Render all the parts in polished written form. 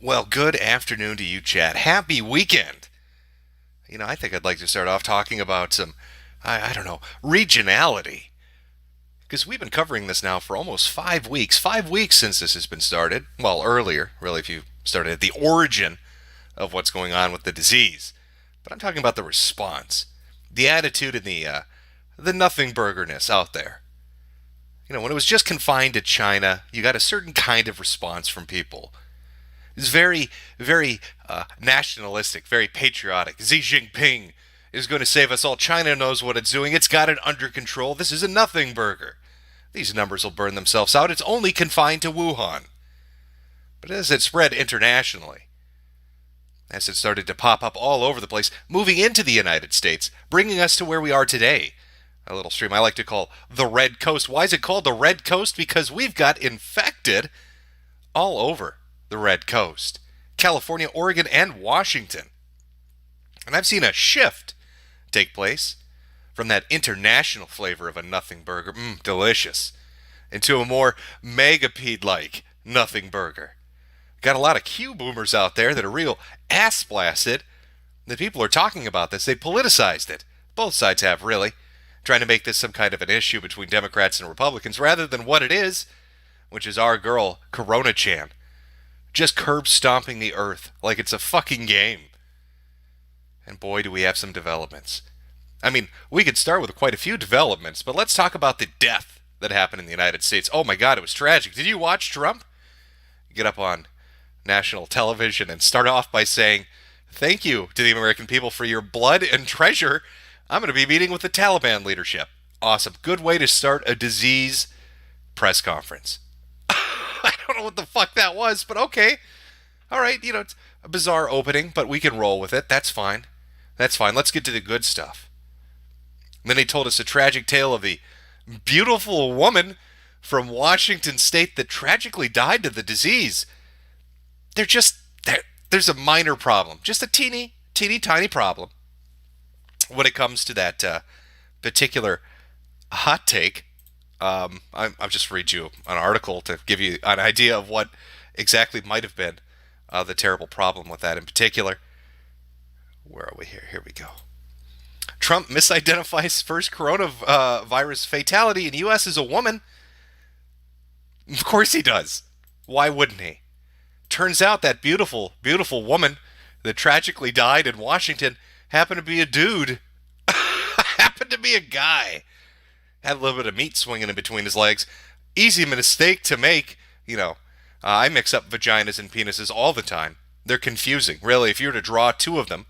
Well, good afternoon to you, Chad. Happy weekend. I think I'd like to start off talking about some, I don't know, regionality. Because we've been covering this now for almost 5 weeks. 5 weeks since this has been started. Well, earlier, really, if you started at the origin of what's going on with the disease. But I'm talking about the response, the attitude and the nothing burgerness out there. When it was just confined to China, you got a certain kind of response from people. It's very, very nationalistic, very patriotic. Xi Jinping is going to save us all. China knows what it's doing. It's got it under control. This is a nothing burger. These numbers will burn themselves out. It's only confined to Wuhan. But as it spread internationally, as it started to pop up all over the place, moving into the United States, bringing us to where we are today, a little stream I like to call the Red Coast. Why is it called the Red Coast? Because we've got infected all over the Red Coast. California, Oregon, and Washington. And I've seen a shift take place from that international flavor of a nothing burger, delicious, into a more megapede-like nothing burger. Got a lot of Q boomers out there that are real ass blasted. The people are talking about this. They politicized it. Both sides have, really. Trying to make this some kind of an issue between Democrats and Republicans rather than what it is, which is our girl, Corona-chan. Just curb stomping the earth like it's a fucking game. And boy, do we have some developments. I mean, we could start with quite a few developments, but let's talk about the death that happened in the United States. Oh my God, it was tragic. Did you watch Trump get up on national television and start off by saying, "Thank you to the American people for your blood and treasure. I'm going to be meeting with the Taliban leadership." Awesome. Good way to start a disease press conference. I don't know what the fuck that was, but okay. All right, it's a bizarre opening, but we can roll with it. That's fine. That's fine. Let's get to the good stuff. And then he told us a tragic tale of the beautiful woman from Washington State that tragically died to the disease. There's a minor problem, just a teeny tiny problem when it comes to that particular hot take. I'll just read you an article to give you an idea of what exactly might have been the terrible problem with that in particular. Where are we here? Here we go. Trump misidentifies first coronavirus fatality in U.S. as a woman. Of course he does. Why wouldn't he? Turns out that beautiful woman that tragically died in Washington happened to be a dude. Happened to be a guy. Had a little bit of meat swinging in between his legs. Easy mistake to make. I mix up vaginas and penises all the time. They're confusing. Really, if you were to draw two of them,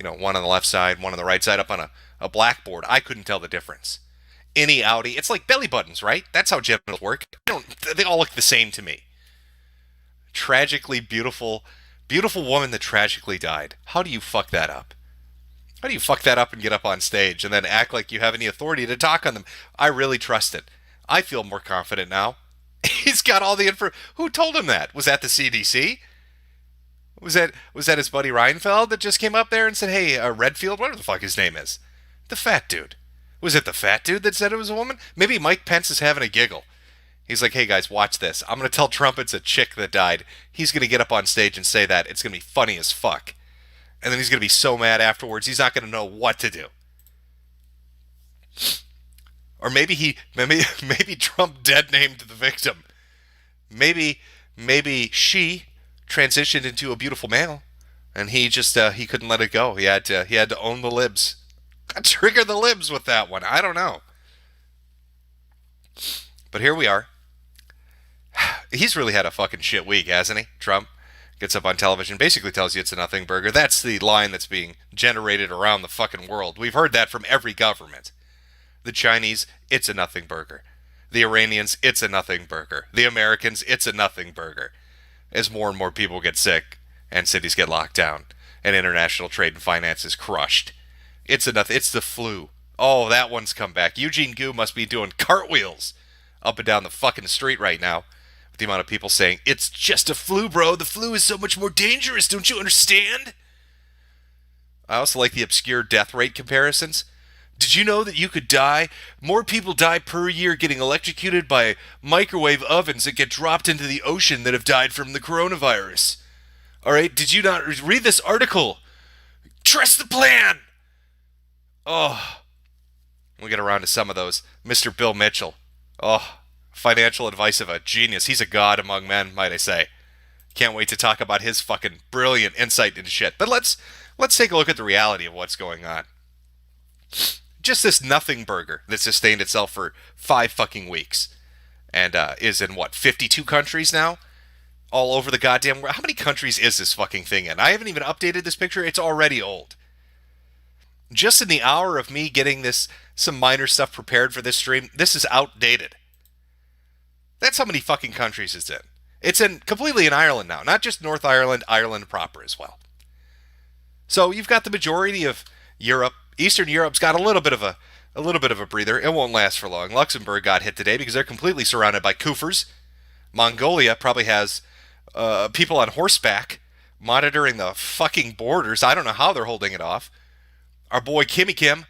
one on the left side, one on the right side, up on a blackboard, I couldn't tell the difference. Innie, outie. It's like belly buttons, right? That's how genitals work. They all look the same to me. Tragically beautiful woman that tragically died. How do you fuck that up? How do you fuck that up and get up on stage and then act like you have any authority to talk on them? I really trust it. I feel more confident now. He's got all the info. Who told him that? Was that the CDC? Was that his buddy Reinfeld that just came up there and said, "Hey, Redfield, whatever the fuck his name is, the fat dude"? Was it the fat dude that said it was a woman? Maybe Mike Pence is having a giggle. He's like, "Hey guys, watch this. I'm going to tell Trump it's a chick that died. He's going to get up on stage and say that. It's going to be funny as fuck. And then he's going to be so mad afterwards, he's not going to know what to do." Or maybe Trump dead named the victim. Maybe she transitioned into a beautiful male, and he just he couldn't let it go. He had to own the libs. Trigger the libs with that one. I don't know. But here we are. He's really had a fucking shit week, hasn't he? Trump gets up on television, basically tells you it's a nothing burger. That's the line that's being generated around the fucking world. We've heard that from every government. The Chinese, it's a nothing burger. The Iranians, it's a nothing burger. The Americans, it's a nothing burger. As more and more people get sick and cities get locked down and international trade and finance is crushed. It's the flu. Oh, that one's come back. Eugene Gu must be doing cartwheels up and down the fucking street right now. The amount of people saying, "It's just a flu, bro. The flu is so much more dangerous. Don't you understand?" I also like the obscure death rate comparisons. Did you know that you could die? More people die per year getting electrocuted by microwave ovens that get dropped into the ocean that have died from the coronavirus. All right, did you not read this article? Trust the plan. Oh, we'll get around to some of those. Mr. Bill Mitchell. Oh, financial advice of a genius. He's a god among men, might I say. Can't wait to talk about his fucking brilliant insight into shit. But let's take a look at the reality of what's going on. Just this nothing burger that sustained itself for 5 fucking weeks and is in what, 52 countries now? All over the goddamn world. How many countries is this fucking thing in? I haven't even updated this picture. It's already old. Just in the hour of me getting some minor stuff prepared for this stream, this is outdated. That's how many fucking countries it's in. It's completely in Ireland now, not just North Ireland, Ireland proper as well. So you've got the majority of Europe. Eastern Europe's got a little bit of a breather. It won't last for long. Luxembourg got hit today because they're completely surrounded by koofers. Mongolia probably has people on horseback monitoring the fucking borders. I don't know how they're holding it off. Our boy Kimmy Kim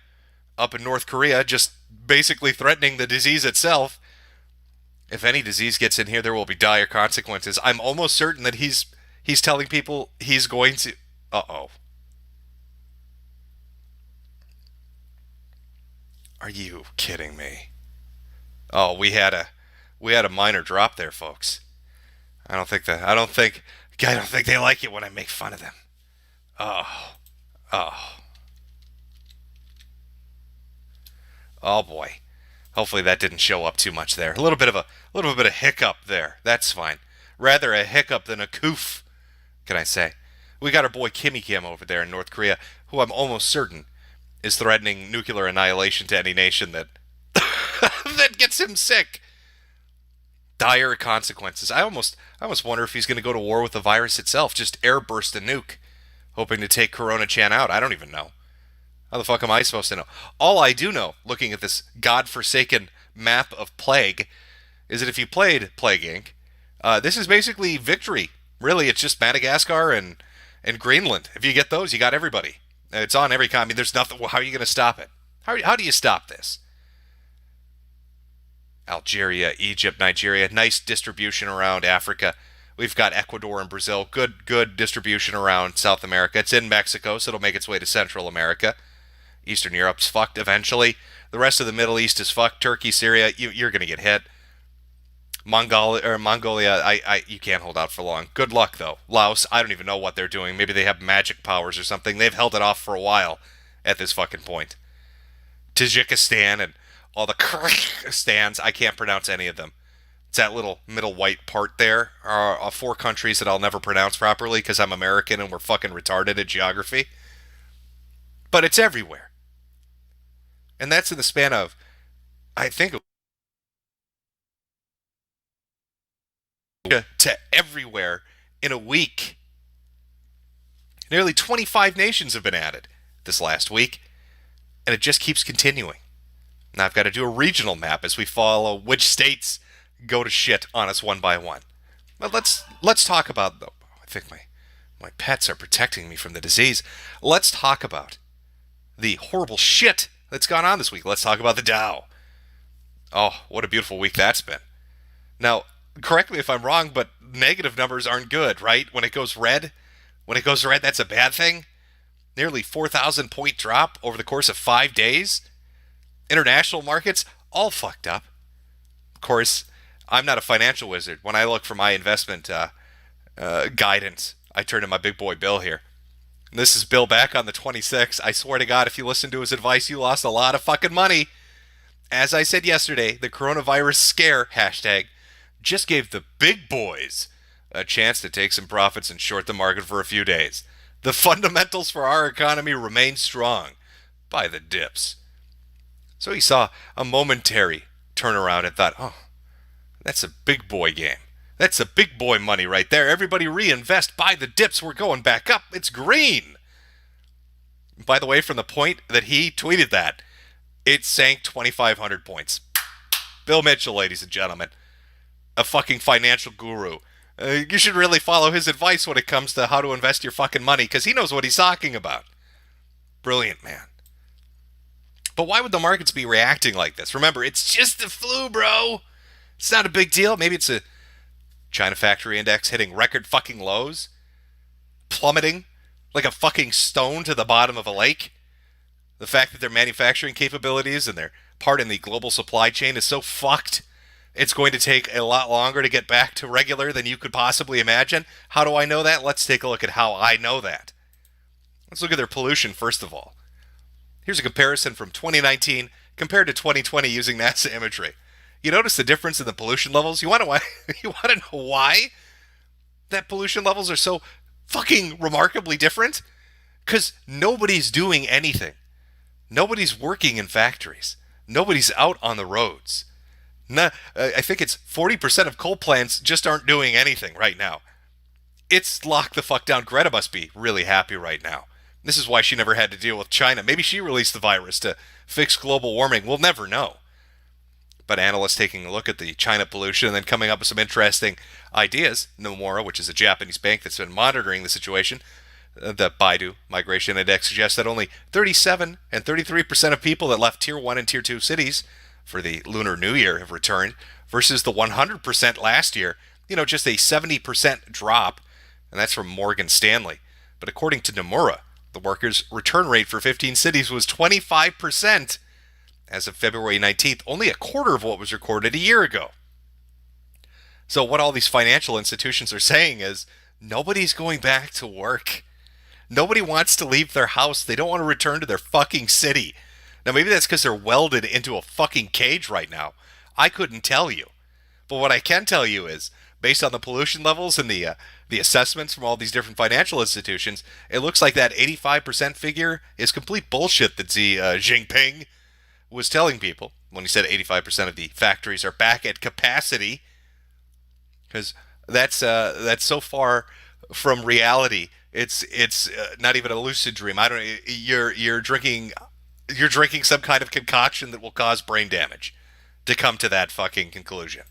up in North Korea just basically threatening the disease itself. If any disease gets in here, there will be dire consequences. I'm almost certain that he's telling people he's going to... Uh-oh. Are you kidding me? Oh, we had a minor drop there, folks. I don't think they like it when I make fun of them. Oh. Oh boy. Hopefully that didn't show up too much there. A little bit of hiccup there. That's fine. Rather a hiccup than a coof, can I say? We got our boy Kimmy Kim over there in North Korea, who I'm almost certain is threatening nuclear annihilation to any nation that that gets him sick. Dire consequences. I almost wonder if he's going to go to war with the virus itself, just airburst a nuke, hoping to take Corona Chan out. I don't even know. How the fuck am I supposed to know? All I do know, looking at this godforsaken map of plague, is that if you played Plague Inc., this is basically victory. Really, it's just Madagascar and Greenland. If you get those, you got everybody. It's on every continent. There's nothing. How are you going to stop it? How do you stop this? Algeria, Egypt, Nigeria, nice distribution around Africa. We've got Ecuador and Brazil. Good distribution around South America. It's in Mexico, so it'll make its way to Central America. Eastern Europe's fucked eventually. The rest of the Middle East is fucked. Turkey, Syria, you're going to get hit. Mongolia, you can't hold out for long. Good luck, though. Laos, I don't even know what they're doing. Maybe they have magic powers or something. They've held it off for a while at this fucking point. Tajikistan and all the Kyrgyzstans, I can't pronounce any of them. It's that little middle white part there. Are 4 countries that I'll never pronounce properly because I'm American and we're fucking retarded at geography. But it's everywhere. And that's in the span of, I think, to everywhere in a week. Nearly 25 nations have been added this last week, and it just keeps continuing. Now I've got to do a regional map as we follow which states go to shit on us one by one. But let's talk about, I think my pets are protecting me from the disease. Let's talk about the horrible shit that's gone on this week. Let's talk about the Dow. Oh, what a beautiful week that's been. Now, correct me if I'm wrong, but negative numbers aren't good, right? When it goes red, that's a bad thing. Nearly 4,000 point drop over the course of 5 days. International markets, all fucked up. Of course, I'm not a financial wizard. When I look for my investment guidance, I turn to my big boy Bill here. And this is Bill back on the 26th. I swear to God, if you listen to his advice, you lost a lot of fucking money. As I said yesterday, the coronavirus scare, hashtag, just gave the big boys a chance to take some profits and short the market for a few days. The fundamentals for our economy remain strong by the dips. So he saw a momentary turnaround and thought, oh, that's a big boy game. That's a big boy money right there. Everybody reinvest. Buy the dips. We're going back up. It's green. By the way, from the point that he tweeted that, it sank 2,500 points. Bill Mitchell, ladies and gentlemen. A fucking financial guru. You should really follow his advice when it comes to how to invest your fucking money, because he knows what he's talking about. Brilliant, man. But why would the markets be reacting like this? Remember, it's just the flu, bro. It's not a big deal. Maybe it's a China factory index hitting record fucking lows. plummeting like a fucking stone to the bottom of a lake. The fact that their manufacturing capabilities and their part in the global supply chain is so fucked, it's going to take a lot longer to get back to regular than you could possibly imagine. How do I know that? Let's take a look at how I know that. Let's look at their pollution first of all. Here's a comparison from 2019 compared to 2020 using NASA imagery. You notice the difference in the pollution levels? You want to know why that pollution levels are so fucking remarkably different? Because nobody's doing anything. Nobody's working in factories. Nobody's out on the roads. I think it's 40% of coal plants just aren't doing anything right now. It's locked the fuck down. Greta must be really happy right now. This is why she never had to deal with China. Maybe she released the virus to fix global warming. We'll never know. But analysts taking a look at the China pollution and then coming up with some interesting ideas. Nomura, which is a Japanese bank that's been monitoring the situation, the Baidu Migration Index suggests that only 37 and 33% of people that left Tier 1 and Tier 2 cities for the Lunar New Year have returned, versus the 100% last year. Just a 70% drop, and that's from Morgan Stanley. But according to Nomura, the workers' return rate for 15 cities was 25% as of February 19th, only a quarter of what was recorded a year ago. So what all these financial institutions are saying is, nobody's going back to work. Nobody wants to leave their house. They don't want to return to their fucking city. Now, maybe that's because they're welded into a fucking cage right now. I couldn't tell you. But what I can tell you is, based on the pollution levels and the assessments from all these different financial institutions, it looks like that 85% figure is complete bullshit that Xi Jinping was telling people when he said 85% of the factories are back at capacity. Because that's so far from reality. It's not even a lucid dream. I don't. You're drinking some kind of concoction that will cause brain damage to come to that fucking conclusion.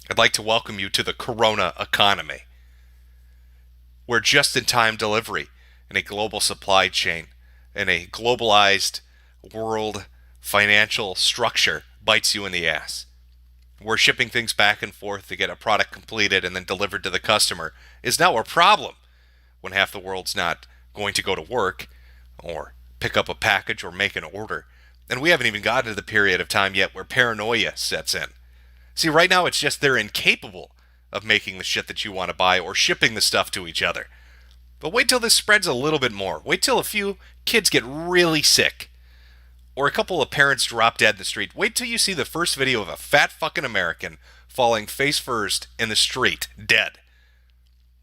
I'd like to welcome you to the Corona economy, where just-in-time delivery in a global supply chain, in a globalized world financial structure, bites you in the ass. Where shipping things back and forth to get a product completed and then delivered to the customer is now a problem when half the world's not going to go to work or pick up a package or make an order. And we haven't even gotten to the period of time yet where paranoia sets in. See, right now it's just they're incapable of making the shit that you want to buy or shipping the stuff to each other. But wait till this spreads a little bit more. Wait till a few kids get really sick. Or a couple of parents drop dead in the street. Wait till you see the first video of a fat fucking American falling face first in the street, dead.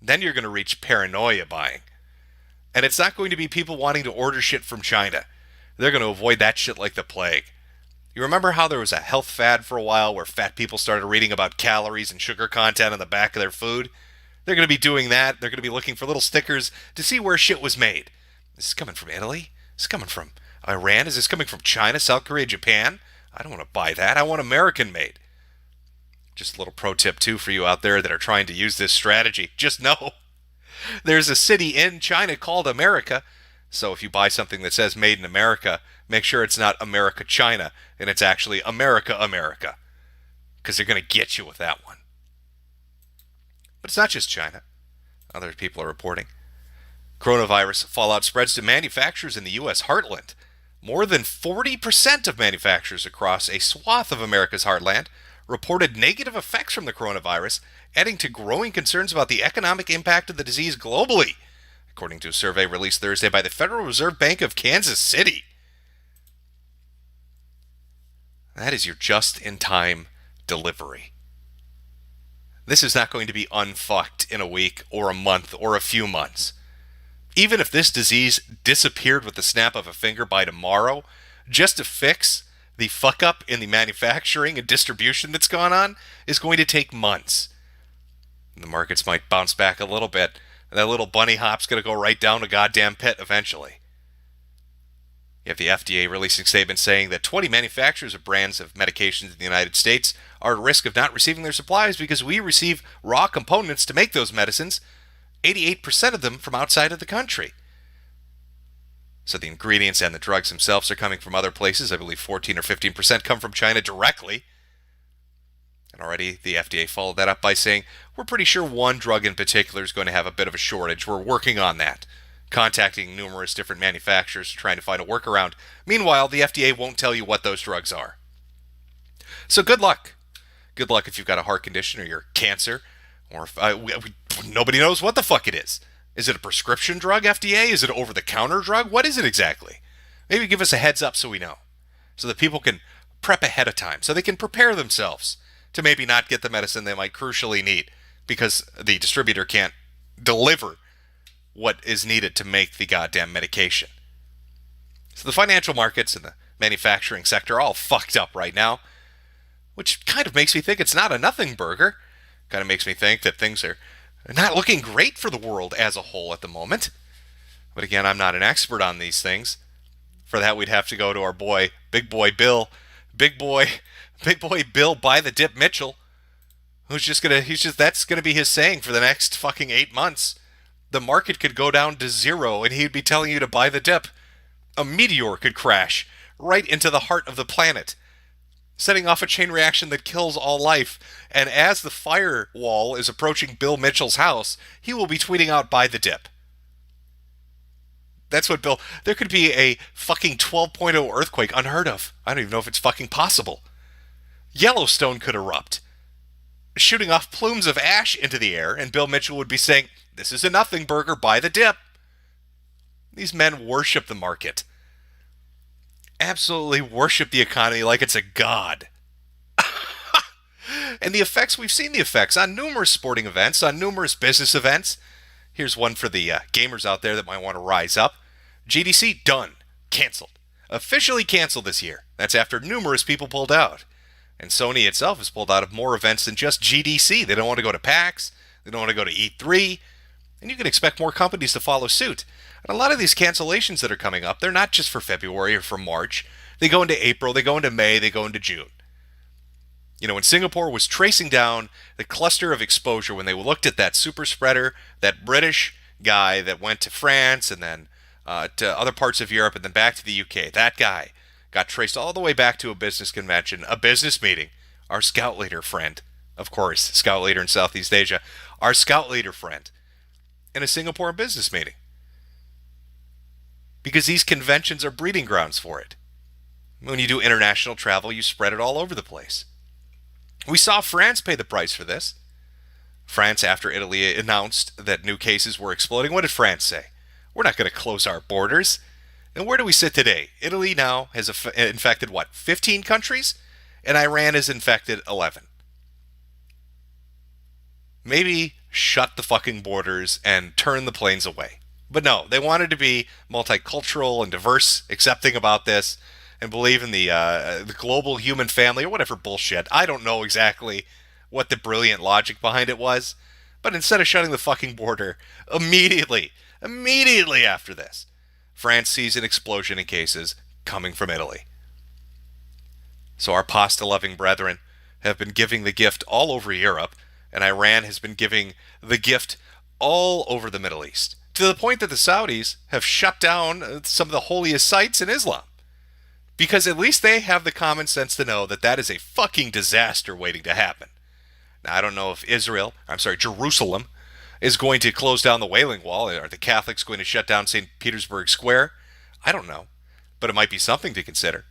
Then you're going to reach paranoia buying. And it's not going to be people wanting to order shit from China. They're going to avoid that shit like the plague. You remember how there was a health fad for a while where fat people started reading about calories and sugar content on the back of their food? They're going to be doing that. They're going to be looking for little stickers to see where shit was made. Is this coming from Italy? Is this coming from Iran? Is this coming from China, South Korea, Japan? I don't want to buy that. I want American made. Just a little pro tip, too, for you out there that are trying to use this strategy. Just know there's a city in China called America. So if you buy something that says made in America, make sure it's not America, China, and it's actually America, America. Because they're going to get you with that one. But it's not just China. Other people are reporting. Coronavirus fallout spreads to manufacturers in the U.S. heartland. More than 40% of manufacturers across a swath of America's heartland reported negative effects from the coronavirus, adding to growing concerns about the economic impact of the disease globally, according to a survey released Thursday by the Federal Reserve Bank of Kansas City. That is your just-in-time delivery. This is not going to be unfucked in a week or a month or a few months. Even if this disease disappeared with the snap of a finger by tomorrow, just to fix the fuck up in the manufacturing and distribution that's gone on is going to take months. The markets might bounce back a little bit, and that little bunny hop's going to go right down a goddamn pit eventually. You have the FDA releasing statements saying that 20 manufacturers of brands of medications in the United States are at risk of not receiving their supplies because we receive raw components to make those medicines, 88% of them from outside of the country. So the ingredients and the drugs themselves are coming from other places. I believe 14 or 15% come from China directly. And And already the FDA followed that up by saying, we're pretty sure one drug in particular is going to have a bit of a shortage. We're working on that, contacting numerous different manufacturers trying to find a workaround. Meanwhile, the FDA won't tell you what those drugs are. So good luck. Good luck if you've got a heart condition or you're cancer, or if, nobody knows what the fuck it is. Is it a prescription drug, FDA? Is it an over-the-counter drug? What is it exactly? Maybe give us a heads up so we know, so that people can prep ahead of time, so they can prepare themselves to maybe not get the medicine they might crucially need because the distributor can't deliver what is needed to make the goddamn medication. So the financial markets and the manufacturing sector are all fucked up right now, which kind of makes me think it's not a nothing burger. Kind of makes me think that things are not looking great for the world as a whole at the moment. But again, I'm not an expert on these things. For that, we'd have to go to our boy, Big Boy Bill buy the dip Mitchell, that's gonna be his saying for the next fucking 8 months. The market could go down to zero and he'd be telling you to buy the dip. A meteor could crash right into the heart of the planet, setting off a chain reaction that kills all life. And as the firewall is approaching Bill Mitchell's house, he will be tweeting out, buy the dip. That's what Bill... There could be a fucking 12.0 earthquake, unheard of. I don't even know if it's fucking possible. Yellowstone could erupt, shooting off plumes of ash into the air, and Bill Mitchell would be saying, this is a nothing burger, buy the dip. These men worship the market. Absolutely worship the economy like it's a god. And the effects, we've seen the effects on numerous sporting events, on numerous business events. Here's one for the gamers out there that might want to rise up. GDC, done. Canceled. Officially canceled this year. That's after numerous people pulled out. And Sony itself has pulled out of more events than just GDC. They don't want to go to PAX. They don't want to go to E3. And you can expect more companies to follow suit. And a lot of these cancellations that are coming up, they're not just for February or for March. They go into April, they go into May, they go into June. You know, when Singapore was tracing down the cluster of exposure, when they looked at that super spreader, that British guy that went to France and then to other parts of Europe and then back to the UK, that guy got traced all the way back to a business convention, a business meeting. Our scout leader friend, of course, scout leader in Southeast Asia, our scout leader friend, in a Singapore business meeting. Because these conventions are breeding grounds for it. When you do international travel, you spread it all over the place. We saw France pay the price for this. France, after Italy announced that new cases were exploding, what did France say? We're not going to close our borders. And where do we sit today? Italy now has infected, 15 countries? And Iran has infected 11. Maybe shut the fucking borders and turn the planes away. But no, they wanted to be multicultural and diverse, accepting about this, and believe in the global human family or whatever bullshit. I don't know exactly what the brilliant logic behind it was, but instead of shutting the fucking border, immediately after this, France sees an explosion in cases coming from Italy. So our pasta-loving brethren have been giving the gift all over Europe, and Iran has been giving the gift all over the Middle East, to the point that the Saudis have shut down some of the holiest sites in Islam. Because at least they have the common sense to know that that is a fucking disaster waiting to happen. Now, I don't know if Jerusalem is going to close down the Wailing Wall. Are the Catholics going to shut down St. Petersburg Square? I don't know. But it might be something to consider.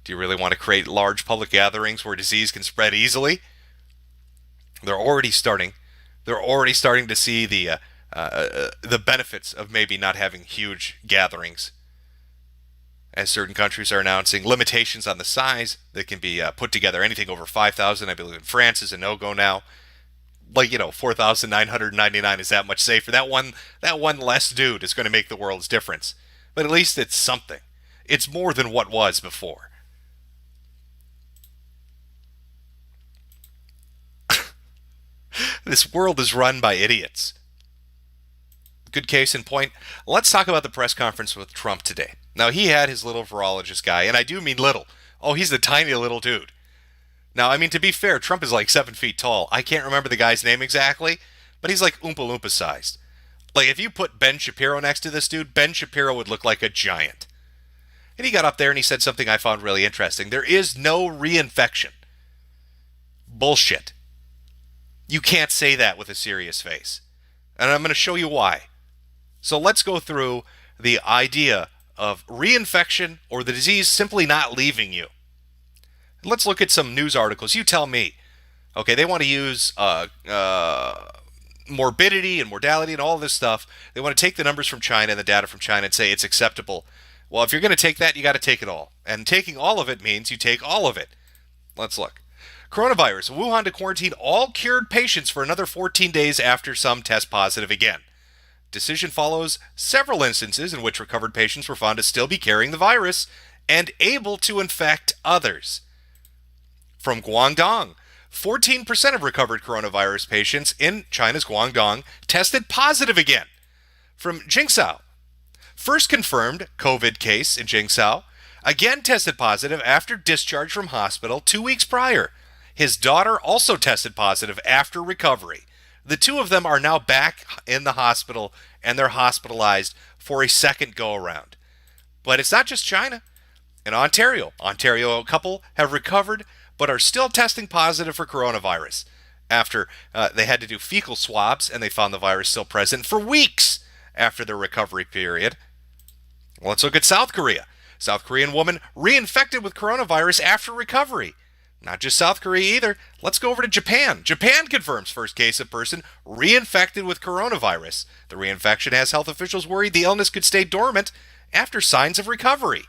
Do you really want to create large public gatherings where disease can spread easily? They're already starting to see the benefits of maybe not having huge gatherings, as certain countries are announcing limitations on the size that can be put together. Anything over 5,000, I believe in France, is a no-go now. 4,999 is that much safer. That one less dude is going to make the world's difference. But at least it's something. It's more than what was before. This world is run by idiots. Good case in point. Let's talk about the press conference with Trump today. Now, he had his little virologist guy, and I do mean little. Oh, he's a tiny little dude. Now, I mean, to be fair, Trump is like 7 feet tall. I can't remember the guy's name exactly, but he's like Oompa Loompa sized. Like, if you put Ben Shapiro next to this dude, Ben Shapiro would look like a giant. And he got up there and he said something I found really interesting. There is no reinfection. Bullshit. You can't say that with a serious face. And I'm going to show you why. So let's go through the idea of reinfection or the disease simply not leaving you. Let's look at some news articles. You tell me. Okay, they want to use morbidity and mortality and all this stuff. They want to take the numbers from China and the data from China and say it's acceptable. Well, if you're going to take that, you got to take it all. And taking all of it means you take all of it. Let's look. Coronavirus. Wuhan to quarantine all cured patients for another 14 days after some test positive again. Decision follows several instances in which recovered patients were found to still be carrying the virus and able to infect others. From Guangdong. 14% of recovered coronavirus patients in China's Guangdong tested positive again. From Jingzhou. First confirmed COVID case in Jingzhou, again tested positive after discharge from hospital 2 weeks prior. His daughter also tested positive after recovery. The two of them are now back in the hospital, and they're hospitalized for a second go-around. But it's not just China. In Ontario, a couple have recovered but are still testing positive for coronavirus after they had to do fecal swabs and they found the virus still present for weeks after their recovery period. Well, let's look at South Korea. South Korean woman reinfected with coronavirus after recovery. Not just South Korea either. Let's go over to Japan. Japan confirms first case of person reinfected with coronavirus. The reinfection has health officials worried the illness could stay dormant after signs of recovery.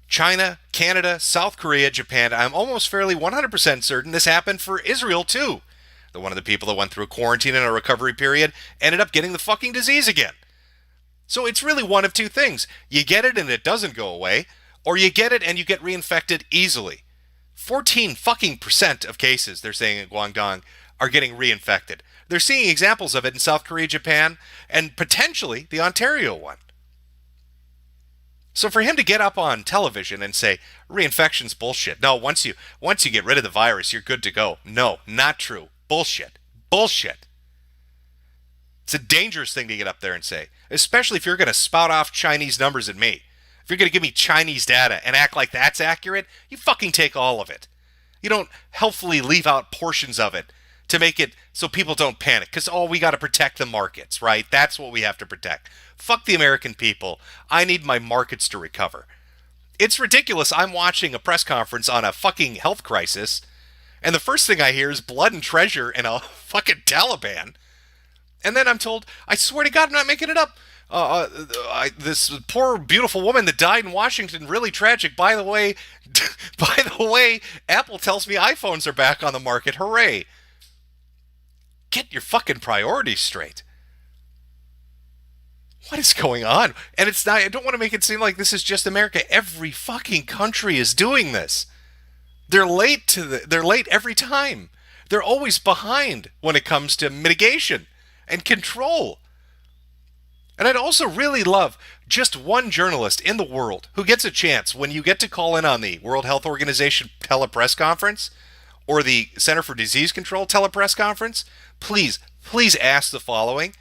China, Canada, South Korea, Japan. I'm almost fairly 100% certain this happened for Israel too. One of the people that went through quarantine and a recovery period ended up getting the fucking disease again. So it's really one of two things. You get it and it doesn't go away, or you get it and you get reinfected easily. 14% of cases, they're saying in Guangdong, are getting reinfected. They're seeing examples of it in South Korea, Japan, and potentially the Ontario one. So for him to get up on television and say reinfection's bullshit. No, once you get rid of the virus, you're good to go. No, not true. Bullshit. Bullshit. It's a dangerous thing to get up there and say, especially if you're going to spout off Chinese numbers at me. If you're going to give me Chinese data and act like that's accurate, you fucking take all of it. You don't helpfully leave out portions of it to make it so people don't panic. Because, we got to protect the markets, right? That's what we have to protect. Fuck the American people. I need my markets to recover. It's ridiculous. I'm watching a press conference on a fucking health crisis, and the first thing I hear is blood and treasure and a fucking Taliban. And then I'm told, I swear to God, I'm not making it up. This poor, beautiful woman that died in Washington, really tragic. By the way, Apple tells me iPhones are back on the market. Hooray. Get your fucking priorities straight. What is going on? And it's not, I don't want to make it seem like this is just America. Every fucking country is doing this. They're late every time. They're always behind when it comes to mitigation and control. And I'd also really love just one journalist in the world who gets a chance when you get to call in on the World Health Organization telepress conference or the Center for Disease Control telepress conference. Please ask the following.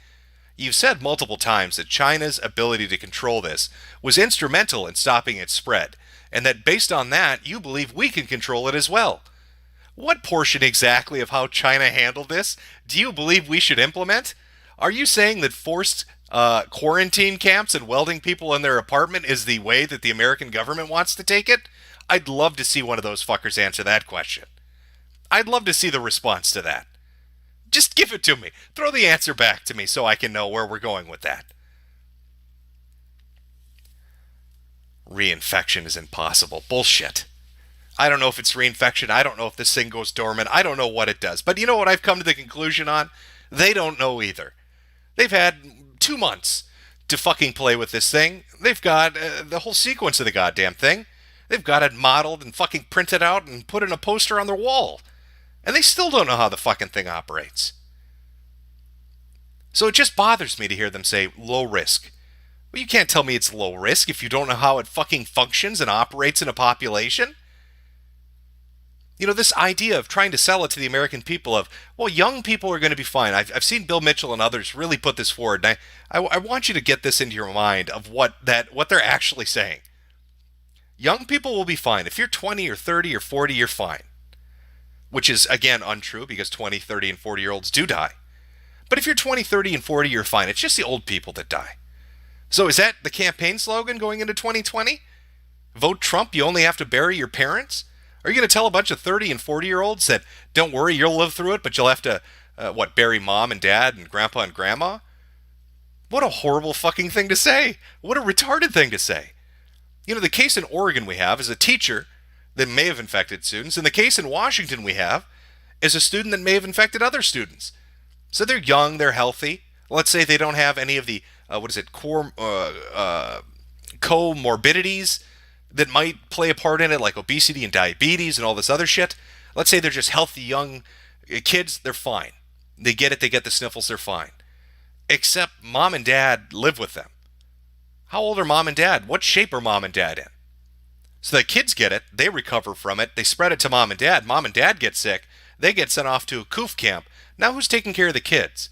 You've said multiple times that China's ability to control this was instrumental in stopping its spread, and that based on that, you believe we can control it as well. What portion exactly of how China handled this do you believe we should implement? Are you saying that forced quarantine camps and welding people in their apartment is the way that the American government wants to take it? I'd love to see one of those fuckers answer that question. I'd love to see the response to that. Just give it to me. Throw the answer back to me so I can know where we're going with that. Reinfection is impossible. Bullshit. I don't know if it's reinfection. I don't know if this thing goes dormant. I don't know what it does. But you know what I've come to the conclusion on? They don't know either. They've had 2 months to fucking play with this thing. They've got the whole sequence of the goddamn thing. They've got it modeled and fucking printed out and put in a poster on their wall. And they still don't know how the fucking thing operates. So it just bothers me to hear them say low risk. Well, you can't tell me it's low risk if you don't know how it fucking functions and operates in a population. You know, this idea of trying to sell it to the American people of, well, young people are going to be fine. I've seen Bill Mitchell and others really put this forward, and I want you to get this into your mind of what they're actually saying. Young people will be fine. If you're 20 or 30 or 40, you're fine. which is, again, untrue because 20, 30, and 40-year-olds do die. But if you're 20, 30, and 40, you're fine. It's just the old people that die. So is that the campaign slogan going into 2020? Vote Trump, you only have to bury your parents? Are you going to tell a bunch of 30 and 40-year-olds that, don't worry, you'll live through it, but you'll have to, bury mom and dad and grandpa and grandma? What a horrible fucking thing to say. What a retarded thing to say. The case in Oregon we have is a teacher that may have infected students, and the case in Washington we have is a student that may have infected other students. So they're young, they're healthy. Let's say they don't have any of the, comorbidities that might play a part in it, like obesity and diabetes and all this other shit. Let's say they're just healthy, young kids, they're fine. They get it, they get the sniffles, they're fine. Except mom and dad live with them. How old are mom and dad? What shape are mom and dad in? So the kids get it, they recover from it, they spread it to mom and dad get sick, they get sent off to a coof camp. Now who's taking care of the kids?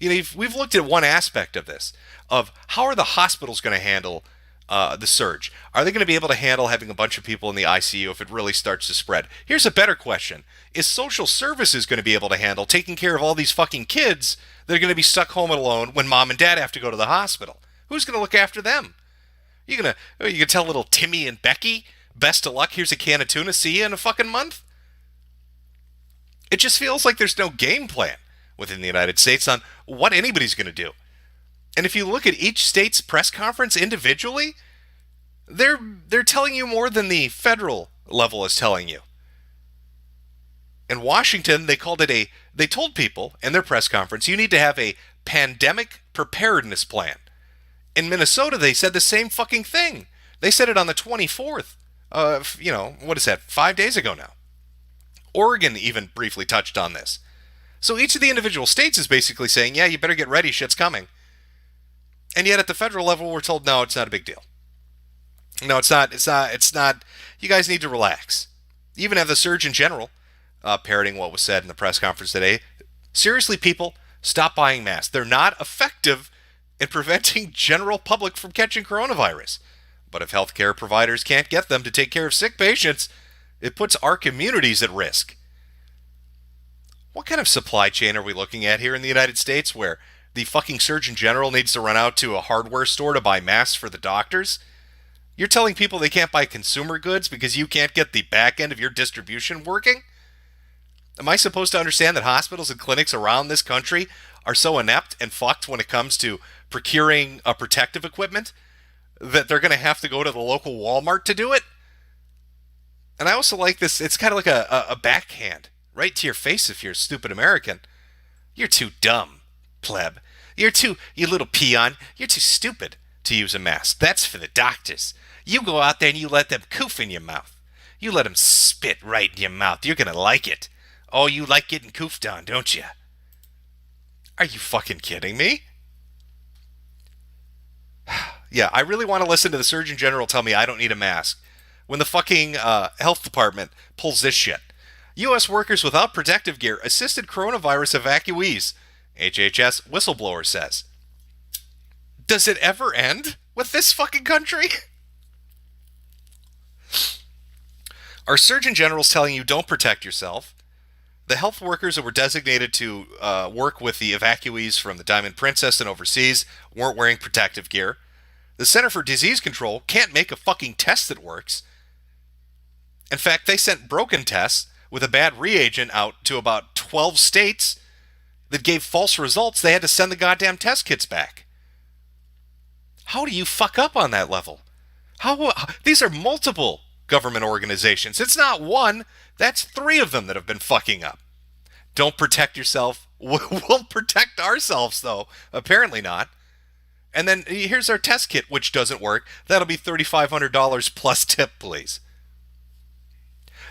We've looked at one aspect of this, of how are the hospitals going to handle the surge? Are they going to be able to handle having a bunch of people in the ICU if it really starts to spread? Here's a better question. Is social services going to be able to handle taking care of all these fucking kids that are going to be stuck home alone when mom and dad have to go to the hospital? Who's going to look after them? You gonna tell little Timmy and Becky, best of luck, here's a can of tuna, see you in a fucking month? It just feels like there's no game plan within the United States on what anybody's going to do. And if you look at each state's press conference individually, they're telling you more than the federal level is telling you. In Washington, they told people in their press conference, you need to have a pandemic preparedness plan. In Minnesota, they said the same fucking thing. They said it on the 24th. What is that, 5 days ago now. Oregon even briefly touched on this. So each of the individual states is basically saying, yeah, you better get ready, shit's coming. And yet at the federal level, we're told, no, it's not a big deal. No, it's not. You guys need to relax. You even have the Surgeon General parroting what was said in the press conference today. Seriously, people, stop buying masks. They're not effective in preventing general public from catching coronavirus. But if healthcare providers can't get them to take care of sick patients, it puts our communities at risk. What kind of supply chain are we looking at here in the United States where the fucking Surgeon General needs to run out to a hardware store to buy masks for the doctors? You're telling people they can't buy consumer goods because you can't get the back end of your distribution working? Am I supposed to understand that hospitals and clinics around this country are so inept and fucked when it comes to procuring protective equipment that they're going to have to go to the local Walmart to do it? And I also like this, it's kind of like a backhand right to your face if you're a stupid American. You're too dumb, pleb. You little peon, you're too stupid to use a mask. That's for the doctors. You go out there and you let them coof in your mouth. You let them spit right in your mouth. You're going to like it. Oh, you like getting coofed on, don't you? Are you fucking kidding me? Yeah, I really want to listen to the Surgeon General tell me I don't need a mask when the fucking health department pulls this shit. U.S. workers without protective gear assisted coronavirus evacuees, HHS whistleblower says. Does it ever end with this fucking country? Our Surgeon General's telling you don't protect yourself. The health workers that were designated to work with the evacuees from the Diamond Princess and overseas weren't wearing protective gear. The Center for Disease Control can't make a fucking test that works. In fact, they sent broken tests with a bad reagent out to about 12 states that gave false results. They had to send the goddamn test kits back. How do you fuck up on that level? These are multiple government organizations. It's not one. That's 3 of them that have been fucking up. Don't protect yourself. We'll protect ourselves, though. Apparently not. And then here's our test kit, which doesn't work. That'll be $3,500 plus tip, please.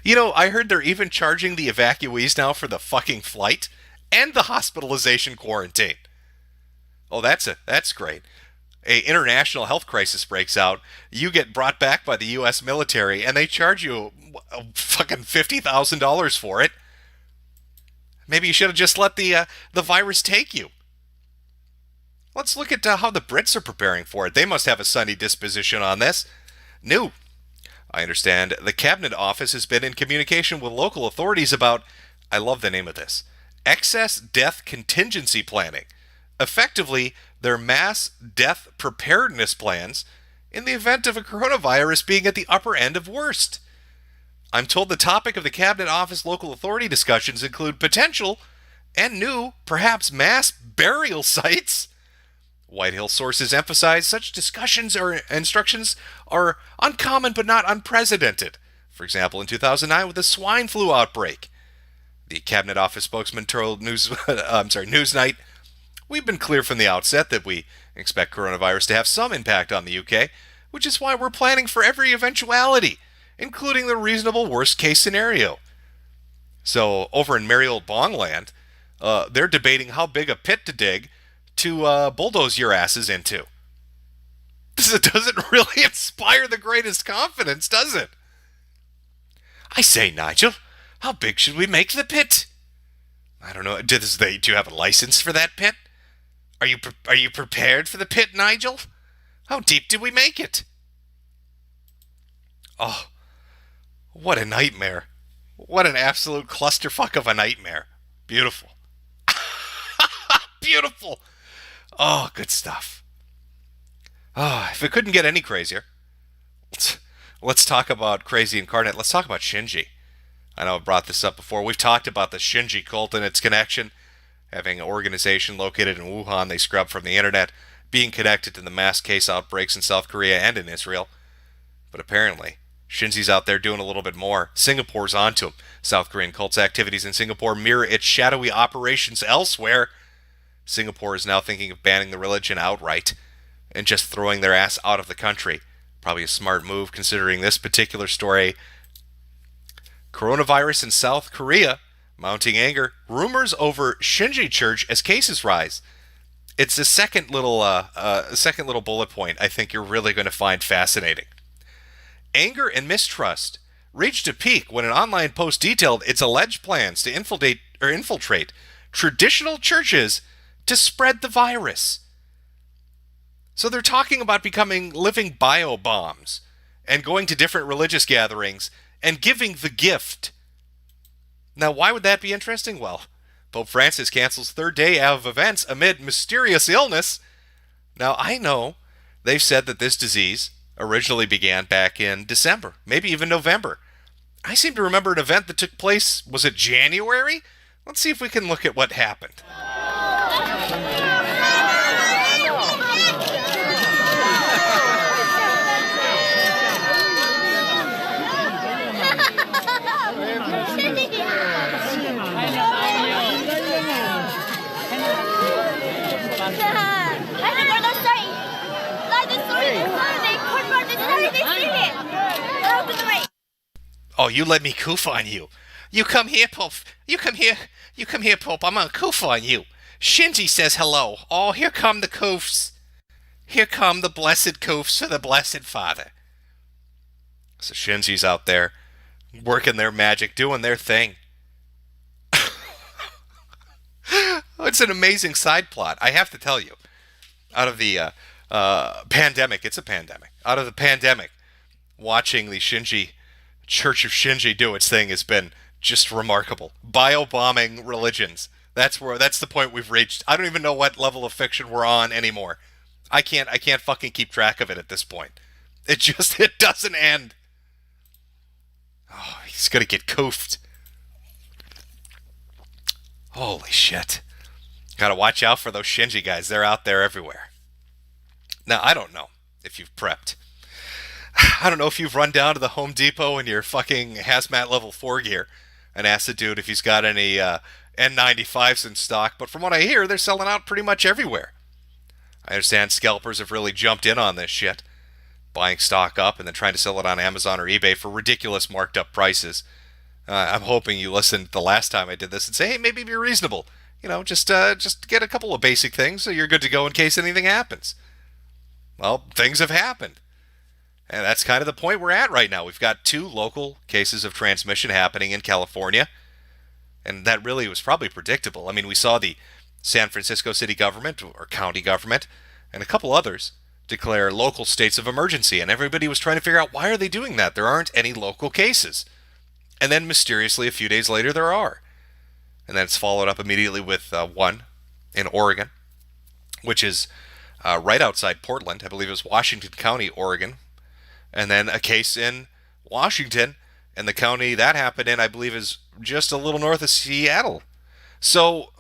I heard they're even charging the evacuees now for the fucking flight and the hospitalization quarantine. Oh, that's great. A international health crisis breaks out. You get brought back by the U.S. military, and they charge you fucking $50,000 for it. Maybe you should have just let the virus take you. Let's look at how the Brits are preparing for it. They must have a sunny disposition on this. New. I understand the Cabinet Office has been in communication with local authorities about, I love the name of this, excess death contingency planning. Effectively, their mass death preparedness plans in the event of a coronavirus being at the upper end of worst. I'm told the topic of the Cabinet Office local authority discussions include potential and new, perhaps mass burial sites. White Hill sources emphasize such discussions or instructions are uncommon but not unprecedented. For example, in 2009 with the swine flu outbreak. The Cabinet Office spokesman told Newsnight, "We've been clear from the outset that we expect coronavirus to have some impact on the UK, which is why we're planning for every eventuality, including the reasonable worst-case scenario." So, over in merry old Bongland, they're debating how big a pit to dig to bulldoze your asses into. This doesn't really inspire the greatest confidence, does it? I say, Nigel, how big should we make the pit? I don't know. Do you have a license for that pit? Are you prepared for the pit, Nigel? How deep do we make it? Oh, what a nightmare. What an absolute clusterfuck of a nightmare. Beautiful. Beautiful. Oh, good stuff. Oh, if it couldn't get any crazier, let's talk about crazy incarnate. Let's talk about Shinji. I know I've brought this up before. We've talked about the Shinji cult and its connection, having an organization located in Wuhan they scrubbed from the internet, being connected to the mass case outbreaks in South Korea and in Israel. But apparently, Shinji's out there doing a little bit more. Singapore's onto him. South Korean cult's activities in Singapore mirror its shadowy operations elsewhere. Singapore is now thinking of banning the religion outright and just throwing their ass out of the country. Probably a smart move considering this particular story. Coronavirus in South Korea, mounting anger, rumors over Shinji Church as cases rise. It's a second little bullet point I think you're really going to find fascinating. Anger and mistrust reached a peak when an online post detailed its alleged plans to infiltrate traditional churches to spread the virus. So they're talking about becoming living bio-bombs and going to different religious gatherings and giving the gift. Now, why would that be interesting? Well, Pope Francis cancels third day of events amid mysterious illness. Now, I know they've said that this disease originally began back in December, maybe even November. I seem to remember an event that took place, was it January? Let's see if we can look at what happened. Oh, you let me goof on you. You come here, Pope. You come here, Pope. I'm gonna goof on you. Shinji says hello. Oh, here come the coofs. Here come the blessed coofs of the Blessed Father. So Shinji's out there working their magic, doing their thing. It's an amazing side plot, I have to tell you. Out of the pandemic, it's a pandemic. Out of the pandemic, watching the Church of Shinji do its thing has been just remarkable. Bio-bombing religions. That's the point we've reached. I don't even know what level of fiction we're on anymore. I can't fucking keep track of it at this point. It doesn't end. Oh, he's gonna get coofed. Holy shit. Gotta watch out for those Shinji guys. They're out there everywhere. Now, I don't know if you've prepped. I don't know if you've run down to the Home Depot in your fucking hazmat level 4 gear and asked the dude if he's got any N95s in stock, but from what I hear, they're selling out pretty much everywhere. I understand scalpers have really jumped in on this shit, buying stock up and then trying to sell it on Amazon or eBay for ridiculous marked up prices. I'm hoping you listened the last time I did this and say, hey, maybe be reasonable. You know, just get a couple of basic things so you're good to go in case anything happens. Well, things have happened. And that's kind of the point we're at right now. We've got 2 local cases of transmission happening in California. And that really was probably predictable. I mean, we saw the San Francisco city government or county government and a couple others declare local states of emergency, and everybody was trying to figure out, why are they doing that? There aren't any local cases. And then mysteriously, a few days later, there are. And then it's followed up immediately with one in Oregon, which is right outside Portland. I believe it was Washington County, Oregon. And then a case in Washington, and the county that happened in, I believe, is just a little north of Seattle. So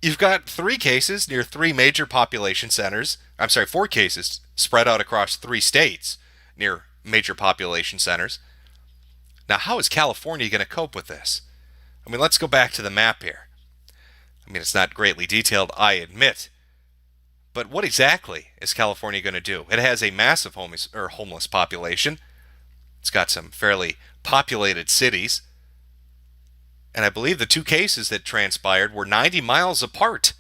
you've got 3 cases near 3 major population centers. I'm sorry, 4 cases spread out across 3 states near major population centers. Now, how is California going to cope with this? I mean, let's go back to the map here. I mean, it's not greatly detailed, I admit. But what exactly is California going to do? It has a massive homeless population. It's got some fairly populated cities. And I believe the 2 cases that transpired were 90 miles apart,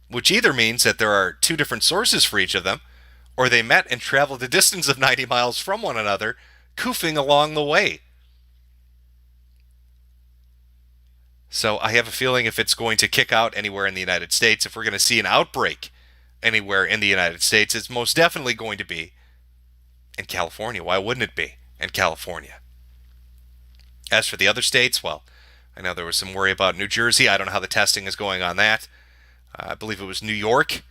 which either means that there are 2 different sources for each of them, or they met and traveled a distance of 90 miles from one another, koofing along the way. So I have a feeling if it's going to kick out anywhere in the United States, if we're going to see an outbreak anywhere in the United States, it's most definitely going to be in California. Why wouldn't it be in California? As for the other states, well, I know there was some worry about New Jersey. I don't know how the testing is going on that. I believe it was New York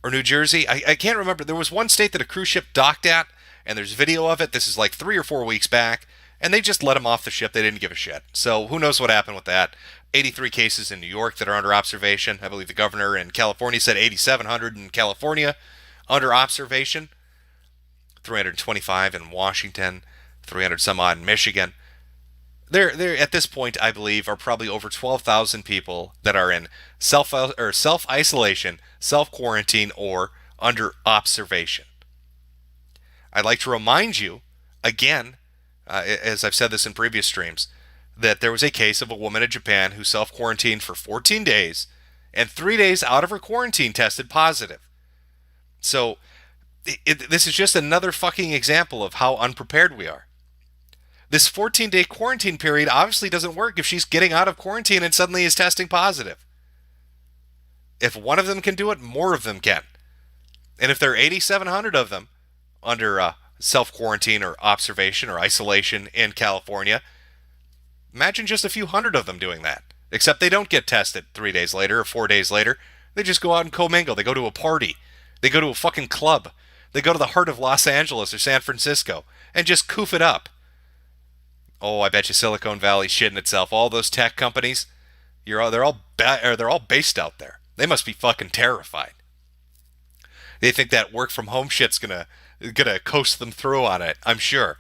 or New Jersey. I can't remember. There was one state that a cruise ship docked at, and there's video of it. This is like 3 or 4 weeks back. And they just let them off the ship. They didn't give a shit. So who knows what happened with that. 83 cases in New York that are under observation. I believe the governor in California said 8,700 in California under observation. 325 in Washington. 300 some odd in Michigan. There at this point, I believe, are probably over 12,000 people that are in self-isolation, self-quarantine, or under observation. I'd like to remind you, again, as I've said this in previous streams, that there was a case of a woman in Japan who self-quarantined for 14 days and 3 days out of her quarantine tested positive. So this is just another fucking example of how unprepared we are. This 14-day quarantine period obviously doesn't work if she's getting out of quarantine and suddenly is testing positive. If one of them can do it, more of them can. And if there are 8,700 of them under self-quarantine or observation or isolation in California, imagine just a few hundred of them doing that. Except they don't get tested 3 days later or 4 days later. They just go out and commingle. They go to a party. They go to a fucking club. They go to the heart of Los Angeles or San Francisco and just coof it up. Oh, I bet you Silicon Valley's shitting itself. All those tech companies, they're all based out there. They must be fucking terrified. They think that work from home shit's gonna coast them through on it, I'm sure.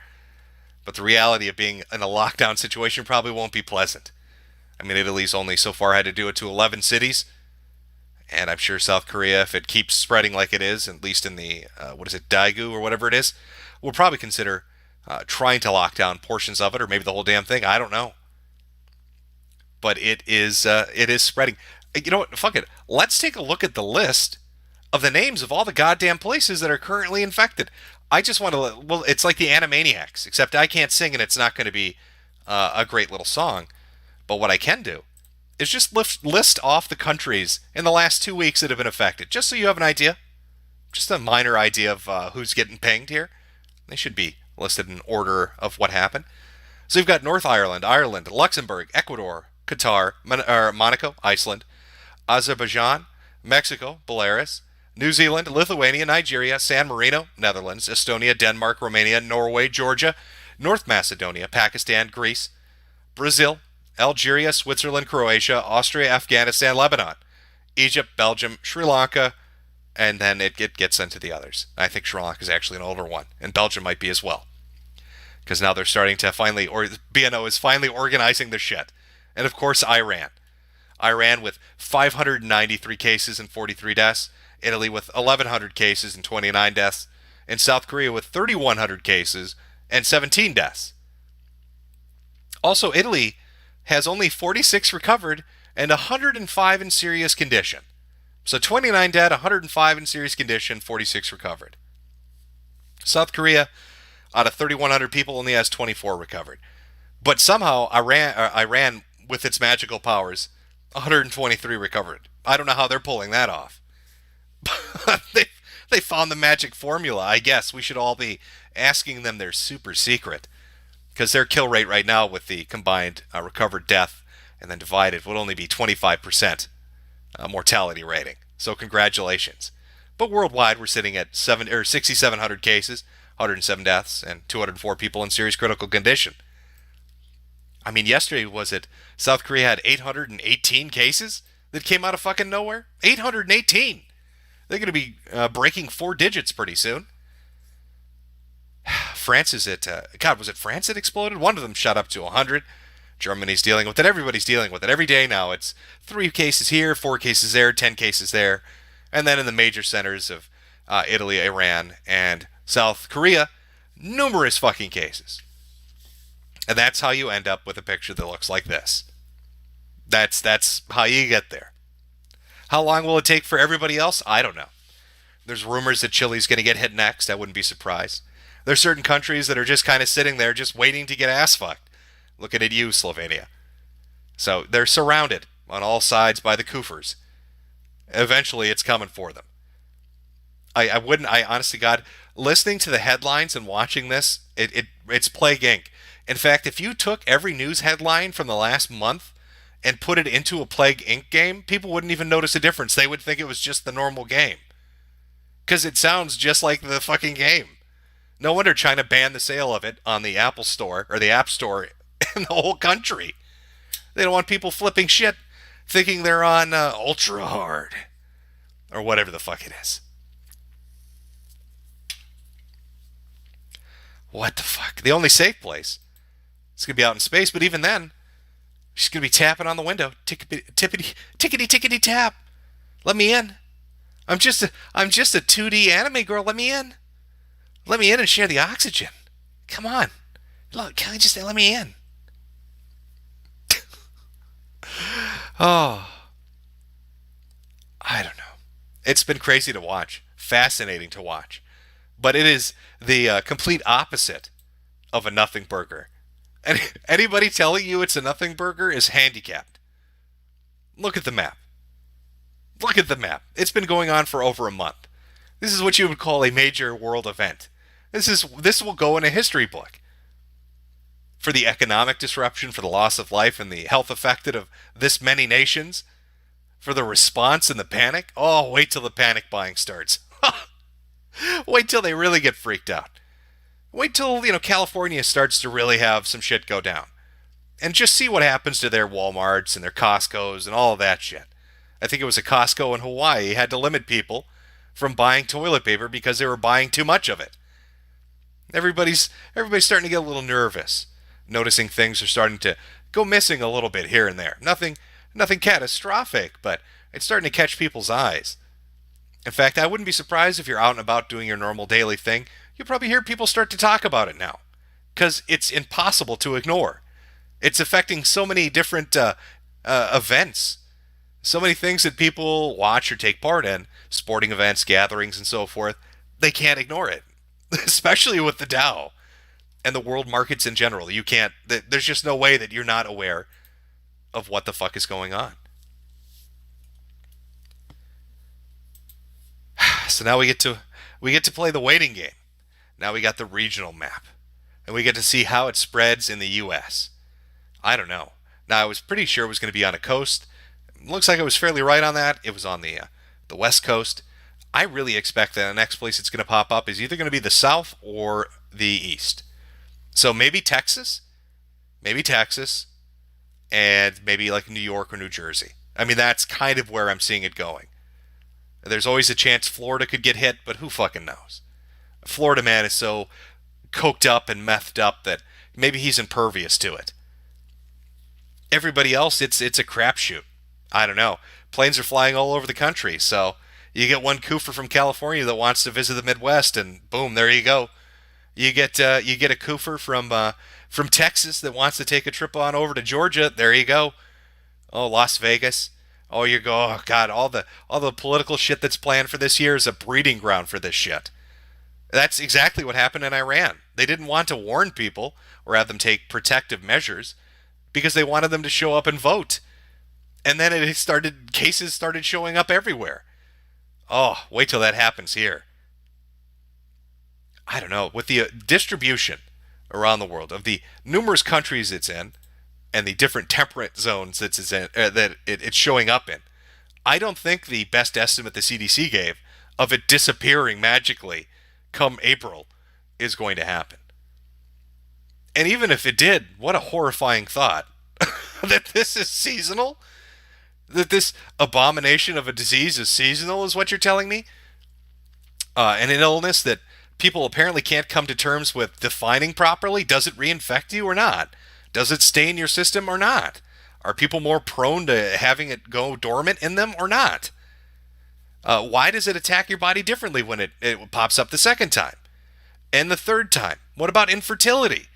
But the reality of being in a lockdown situation probably won't be pleasant. I mean, Italy's only so far had to do it to 11 cities. And I'm sure South Korea, if it keeps spreading like it is, at least in the, Daegu or whatever it is, will probably consider trying to lock down portions of it, or maybe the whole damn thing. I don't know. But it is spreading. You know what? Fuck it. Let's take a look at the list of the names of all the goddamn places that are currently infected. I just want to, well, it's like the Animaniacs, except I can't sing and it's not going to be a great little song. But what I can do is just list off the countries in the last 2 weeks that have been affected, just so you have an idea. Just a minor idea of who's getting pinged here. They should be listed in order of what happened. So you've got North Ireland, Ireland, Luxembourg, Ecuador, Qatar, Monaco, Iceland, Azerbaijan, Mexico, Belarus, New Zealand, Lithuania, Nigeria, San Marino, Netherlands, Estonia, Denmark, Romania, Norway, Georgia, North Macedonia, Pakistan, Greece, Brazil, Algeria, Switzerland, Croatia, Austria, Afghanistan, Lebanon, Egypt, Belgium, Sri Lanka, and then it gets into the others. I think Sri Lanka is actually an older one, and Belgium might be as well. Because now they're starting to finally, or BNO is finally organizing their shit. And of course, Iran. Iran with 593 cases and 43 deaths. Italy with 1,100 cases and 29 deaths. And South Korea with 3,100 cases and 17 deaths. Also, Italy has only 46 recovered and 105 in serious condition. So 29 dead, 105 in serious condition, 46 recovered. South Korea, out of 3,100 people, only has 24 recovered. But somehow Iran, with its magical powers, 123 recovered. I don't know how they're pulling that off. They found the magic formula. I guess we should all be asking them their super secret, because their kill rate right now with the combined recovered death and then divided would only be 25% mortality rating. So congratulations. But worldwide, we're sitting at 6,700 cases, 107 deaths, and 204 people in serious critical condition. I mean, yesterday was it South Korea had 818 cases that came out of fucking nowhere? 818! They're going to be breaking 4 digits pretty soon. France is at, God, was it France that exploded? One of them shot up to 100. Germany's dealing with it. Everybody's dealing with it. Every day now it's 3 cases here, 4 cases there, 10 cases there. And then in the major centers of Italy, Iran, and South Korea, numerous fucking cases. And that's how you end up with a picture that looks like this. That's how you get there. How long will it take for everybody else? I don't know. There's rumors that Chile's going to get hit next. I wouldn't be surprised. There's certain countries that are just kind of sitting there just waiting to get ass fucked. Looking at you, Slovenia. So they're surrounded on all sides by the Kufers. Eventually it's coming for them. I honest to God, listening to the headlines and watching this, it's Plague Inc. In fact, if you took every news headline from the last month and put it into a Plague Inc. game, people wouldn't even notice a difference. They would think it was just the normal game. Because it sounds just like the fucking game. No wonder China banned the sale of it on the Apple Store, or the App Store, in the whole country. They don't want people flipping shit thinking they're on ultra hard. Or whatever the fuck it is. What the fuck? The only safe place. It's going to be out in space, but even then, she's going to be tapping on the window. Tickety tap. Let me in. I'm just a 2D anime girl. Let me in. Let me in and share the oxygen. Come on. Look, can I just let me in? Oh. I don't know. It's been crazy to watch. Fascinating to watch. But it is the complete opposite of a nothing burger. And anybody telling you it's a nothing burger is handicapped. Look at the map. Look at the map. It's been going on for over a month. This is what you would call a major world event. This will go in a history book. For the economic disruption, for the loss of life, and the health affected of this many nations, for the response and the panic. Oh, wait till the panic buying starts. Wait till they really get freaked out. Wait till, California starts to really have some shit go down. And just see what happens to their Walmarts and their Costcos and all of that shit. I think it was a Costco in Hawaii had to limit people from buying toilet paper because they were buying too much of it. Everybody's starting to get a little nervous, noticing things are starting to go missing a little bit here and there. Nothing catastrophic, but it's starting to catch people's eyes. In fact, I wouldn't be surprised if you're out and about doing your normal daily thing. You'll probably hear people start to talk about it now, because it's impossible to ignore. It's affecting so many different events, so many things that people watch or take part in, sporting events, gatherings, and so forth. They can't ignore it, especially with the Dow and the world markets in general. You can't. There's just no way that you're not aware of what the fuck is going on. So now we get to play the waiting game. Now we got the regional map, and we get to see how it spreads in the U.S. I don't know. Now I was pretty sure it was going to be on a coast. Looks like I was fairly right on that. It was on the West Coast. I really expect that the next place it's going to pop up is either going to be the South or the East. So maybe Texas, and maybe like New York or New Jersey. I mean, that's kind of where I'm seeing it going. There's always a chance Florida could get hit, but who fucking knows? Florida man is so coked up and methed up that maybe he's impervious to it. Everybody else, it's a crapshoot. I don't know. Planes are flying all over the country, so you get one koofer from California that wants to visit the Midwest, and boom, there you go. You get a koofer from Texas that wants to take a trip on over to Georgia. There you go. Oh, Las Vegas. Oh, you go. Oh God, all the political shit that's planned for this year is a breeding ground for this shit. That's exactly what happened in Iran. They didn't want to warn people or have them take protective measures because they wanted them to show up and vote. And then cases started showing up everywhere. Oh, wait till that happens here. I don't know, with the distribution around the world of the numerous countries it's in and the different temperate zones it's in, it's showing up in. I don't think the best estimate the CDC gave of it disappearing magically come April is going to happen. And even if it did, what a horrifying thought that this is seasonal? That this abomination of a disease is seasonal is what you're telling me? And an illness that people apparently can't come to terms with defining properly. Does it reinfect you or not? Does it stay in your system or not? Are people more prone to having it go dormant in them or not? Why does it attack your body differently when it pops up the second time? And the third time? What about infertility?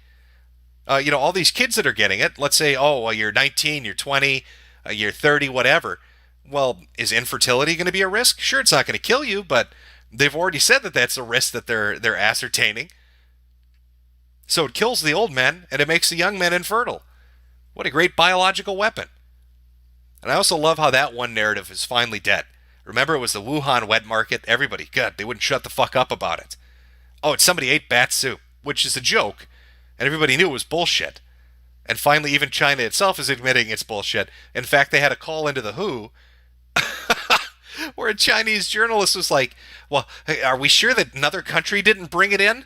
All these kids that are getting it, let's say, well, you're 19, you're 20, you're 30, whatever. Well, is infertility going to be a risk? Sure, it's not going to kill you, but they've already said that that's a risk that they're ascertaining. So it kills the old men, and it makes the young men infertile. What a great biological weapon. And I also love how that one narrative is finally dead. Remember, it was the Wuhan wet market? Everybody, good, they wouldn't shut the fuck up about it. Oh, it's somebody ate bat soup, which is a joke, and everybody knew it was bullshit. And finally, even China itself is admitting it's bullshit. In fact, they had a call into the WHO where a Chinese journalist was like, well, hey, are we sure that another country didn't bring it in?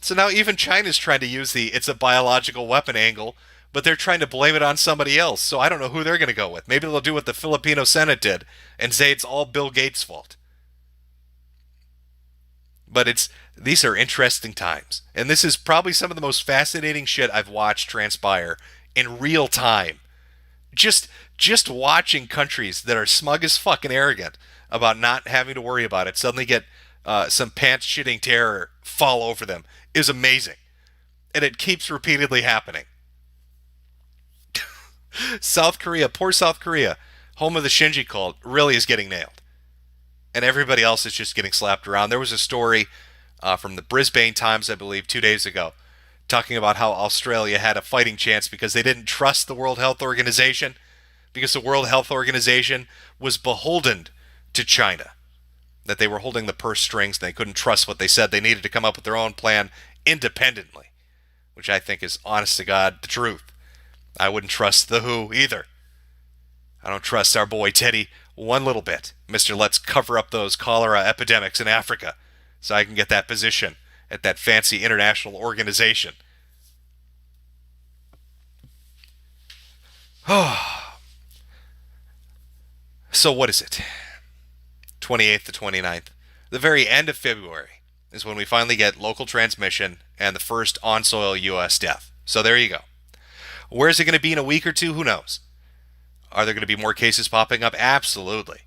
So now even China's trying to use the it's a biological weapon angle, but they're trying to blame it on somebody else. So I don't know who they're going to go with. Maybe they'll do what the Filipino Senate did and say it's all Bill Gates' fault. But these are interesting times. And this is probably some of the most fascinating shit I've watched transpire in real time. Just watching countries that are smug as fucking arrogant about not having to worry about it suddenly get some pants-shitting terror fall over them is amazing. And it keeps repeatedly happening. South Korea, poor South Korea, home of the Shinji cult, really is getting nailed. And everybody else is just getting slapped around. There was a story from the Brisbane Times, I believe, 2 days ago, talking about how Australia had a fighting chance because they didn't trust the World Health Organization, because the World Health Organization was beholden to China, that they were holding the purse strings and they couldn't trust what they said. They needed to come up with their own plan independently, which I think is, honest to God, the truth. I wouldn't trust the WHO either. I don't trust our boy Teddy one little bit. Mr. Let's cover up those cholera epidemics in Africa so I can get that position at that fancy international organization. So what is it? 28th to 29th. The very end of February is when we finally get local transmission and the first on-soil U.S. death. So there you go. Where is it going to be in a week or two? Who knows? Are there going to be more cases popping up? Absolutely.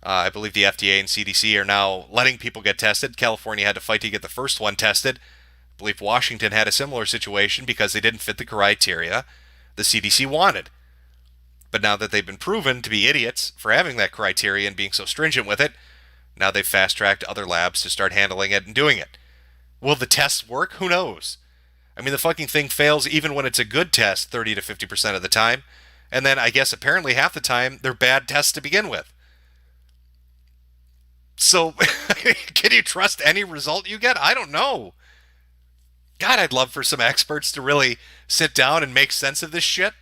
I believe the FDA and CDC are now letting people get tested. California had to fight to get the first one tested. I believe Washington had a similar situation because they didn't fit the criteria the CDC wanted. But now that they've been proven to be idiots for having that criteria and being so stringent with it, now they've fast-tracked other labs to start handling it and doing it. Will the tests work? Who knows? I mean, the fucking thing fails even when it's a good test 30 to 50% of the time. And then I guess apparently half the time they're bad tests to begin with. So can you trust any result you get? I don't know. God, I'd love for some experts to really sit down and make sense of this shit.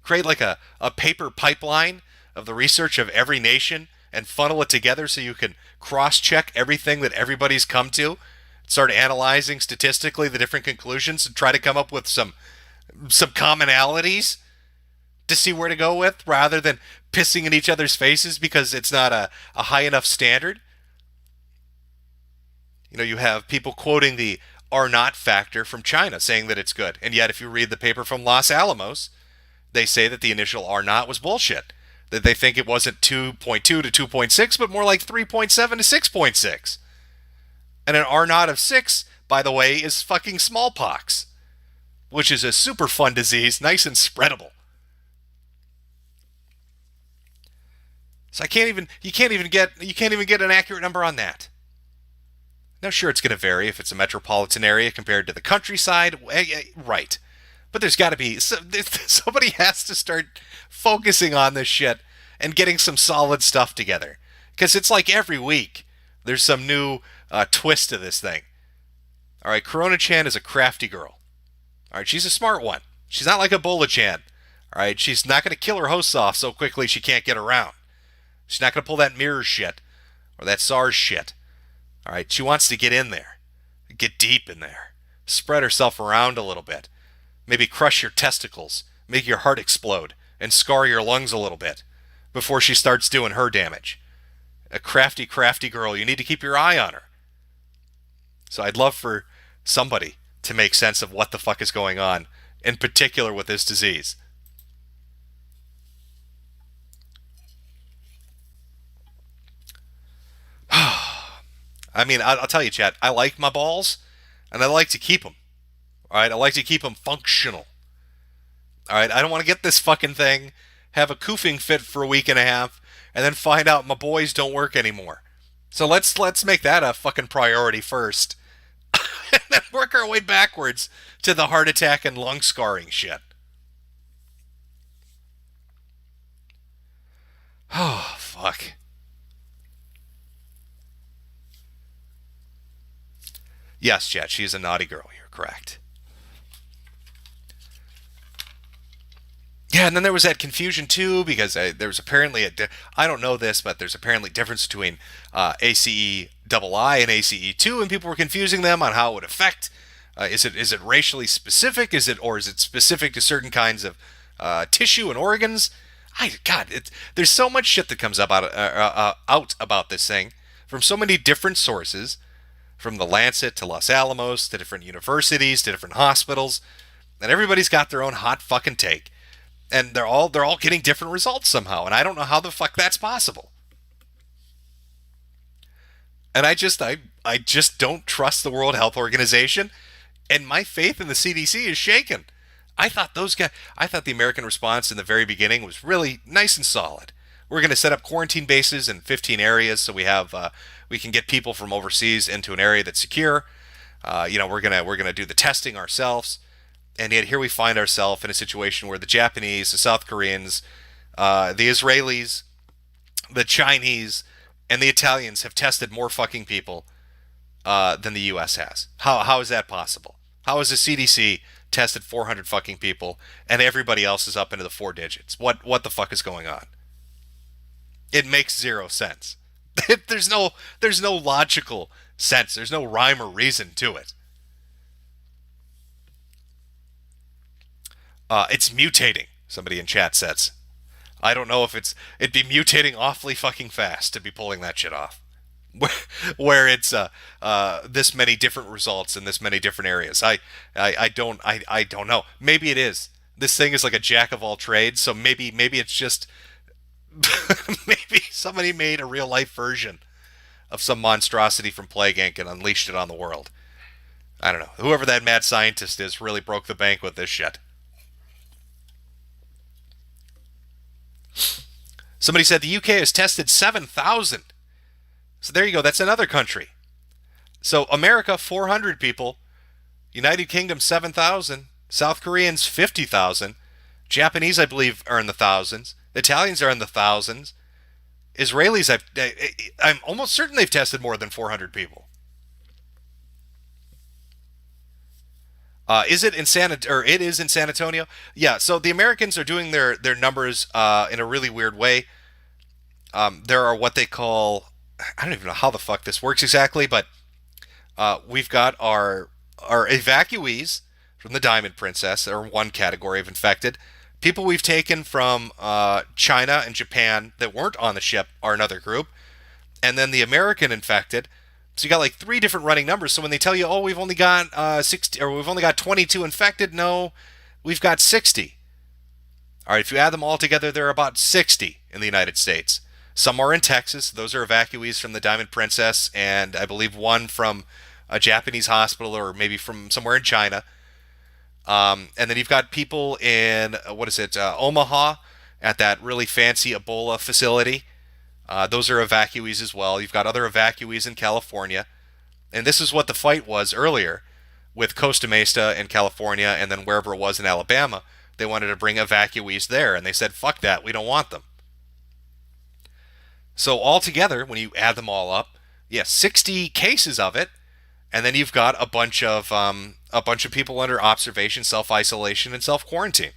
Create like a paper pipeline of the research of every nation and funnel it together so you can cross-check everything that everybody's come to. Start analyzing statistically the different conclusions and try to come up with some commonalities to see where to go with, rather than pissing in each other's faces because it's not a high enough standard. You have people quoting the R naught factor from China saying that it's good. And yet if you read the paper from Los Alamos, they say that the initial R naught was bullshit. That they think it wasn't 2.2 to 2.6, but more like 3.7 to 6.6. And an R naught of 6, by the way, is fucking smallpox, which is a super fun disease, nice and spreadable. So you can't even get an accurate number on that. Now, sure, it's going to vary if it's a metropolitan area compared to the countryside, right? But there's got to be somebody has to start focusing on this shit and getting some solid stuff together, because it's like every week there's some new twist to this thing. All right, Corona Chan is a crafty girl. All right, she's a smart one. She's not like Ebola Chan. All right, she's not going to kill her hosts off so quickly she can't get around. She's not going to pull that mirror shit or that SARS shit. All right, she wants to get in there, get deep in there, spread herself around a little bit, maybe crush your testicles, make your heart explode, and scar your lungs a little bit before she starts doing her damage. A crafty, crafty girl. You need to keep your eye on her. So I'd love for somebody to make sense of what the fuck is going on, in particular with this disease. I mean, I'll tell you, Chad, I like my balls, and I like to keep them. All right, I like to keep them functional. All right, I don't want to get this fucking thing, have a koofing fit for a week and a half, and then find out my boys don't work anymore. So let's make that a fucking priority first, and then work our way backwards to the heart attack and lung scarring shit. Oh, fuck. Yes, Jet, she's a naughty girl. You're correct. Yeah, and then there was that confusion too because there was apparently I don't know this, but there's apparently a difference between ACE II and ACE2, and people were confusing them on how it would affect. Is it racially specific? Is it specific to certain kinds of tissue and organs? There's so much shit that comes up out about this thing from so many different sources, from the Lancet to Los Alamos to different universities to different hospitals, and everybody's got their own hot fucking take. And they're all getting different results somehow, and I don't know how the fuck that's possible. And I just don't trust the World Health Organization, and my faith in the CDC is shaken. I thought the American response in the very beginning was really nice and solid. We're going to set up quarantine bases in 15 areas, so we can get people from overseas into an area that's secure. We're gonna do the testing ourselves. And yet here we find ourselves in a situation where the Japanese, the South Koreans, the Israelis, the Chinese, and the Italians have tested more fucking people than the U.S. has. How is that possible? How has the CDC tested 400 fucking people and everybody else is up into the four digits? What the fuck is going on? It makes zero sense. There's no logical sense. There's no rhyme or reason to it. It's mutating, somebody in chat says. I don't know if it'd be mutating awfully fucking fast to be pulling that shit off. Where it's this many different results in this many different areas. I don't know. Maybe it is. This thing is like a jack of all trades, so maybe it's just maybe somebody made a real life version of some monstrosity from Plague Inc. and unleashed it on the world. I don't know. Whoever that mad scientist is really broke the bank with this shit. Somebody said the UK has tested 7,000. So there you go. That's another country. So America, 400 people. United Kingdom, 7,000. South Koreans, 50,000. Japanese, I believe, are in the thousands. Italians are in the thousands. Israelis, I'm almost certain they've tested more than 400 people. It is in San Antonio. Yeah, so the Americans are doing their numbers in a really weird way. There are what they call, I don't even know how the fuck this works exactly, but we've got our evacuees from the Diamond Princess, that are one category of infected. People we've taken from China and Japan that weren't on the ship are another group. And then the American infected. So you got like three different running numbers. So when they tell you, oh, we've only got 60, or we've only got 22 infected, no, we've got 60. All right, if you add them all together, there are about 60 in the United States. Some are in Texas. Those are evacuees from the Diamond Princess, and I believe one from a Japanese hospital or maybe from somewhere in China. And then you've got people in, Omaha at that really fancy Ebola facility. Those are evacuees as well. You've got other evacuees in California. And this is what the fight was earlier with Costa Mesa in California and then wherever it was in Alabama. They wanted to bring evacuees there, and they said, fuck that, we don't want them. So altogether, when you add them all up, 60 cases of it, and then you've got a bunch of people under observation, self isolation, and self quarantine.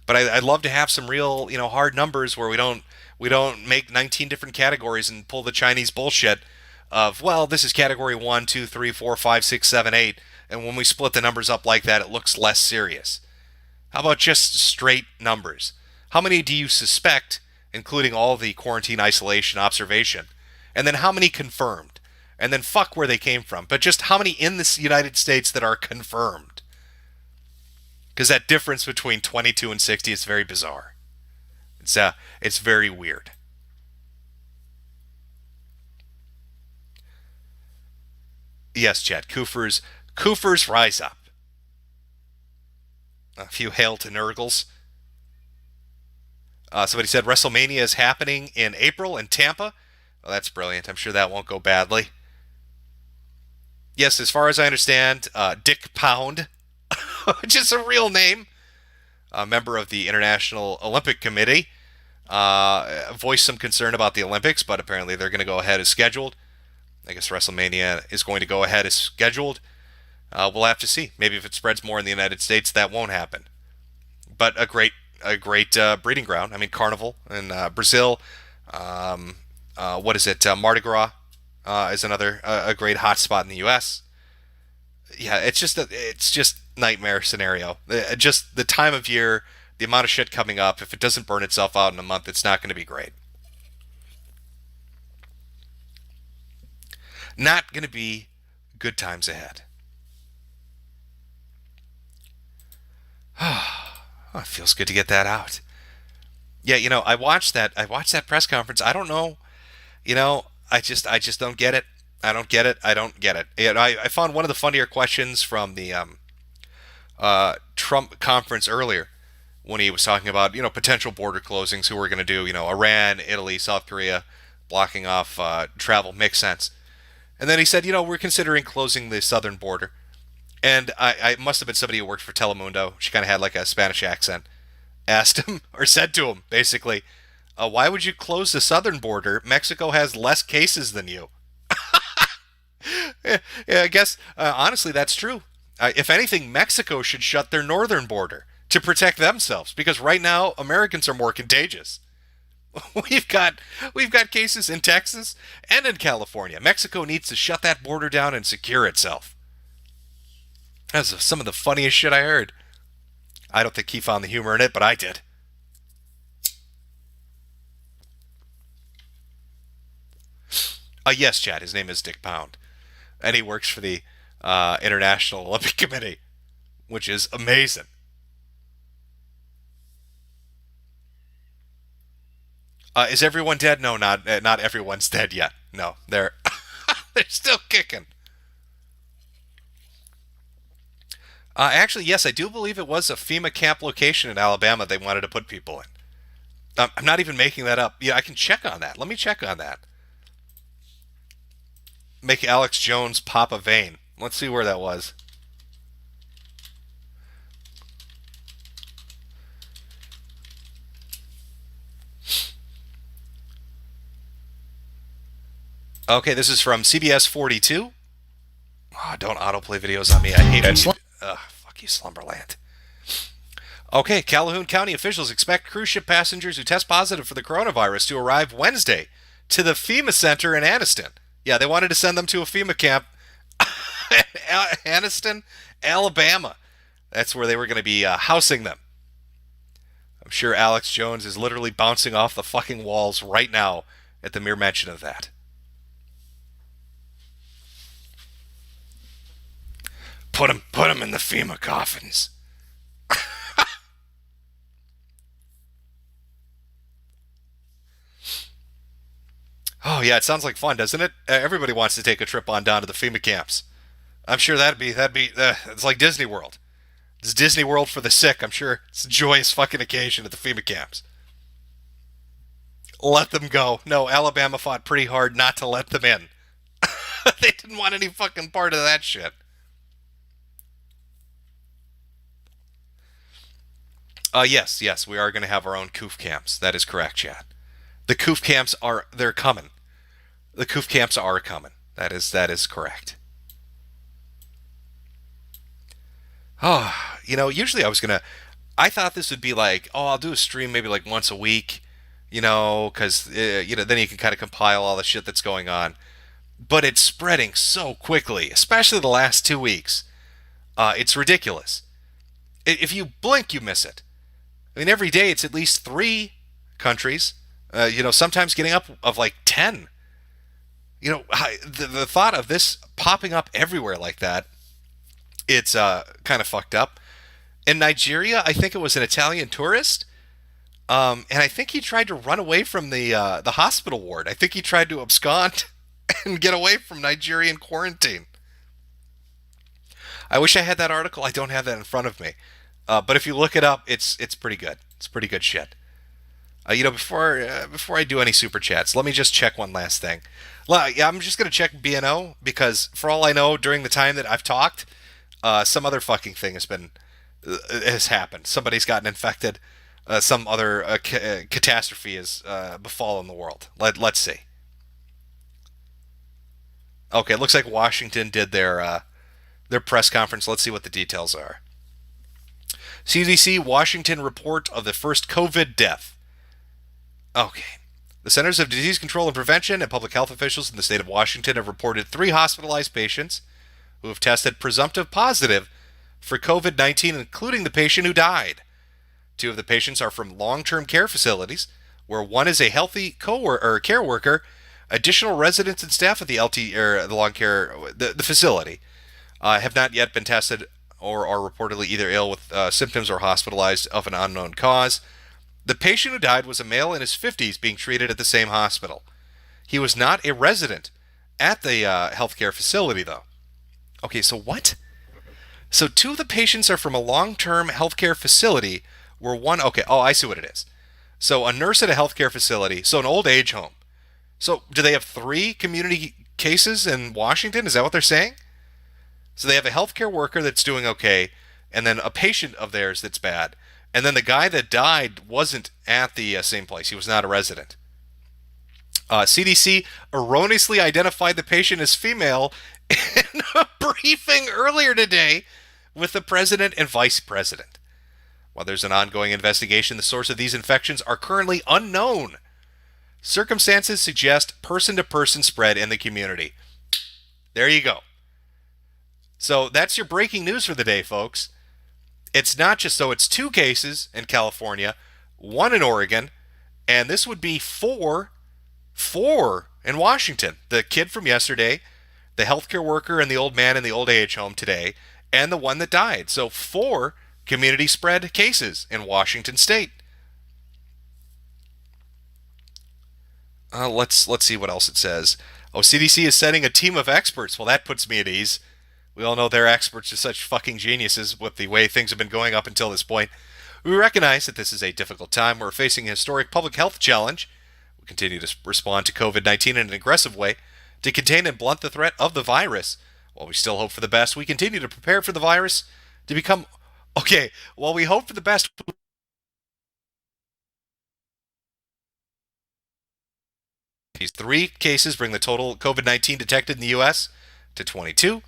But I'd love to have some real, hard numbers where we don't make 19 different categories and pull the Chinese bullshit of, well, this is category 1, 2, 3, 4, 5, 6, 7, 8, and when we split the numbers up like that, it looks less serious. How about just straight numbers? How many do you suspect, including all the quarantine, isolation, observation? And then how many confirmed? And then fuck where they came from. But just how many in the United States that are confirmed? Because that difference between 22 and 60 is very bizarre. It's very weird. Yes, Chad. Koofers rise up. A few hail to Nurgles. Somebody said WrestleMania is happening in April in Tampa. Well, that's brilliant. I'm sure that won't go badly. Yes, as far as I understand, Dick Pound, which is a real name, a member of the International Olympic Committee, voiced some concern about the Olympics, but apparently they're going to go ahead as scheduled. I guess WrestleMania is going to go ahead as scheduled. We'll have to see. Maybe if it spreads more in the United States, that won't happen. But a great breeding ground. I mean, Carnival in Brazil. What is it? Mardi Gras is another a great hot spot in the U.S. Yeah, it's just nightmare scenario. Just the time of year, the amount of shit coming up. If it doesn't burn itself out in a month, it's not going to be great. Not going to be good times ahead. Oh, it feels good to get that out. Yeah, I watched that. I watched that press conference. I don't know. I just don't get it. I don't get it. I don't get it. And I found one of the funnier questions from the Trump conference earlier when he was talking about potential border closings. Who we're going to do? Iran, Italy, South Korea, blocking off travel makes sense. And then he said, we're considering closing the southern border. And I must have been somebody who worked for Telemundo. She kind of had like a Spanish accent. Asked him, or said to him, basically, why would you close the southern border? Mexico has less cases than you. Yeah, I guess, honestly, that's true. If anything, Mexico should shut their northern border to protect themselves, because right now, Americans are more contagious. We've got cases in Texas and in California. Mexico needs to shut that border down and secure itself. That's some of the funniest shit I heard. I don't think he found the humor in it, but I did. Yes, Chad. His name is Dick Pound, and he works for the International Olympic Committee, which is amazing. Is everyone dead? No, not everyone's dead yet. No, they're they're still kicking. Actually, yes, I do believe it was a FEMA camp location in Alabama they wanted to put people in. I'm not even making that up. Yeah, I can check on that. Let me check on that. Make Alex Jones pop a vein. Let's see where that was. Okay, this is from CBS 42. Oh, don't autoplay videos on me. I hate it. Fuck you, Slumberland. Okay, Calhoun County officials expect cruise ship passengers who test positive for the coronavirus to arrive Wednesday to the FEMA center in Anniston. Yeah, they wanted to send them to a FEMA camp Anniston, Alabama. That's where they were going to be housing them. I'm sure Alex Jones is literally bouncing off the fucking walls right now at the mere mention of that. Put him in the FEMA coffins. Oh yeah, it sounds like fun, doesn't it? Everybody wants to take a trip on down to the FEMA camps. I'm sure that'd be it's like Disney World. It's Disney World for the sick. I'm sure it's a joyous fucking occasion at the FEMA camps. Let them go. No, Alabama fought pretty hard not to let them in. They didn't want any fucking part of that shit. Yes, we are going to have our own coof camps. That is correct, Chad. The coof camps they're coming. The coof camps are coming. That is correct. Oh, usually I thought this would be like, oh, I'll do a stream maybe like once a week, because then you can kind of compile all the shit that's going on. But it's spreading so quickly, especially the last 2 weeks. It's ridiculous. If you blink, you miss it. I mean, every day it's at least 3 countries. Sometimes getting up of like 10. The thought of this popping up everywhere like that, it's kind of fucked up. In Nigeria, I think it was an Italian tourist, and I think he tried to run away from the hospital ward. I think he tried to abscond and get away from Nigerian quarantine. I wish I had that article. I don't have that in front of me, but if you look it up, it's pretty good. It's pretty good shit. Before I do any super chats, let me just check one last thing. Yeah, I'm just gonna check BNO because for all I know, during the time that I've talked, some other fucking thing has happened. Somebody's gotten infected. Some other catastrophe has befallen the world. Let's see. Okay, it looks like Washington did their press conference. Let's see what the details are. CDC Washington report of the first COVID death. Okay. The Centers of Disease Control and Prevention and public health officials in the state of Washington have reported 3 hospitalized patients who have tested presumptive positive for COVID-19, including the patient who died. 2 of the patients are from long-term care facilities, where one is a healthy care worker. Additional residents and staff at the the long care the facility have not yet been tested or are reportedly either ill with symptoms or hospitalized of an unknown cause. The patient who died was a male in his 50s being treated at the same hospital. He was not a resident at the healthcare facility, though. Okay, so what? So 2 of the patients are from a long-term healthcare facility where one... Okay, oh, I see what it is. So a nurse at a healthcare facility, so an old age home. So do they have 3 community cases in Washington? Is that what they're saying? So they have a healthcare worker that's doing okay, and then a patient of theirs that's bad. And then the guy that died wasn't at the same place. He was not a resident. CDC erroneously identified the patient as female in a briefing earlier today with the president and vice president. While there's an ongoing investigation, the source of these infections are currently unknown. Circumstances suggest person-to-person spread in the community. There you go. So that's your breaking news for the day, folks. It's not just so it's 2 cases in California, 1 in Oregon, and this would be 4 in Washington. The kid from yesterday, the healthcare worker, and the old man in the old age home today, and the one that died. So 4 community spread cases in Washington state. Let's see what else it says. Oh, CDC is sending a team of experts. Well, that puts me at ease. We all know they're experts are such fucking geniuses with the way things have been going up until this point. We recognize that this is a difficult time. We're facing a historic public health challenge. We continue to respond to COVID-19 in an aggressive way to contain and blunt the threat of the virus. While we still hope for the best, we continue to prepare for the virus to become... Okay, while we hope for the best... These 3 cases bring the total COVID-19 detected in the U.S. to 22.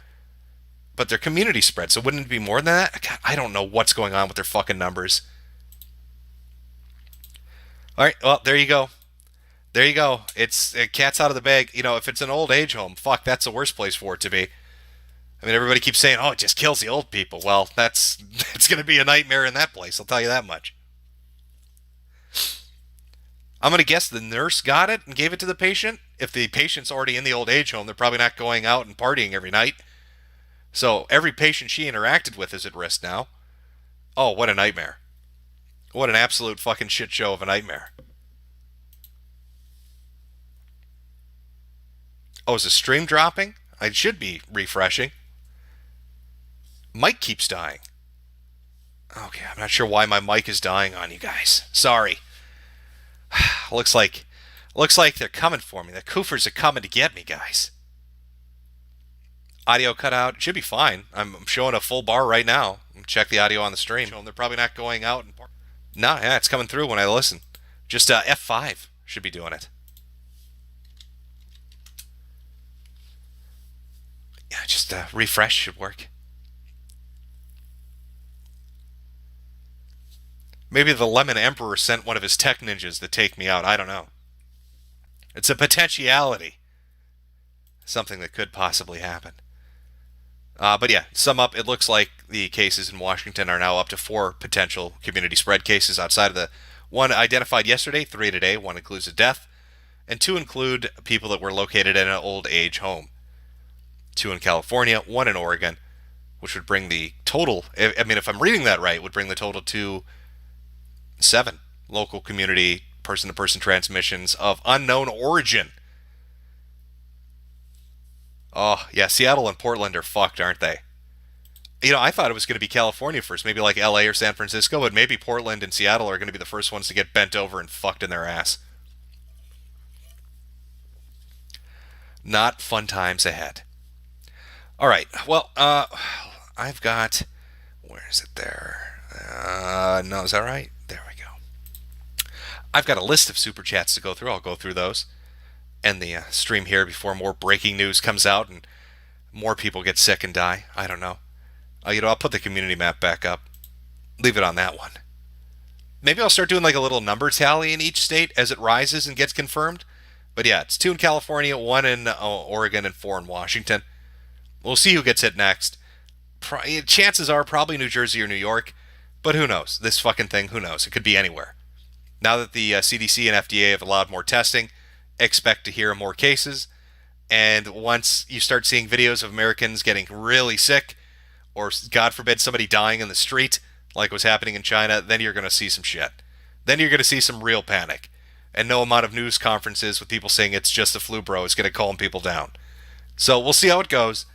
But they're community spread, so wouldn't it be more than that? God, I don't know what's going on with their fucking numbers. All right, well, there you go. There you go. It's cat's out of the bag. If it's an old age home, fuck, that's the worst place for it to be. I mean, everybody keeps saying, oh, it just kills the old people. Well, it's going to be a nightmare in that place, I'll tell you that much. I'm going to guess the nurse got it and gave it to the patient. If the patient's already in the old age home, they're probably not going out and partying every night. So every patient she interacted with is at risk now. Oh, what a nightmare. What an absolute fucking shit show of a nightmare. Oh, is the stream dropping? I should be refreshing. Mic keeps dying. Okay, I'm not sure why my mic is dying on you guys. Sorry. Looks like they're coming for me. The Koofers are coming to get me, guys. Audio cut out. It should be fine. I'm showing a full bar right now. Check the audio on the stream. They're probably not going out. No, yeah, it's coming through when I listen. Just F5 should be doing it. Yeah, just refresh should work. Maybe the Lemon Emperor sent one of his tech ninjas to take me out. I don't know. It's a potentiality. Something that could possibly happen. But yeah, sum up, it looks like the cases in Washington are now up to 4 potential community spread cases outside of the one identified yesterday, 3 today. 1 includes a death, and 2 include people that were located in an old age home. 2 in California, 1 in Oregon, which would bring the total, I mean, if I'm reading that right, would bring the total to 7 local community person to person transmissions of unknown origin. Oh, yeah, Seattle and Portland are fucked, aren't they? I thought it was going to be California first, maybe like LA or San Francisco, but maybe Portland and Seattle are going to be the first ones to get bent over and fucked in their ass. Not fun times ahead. All right, well, I've got. Where is it there? No, is that right? There we go. I've got a list of super chats to go through. I'll go through those. End the stream here before more breaking news comes out and more people get sick and die. I don't know. I'll put the community map back up. Leave it on that one. Maybe I'll start doing like a little number tally in each state as it rises and gets confirmed. But yeah, it's 2 in California, 1 in Oregon, and 4 in Washington. We'll see who gets hit next. Chances are probably New Jersey or New York, but who knows? This fucking thing, who knows? It could be anywhere. Now that the CDC and FDA have allowed more testing, expect to hear more cases. And once you start seeing videos of Americans getting really sick, or God forbid somebody dying in the street, like was happening in China, then you're going to see some shit. Then you're going to see some real panic. And no amount of news conferences with people saying it's just the flu, bro, is going to calm people down. So we'll see how it goes.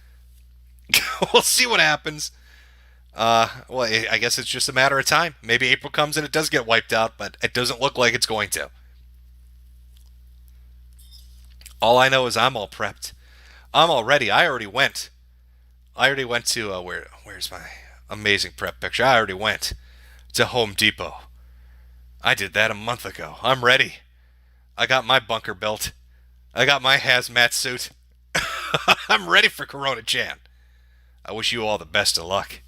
We'll see what happens. Well, I guess it's just a matter of time. Maybe April comes and it does get wiped out, but it doesn't look like it's going to. All I know is I'm all prepped. I'm all ready. I already went. To where's my amazing prep picture? I already went to Home Depot. I did that a month ago. I'm ready. I got my bunker built. I got my hazmat suit. I'm ready for Corona Chan. I wish you all the best of luck.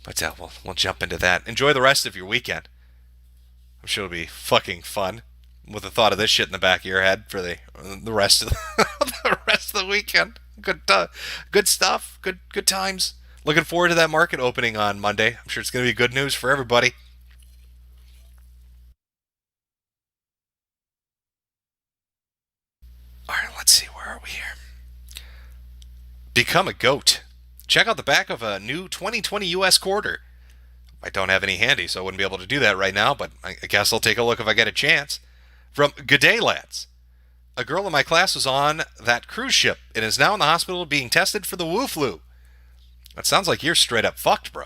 But we'll jump into that. Enjoy the rest of your weekend. I'm sure it'll be fucking fun with the thought of this shit in the back of your head for the rest of the rest of the weekend. Good stuff. Good times. Looking forward to that market opening on Monday. I'm sure it's going to be good news for everybody. All right, let's see. Where are we here? Become a goat. Check out the back of a new 2020 U.S. quarter. I don't have any handy, so I wouldn't be able to do that right now, but I guess I'll take a look if I get a chance. From Good Day Lads. A girl in my class was on that cruise ship and is now in the hospital being tested for the Wu flu. That sounds like you're straight up fucked, bro.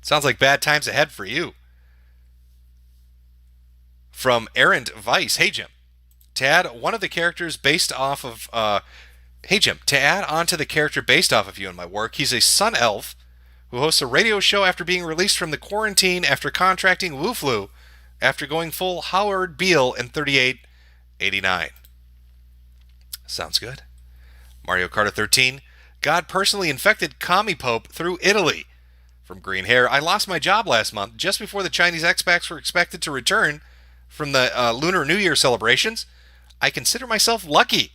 Sounds like bad times ahead for you. From Errant Vice. Hey, Jim. To add one of the characters based off of... Hey, Jim. To add on to the character based off of you in my work, he's a sun elf who hosts a radio show after being released from the quarantine after contracting Wu flu after going full Howard Beale in 3889. Sounds good. Mario Kart 13. God personally infected Commie Pope through Italy. From Green Hair. I lost my job last month just before the Chinese expats were expected to return from the Lunar New Year celebrations. I consider myself lucky.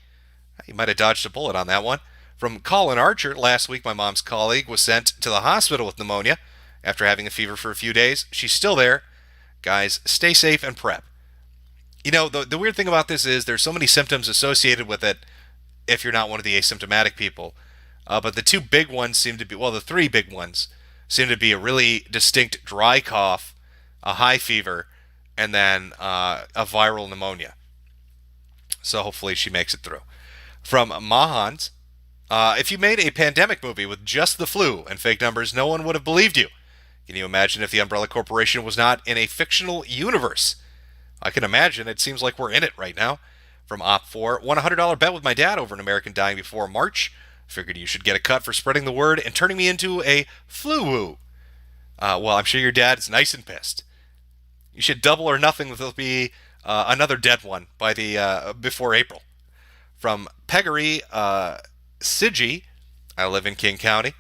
You might have dodged a bullet on that one. From Colin Archer. Last week my mom's colleague was sent to the hospital with pneumonia after having a fever for a few days. She's still there. Guys, stay safe and prep. The weird thing about this is there's so many symptoms associated with it if you're not one of the asymptomatic people. But the 2 big ones seem to be, the 3 big ones seem to be a really distinct dry cough, a high fever, and then a viral pneumonia. So hopefully she makes it through. From Mahans, if you made a pandemic movie with just the flu and fake numbers, no one would have believed you. Can you imagine if the Umbrella Corporation was not in a fictional universe? I can imagine. It seems like we're in it right now. From Op4, won a $100 bet with my dad over an American dying before March. Figured you should get a cut for spreading the word and turning me into a flu-woo. I'm sure your dad is nice and pissed. You should double or nothing. There'll be another dead one by the before April. From Peggery, Sigi. I live in King County,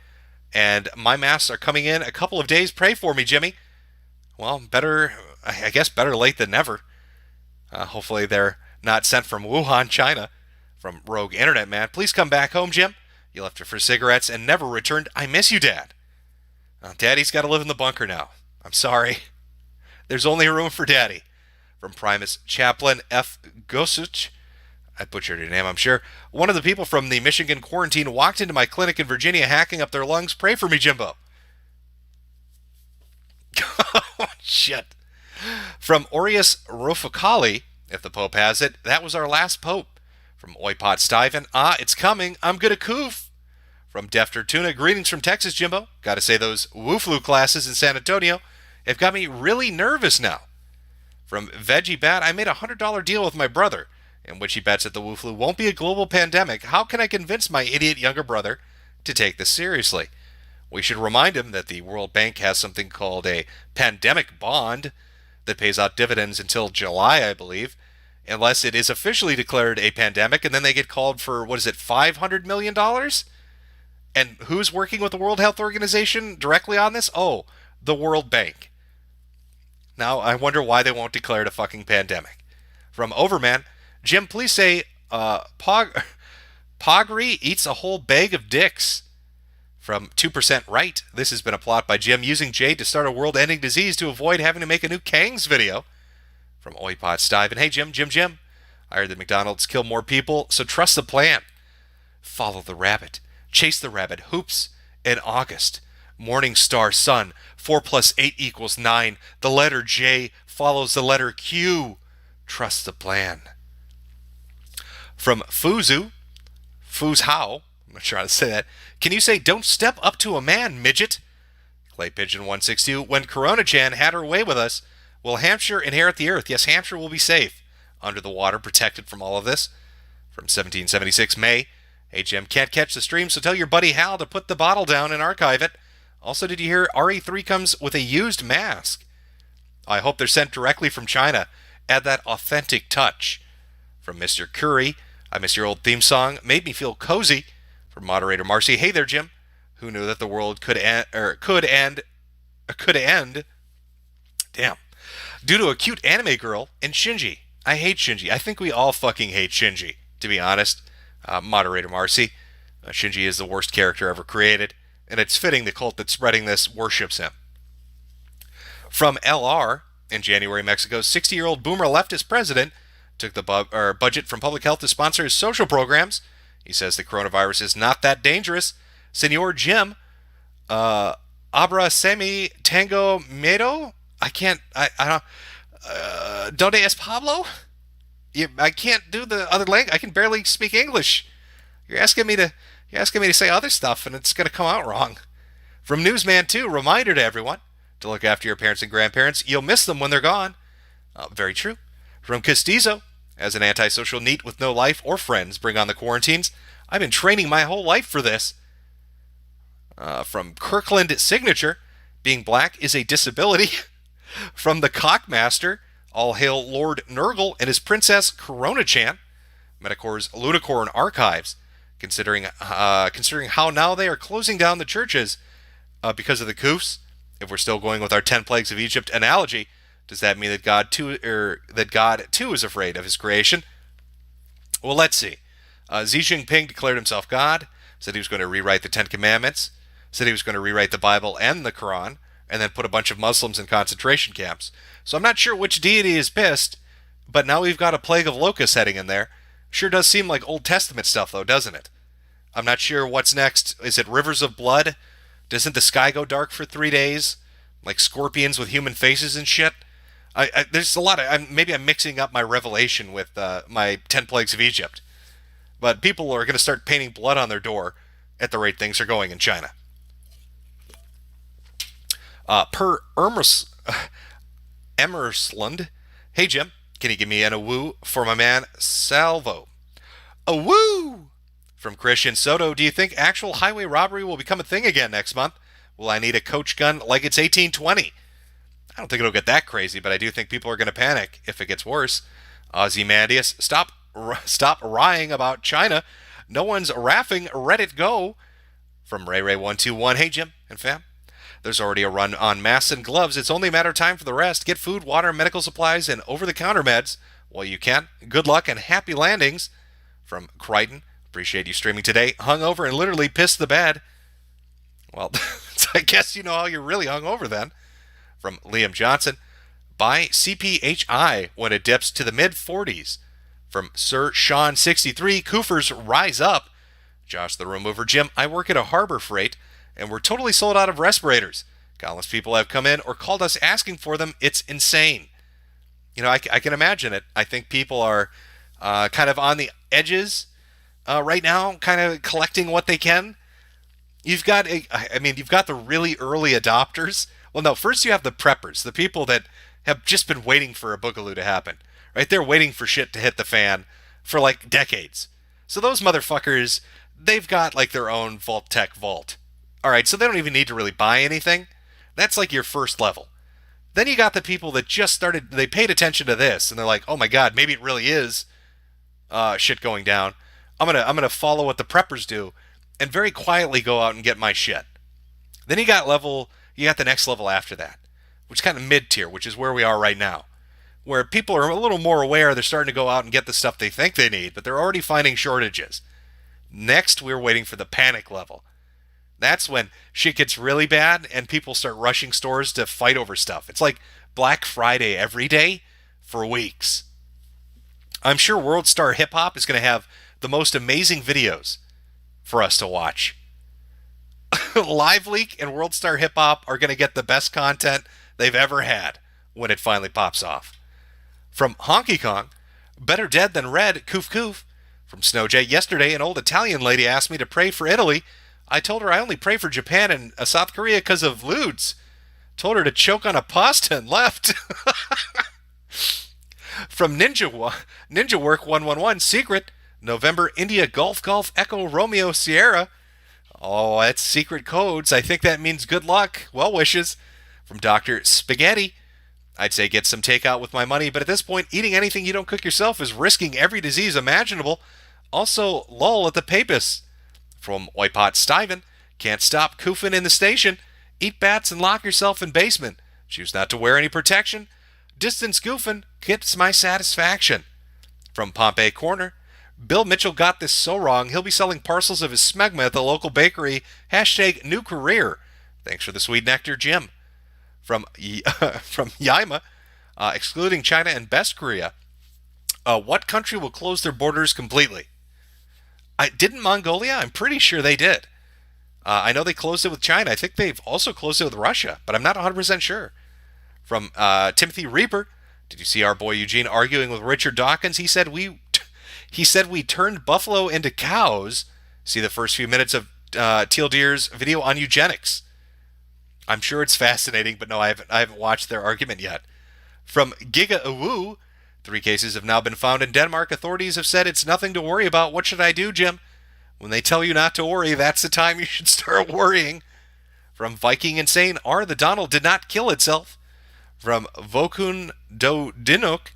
and my masks are coming in a couple of days. Pray for me, Jimmy. Well, I guess better late than never. Hopefully they're not sent from Wuhan, China. From Rogue Internet Man. Please come back home, Jim. You left her for cigarettes and never returned. I miss you, Dad. Daddy's got to live in the bunker now. I'm sorry. There's only room for Daddy. From Primus Chaplain F. Gosuch. I butchered your name, I'm sure. One of the people from the Michigan quarantine walked into my clinic in Virginia hacking up their lungs. Pray for me, Jimbo. Oh, shit. From Aureus Rofocali, if the Pope has it, that was our last Pope. From Oipot Stiven, it's coming. I'm gonna coof. From Defter Tuna, greetings from Texas, Jimbo. Gotta say, those Wu Flu classes in San Antonio have got me really nervous now. From Veggie Bat, I made a $100 deal with my brother, in which he bets that the Wu Flu won't be a global pandemic. How can I convince my idiot younger brother to take this seriously? We should remind him that the World Bank has something called a pandemic bond that pays out dividends until July, I believe, unless it is officially declared a pandemic, and then they get called for, $500 million? And who's working with the World Health Organization directly on this? Oh, the World Bank. Now, I wonder why they won't declare it a fucking pandemic. From Overman, Jim, please say, Pogri eats a whole bag of dicks. From 2% Right, this has been a plot by Jim using Jade to start a world-ending disease to avoid having to make a new Kangs video. From Oipot Stiven, hey Jim. I heard that McDonald's kill more people, so trust the plan. Follow the rabbit. Chase the rabbit. Hoops in August. Morning star sun. 4 + 8 = 9. The letter J follows the letter Q. Trust the plan. From Fuzu how? I'm not sure how to say that. Can you say, don't step up to a man, midget? Clay Pigeon 162, when Corona-chan had her way with us, will Hampshire inherit the earth? Yes, Hampshire will be safe. Under the water, protected from all of this. From 1776 May, hey Jim, can't catch the stream, so tell your buddy Hal to put the bottle down and archive it. Also, did you hear RE3 comes with a used mask? I hope they're sent directly from China. Add that authentic touch. From Mr. Curry, I miss your old theme song. Made me feel cozy. From moderator Marcy, hey there, Jim. Who knew that the world could end? Damn. Due to a cute anime girl and Shinji. I hate Shinji. I think we all fucking hate Shinji, to be honest. Moderator Marcy, Shinji is the worst character ever created, and it's fitting the cult that's spreading this worships him. From LR, in January, Mexico, 60-year-old boomer leftist president took the budget from public health to sponsor his social programs. He says the coronavirus is not that dangerous. Senor Jim, Abra Semi Tango Medo? I don't, Donde es Pablo? I can't do the other language. I can barely speak English. You're asking me to say other stuff, and it's going to come out wrong. From Newsman 2, reminder to everyone to look after your parents and grandparents. You'll miss them when they're gone. Very true. From Castizo, as an antisocial NEET with no life or friends, bring on the quarantines. I've been training my whole life for this. From Kirkland Signature, being black is a disability. From the Cockmaster, all hail Lord Nurgle and his princess Corona-chan. Metokur's Ludicorn Archives, considering how now they are closing down the churches because of the coofs. If we're still going with our 10 plagues of Egypt analogy, does that mean that God too is afraid of his creation? Well, let's see. Xi Jinping declared himself God, said he was going to rewrite the 10 Commandments, said he was going to rewrite the Bible and the Quran, and then put a bunch of Muslims in concentration camps. So I'm not sure which deity is pissed, but now we've got a plague of locusts heading in there. Sure does seem like Old Testament stuff, though, doesn't it? I'm not sure what's next. Is it rivers of blood? Doesn't the sky go dark for 3 days? Like scorpions with human faces and shit? There's a lot of... maybe I'm mixing up my Revelation with my 10 Plagues of Egypt. But people are going to start painting blood on their door at the rate things are going in China. Per Emersland, hey Jim, can you give me an woo for my man Salvo? A woo! From Christian Soto, do you think actual highway robbery will become a thing again next month? Will I need a coach gun like it's 1820? I don't think it'll get that crazy, but I do think people are going to panic if it gets worse. Ozymandias, stop lying about China. No one's raffing Reddit Go. From Ray121, hey Jim and fam. There's already a run on masks and gloves. It's only a matter of time for the rest. Get food, water, medical supplies, and over-the-counter meds while you can. Good luck and happy landings. From Crichton, appreciate you streaming today. Hungover and literally pissed the bed. Well, I guess you know how you're really hungover then. From Liam Johnson, buy CPHI when it dips to the mid-40s. From Sir Sean 63, Koofers rise up. Josh the Room Mover, Jim, I work at a Harbor Freight, and we're totally sold out of respirators. Countless people have come in or called us asking for them. It's insane. You know, I can imagine it. I think people are kind of on the edges right now, kind of collecting what they can. You've got the really early adopters. Well, no, first you have the preppers, the people that have just been waiting for a boogaloo to happen, right? They're waiting for shit to hit the fan for like decades. So those motherfuckers, they've got like their own Vault-Tec vault. All right, so they don't even need to really buy anything. That's like your first level. Then you got the people that just started, they paid attention to this, and they're like, oh my god, maybe it really is shit going down. I'm gonna follow what the preppers do, and very quietly go out and get my shit. Then you got the next level after that, which is kind of mid-tier, which is where we are right now, where people are a little more aware. They're starting to go out and get the stuff they think they need, but they're already finding shortages. Next, we're waiting for the panic level. That's when shit gets really bad and people start rushing stores to fight over stuff. It's like Black Friday every day for weeks. I'm sure World Star Hip Hop is going to have the most amazing videos for us to watch. Live Leak and World Star Hip Hop are going to get the best content they've ever had when it finally pops off. From Honky Kong, better dead than red, koof koof. From Snowjay, yesterday an old Italian lady asked me to pray for Italy. I told her I only pray for Japan and South Korea because of lewds. Told her to choke on a pasta and left. From Ninja Work 111, secret, November, India, Golf, Echo, Romeo, Sierra. Oh, that's secret codes. I think that means good luck. Well wishes. From Dr. Spaghetti, I'd say get some takeout with my money, but at this point, eating anything you don't cook yourself is risking every disease imaginable. Also, lol at the papists. From Oipot Stiven, can't stop koofing in the station. Eat bats and lock yourself in basement. Choose not to wear any protection. Distance goofing gets my satisfaction. From Pompey Corner, Bill Mitchell got this so wrong, he'll be selling parcels of his smegma at the local bakery. Hashtag new career. Thanks for the sweet nectar, Jim. From Yaima, excluding China and Best Korea, what country will close their borders completely? Didn't Mongolia? I'm pretty sure they did. I know they closed it with China. I think they've also closed it with Russia, but I'm not 100% sure. From Timothy Reaper, did you see our boy Eugene arguing with Richard Dawkins? He said we turned buffalo into cows. See the first few minutes of Teal Deer's video on eugenics. I'm sure it's fascinating, but no, I haven't watched their argument yet. From Giga Uwu, 3 cases have now been found in Denmark. Authorities have said it's nothing to worry about. What should I do, Jim? When they tell you not to worry, that's the time you should start worrying. From Viking Insane, the Donald did not kill itself. From Vokun Do Dinuk,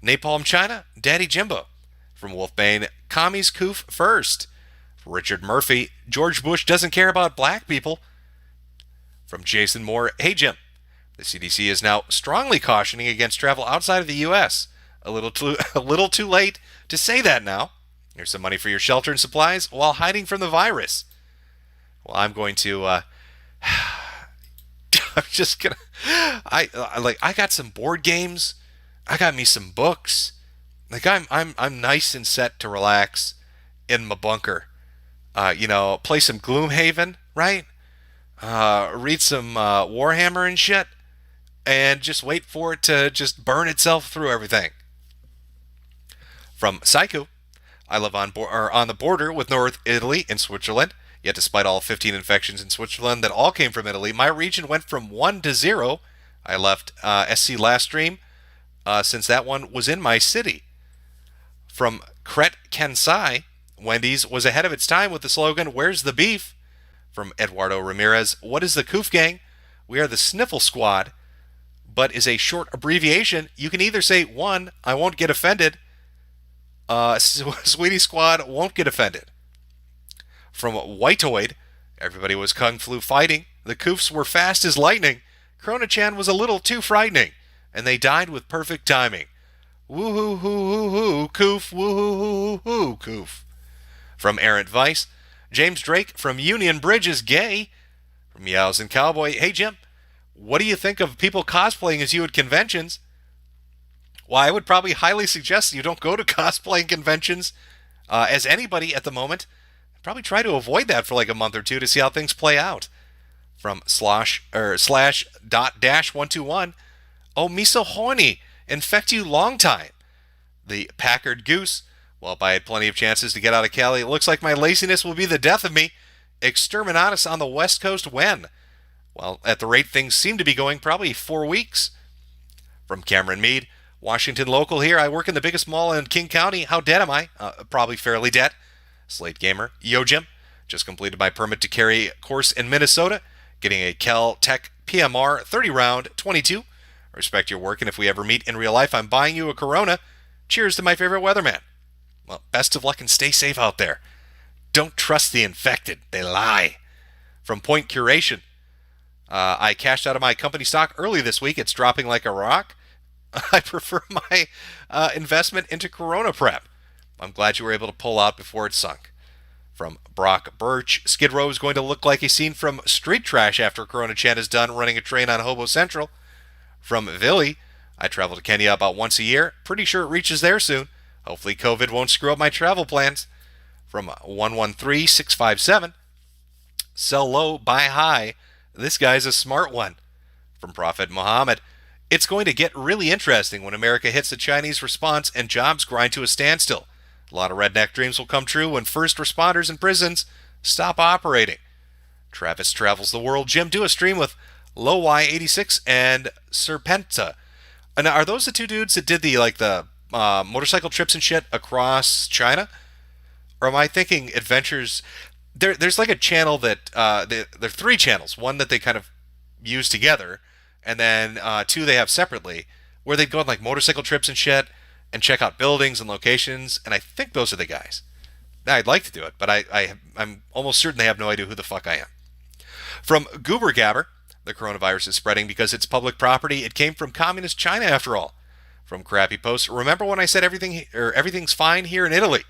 Napalm China, Daddy Jimbo. From Wolfbane, Commies Coof first. Richard Murphy, George Bush doesn't care about black people. From Jason Moore, hey Jim, the CDC is now strongly cautioning against travel outside of the U.S. A little too late to say that now. Here's some money for your shelter and supplies while hiding from the virus. Well, I'm going to. I'm just gonna. I got some board games. I got me some books. Like I'm nice and set to relax in my bunker. Play some Gloomhaven, right? Read some Warhammer and shit, and just wait for it to just burn itself through everything. From Psycho, I live on the border with North Italy and Switzerland. Yet despite all 15 infections in Switzerland that all came from Italy, my region went from 1 to 0. I left SC last stream since that one was in my city. From Kret Kensai, Wendy's was ahead of its time with the slogan, "Where's the beef?" From Eduardo Ramirez, what is the Coof Gang? We are the Sniffle Squad, but is a short abbreviation. You can either say, 1, I won't get offended. Sweetie Squad won't get offended. From Whiteoid, everybody was kung flu fighting. The koofs were fast as lightning. Corona-chan was a little too frightening, and they died with perfect timing. Woo-hoo, hoo, hoo, hoo, koof, woo-hoo, hoo, hoo, hoo, koof. From Errant Vice, James Drake from Union Bridge is gay. From Meows and Cowboy, hey Jim, what do you think of people cosplaying as you at conventions? Well, I would probably highly suggest you don't go to cosplaying conventions as anybody at the moment. Probably try to avoid that for like a month or two to see how things play out. From slash dot dash 121, oh me so horny, infect you long time. The Packard Goose, well, if I had plenty of chances to get out of Cali, it looks like my laziness will be the death of me. Exterminatus on the West Coast when? Well, at the rate things seem to be going, probably 4 weeks. From Cameron Mead, Washington local here. I work in the biggest mall in King County. How dead am I? Probably fairly dead. Slate Gamer, yo Jim, just completed my permit to carry course in Minnesota, getting a Cal Tech PMR 30 round 22. I respect your work, and if we ever meet in real life, I'm buying you a Corona. Cheers to my favorite weatherman. Well, best of luck and stay safe out there. Don't trust the infected. They lie. From Point Curation, I cashed out of my company stock early this week. It's dropping like a rock. I prefer my investment into Corona Prep. I'm glad you were able to pull out before it sunk. From Brock Birch, Skid Row is going to look like a scene from Street Trash after Corona-chan is done running a train on Hobo Central. From Villy, I travel to Kenya about once a year. Pretty sure it reaches there soon. Hopefully COVID won't screw up my travel plans. From 113657, sell low, buy high. This guy's a smart one. From Prophet Muhammad, it's going to get really interesting when America hits the Chinese response and jobs grind to a standstill. A lot of redneck dreams will come true when first responders in prisons stop operating. Travis travels the world. Jim, do a stream with Low Y86 and Serpenta. And are those the two dudes that did the motorcycle trips and shit across China? Or am I thinking adventures? There's like a channel that there are 3 channels. One that they kind of use together, and then 2 they have separately, where they go on like motorcycle trips and shit and check out buildings and locations. And I think those are the guys. Now, I'd like to do it, but I'm almost certain they have no idea who the fuck I am. From Goober Gabber, the coronavirus is spreading because it's public property. It came from communist China after all. From Crappy Post, remember when I said everything's fine here in Italy?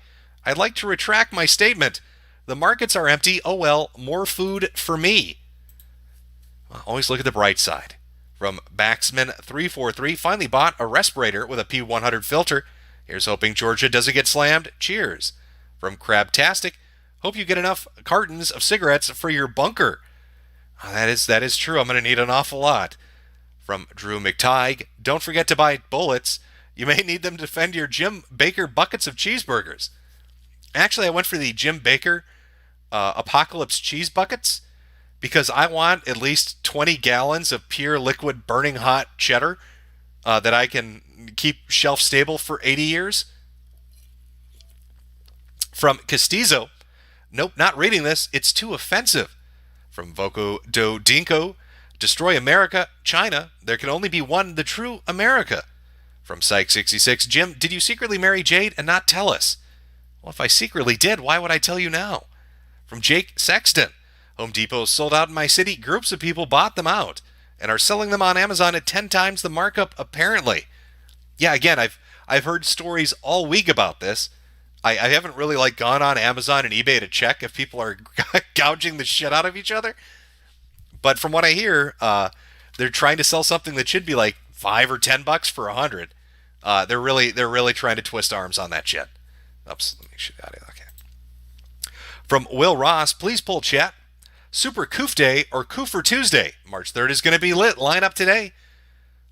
I'd like to retract my statement. The markets are empty. Oh well, more food for me. Always look at the bright side. From Baxman343, finally bought a respirator with a P100 filter. Here's hoping Georgia doesn't get slammed. Cheers. From Crabtastic, hope you get enough cartons of cigarettes for your bunker. That is true. I'm going to need an awful lot. From Drew McTighe, don't forget to buy bullets. You may need them to defend your Jim Baker buckets of cheeseburgers. Actually, I went for the Jim Baker Apocalypse cheese buckets because I want at least 20 gallons of pure liquid burning hot cheddar that I can keep shelf stable for 80 years. From Castizo, nope, not reading this. It's too offensive. From Voco Do Dinko, destroy America, China. There can only be one, the true America. From Psych66, Jim, did you secretly marry Jade and not tell us? Well, if I secretly did, why would I tell you now? From Jake Sexton, Home Depot sold out in my city. Groups of people bought them out and are selling them on Amazon at 10 times the markup, apparently. Yeah, again, I've heard stories all week about this. I haven't really gone on Amazon and eBay to check if people are gouging the shit out of each other. But from what I hear, they're trying to sell something that should be like $5 or $10 for 100. They're really trying to twist arms on that shit. Oops, let me shoot out of here. Okay. From Will Ross, please pull chat. Super Koof Day or Koofer Tuesday. March 3rd is going to be lit. Line up today.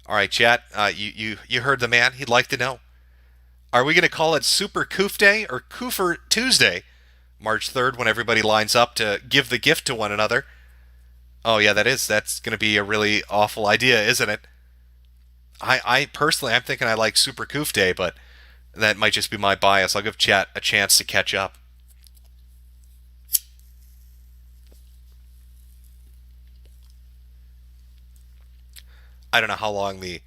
All right, chat. You heard the man. He'd like to know. Are we going to call it Super Koof Day or Koofer Tuesday? March 3rd, when everybody lines up to give the gift to one another. Oh yeah, that's going to be a really awful idea, isn't it? I personally, I'm thinking I like Super Koof Day, but that might just be my bias. I'll give chat a chance to catch up. I don't know how long the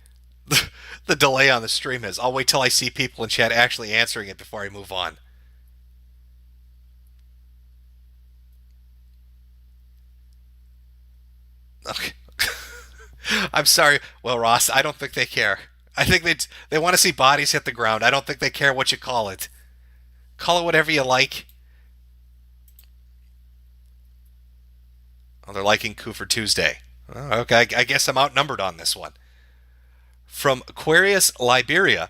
delay on the stream is. I'll wait till I see people in chat actually answering it before I move on. Okay. I'm sorry. Well, Ross, I don't think they care. I think they want to see bodies hit the ground. I don't think they care what you call it. Call it whatever you like. Oh, they're liking Coup for Tuesday. Oh, okay, I guess I'm outnumbered on this one. From Aquarius, Liberia.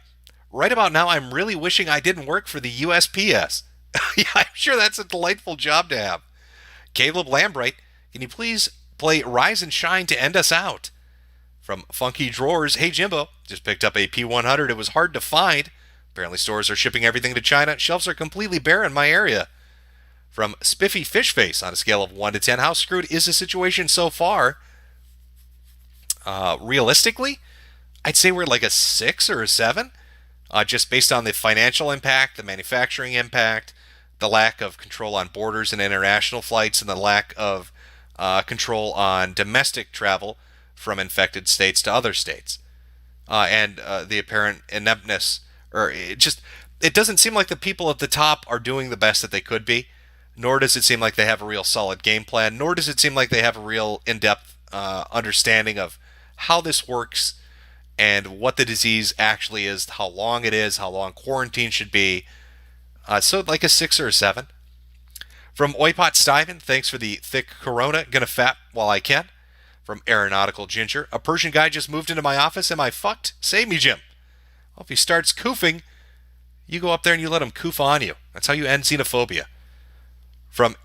Right about now, I'm really wishing I didn't work for the USPS. Yeah, I'm sure that's a delightful job to have. Caleb Lambright, can you please play Rise and Shine to end us out? From Funky Drawers, hey Jimbo, just picked up a P100. It was hard to find. Apparently stores are shipping everything to China. Shelves are completely bare in my area. From Spiffy Fishface, on a scale of 1 to 10, how screwed is the situation so far? Realistically, I'd say we're like a 6 or a 7. Just based on the financial impact, the manufacturing impact, the lack of control on borders and international flights, and the lack of control on domestic travel from infected states to other states, and the apparent ineptness, or it doesn't seem like the people at the top are doing the best that they could be, nor does it seem like they have a real solid game plan, nor does it seem like they have a real in-depth understanding of how this works and what the disease actually is, how long it is, how long quarantine should be. So like a 6 or a 7. From Oipot Stiven, thanks for the thick Corona. Gonna fap while I can. From Aeronautical Ginger, a Persian guy just moved into my office. Am I fucked? Save me, Jim. Well, if he starts koofing, you go up there and you let him koof on you. That's how you end xenophobia. From,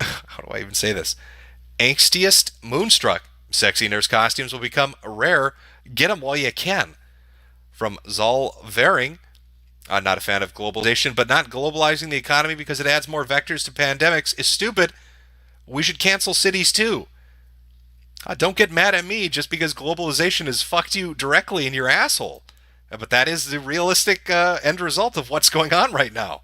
how do I even say this? Angstiest Moonstruck, sexy nurse costumes will become rare. Get them while you can. From Zal Varing, I'm not a fan of globalization, but not globalizing the economy because it adds more vectors to pandemics is stupid. We should cancel cities too. Don't get mad at me just because globalization has fucked you directly in your asshole. But that is the realistic end result of what's going on right now.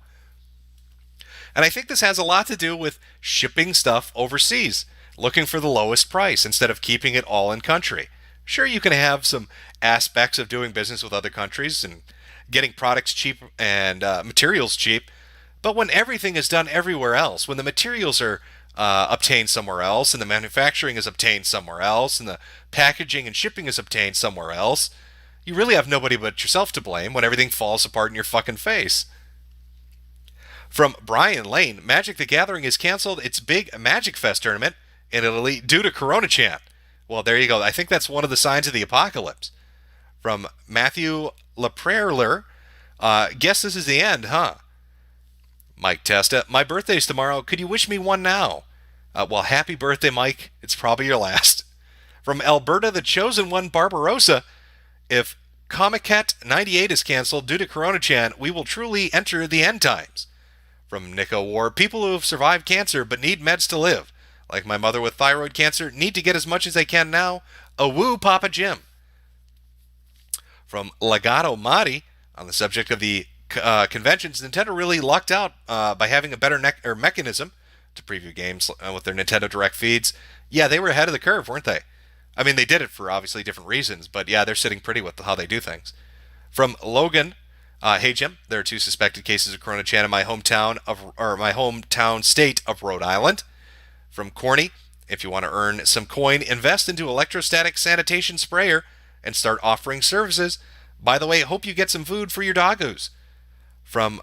And I think this has a lot to do with shipping stuff overseas, looking for the lowest price instead of keeping it all in country. Sure, you can have some aspects of doing business with other countries and getting products cheap and materials cheap, but when everything is done everywhere else, when the materials are obtained somewhere else, and the manufacturing is obtained somewhere else, and the packaging and shipping is obtained somewhere else, you really have nobody but yourself to blame when everything falls apart in your fucking face. From Brian Lane, Magic the Gathering has canceled its big Magic Fest tournament in Italy due to Corona chant. Well, there you go. I think that's one of the signs of the apocalypse. From Matthew LaPraireler, guess this is the end, huh? Mike Testa, my birthday's tomorrow. Could you wish me one now? Well, happy birthday, Mike. It's probably your last. From Alberta, the chosen one, Barbarossa, if Comiket 98 is canceled due to Corona-chan, we will truly enter the end times. From Nico War, people who have survived cancer but need meds to live, like my mother with thyroid cancer, need to get as much as they can now. A woo, Papa Jim. From Legato Mari, on the subject of the conventions, Nintendo really lucked out by having a better mechanism to preview games with their Nintendo Direct feeds. Yeah, they were ahead of the curve, weren't they? I mean, they did it for obviously different reasons, but yeah, they're sitting pretty with how they do things. From Logan, hey Jim, there are 2 suspected cases of Corona Chan in my hometown state of Rhode Island. From Corny, if you want to earn some coin, invest into electrostatic sanitation sprayer and start offering services. By the way, hope you get some food for your doggos. From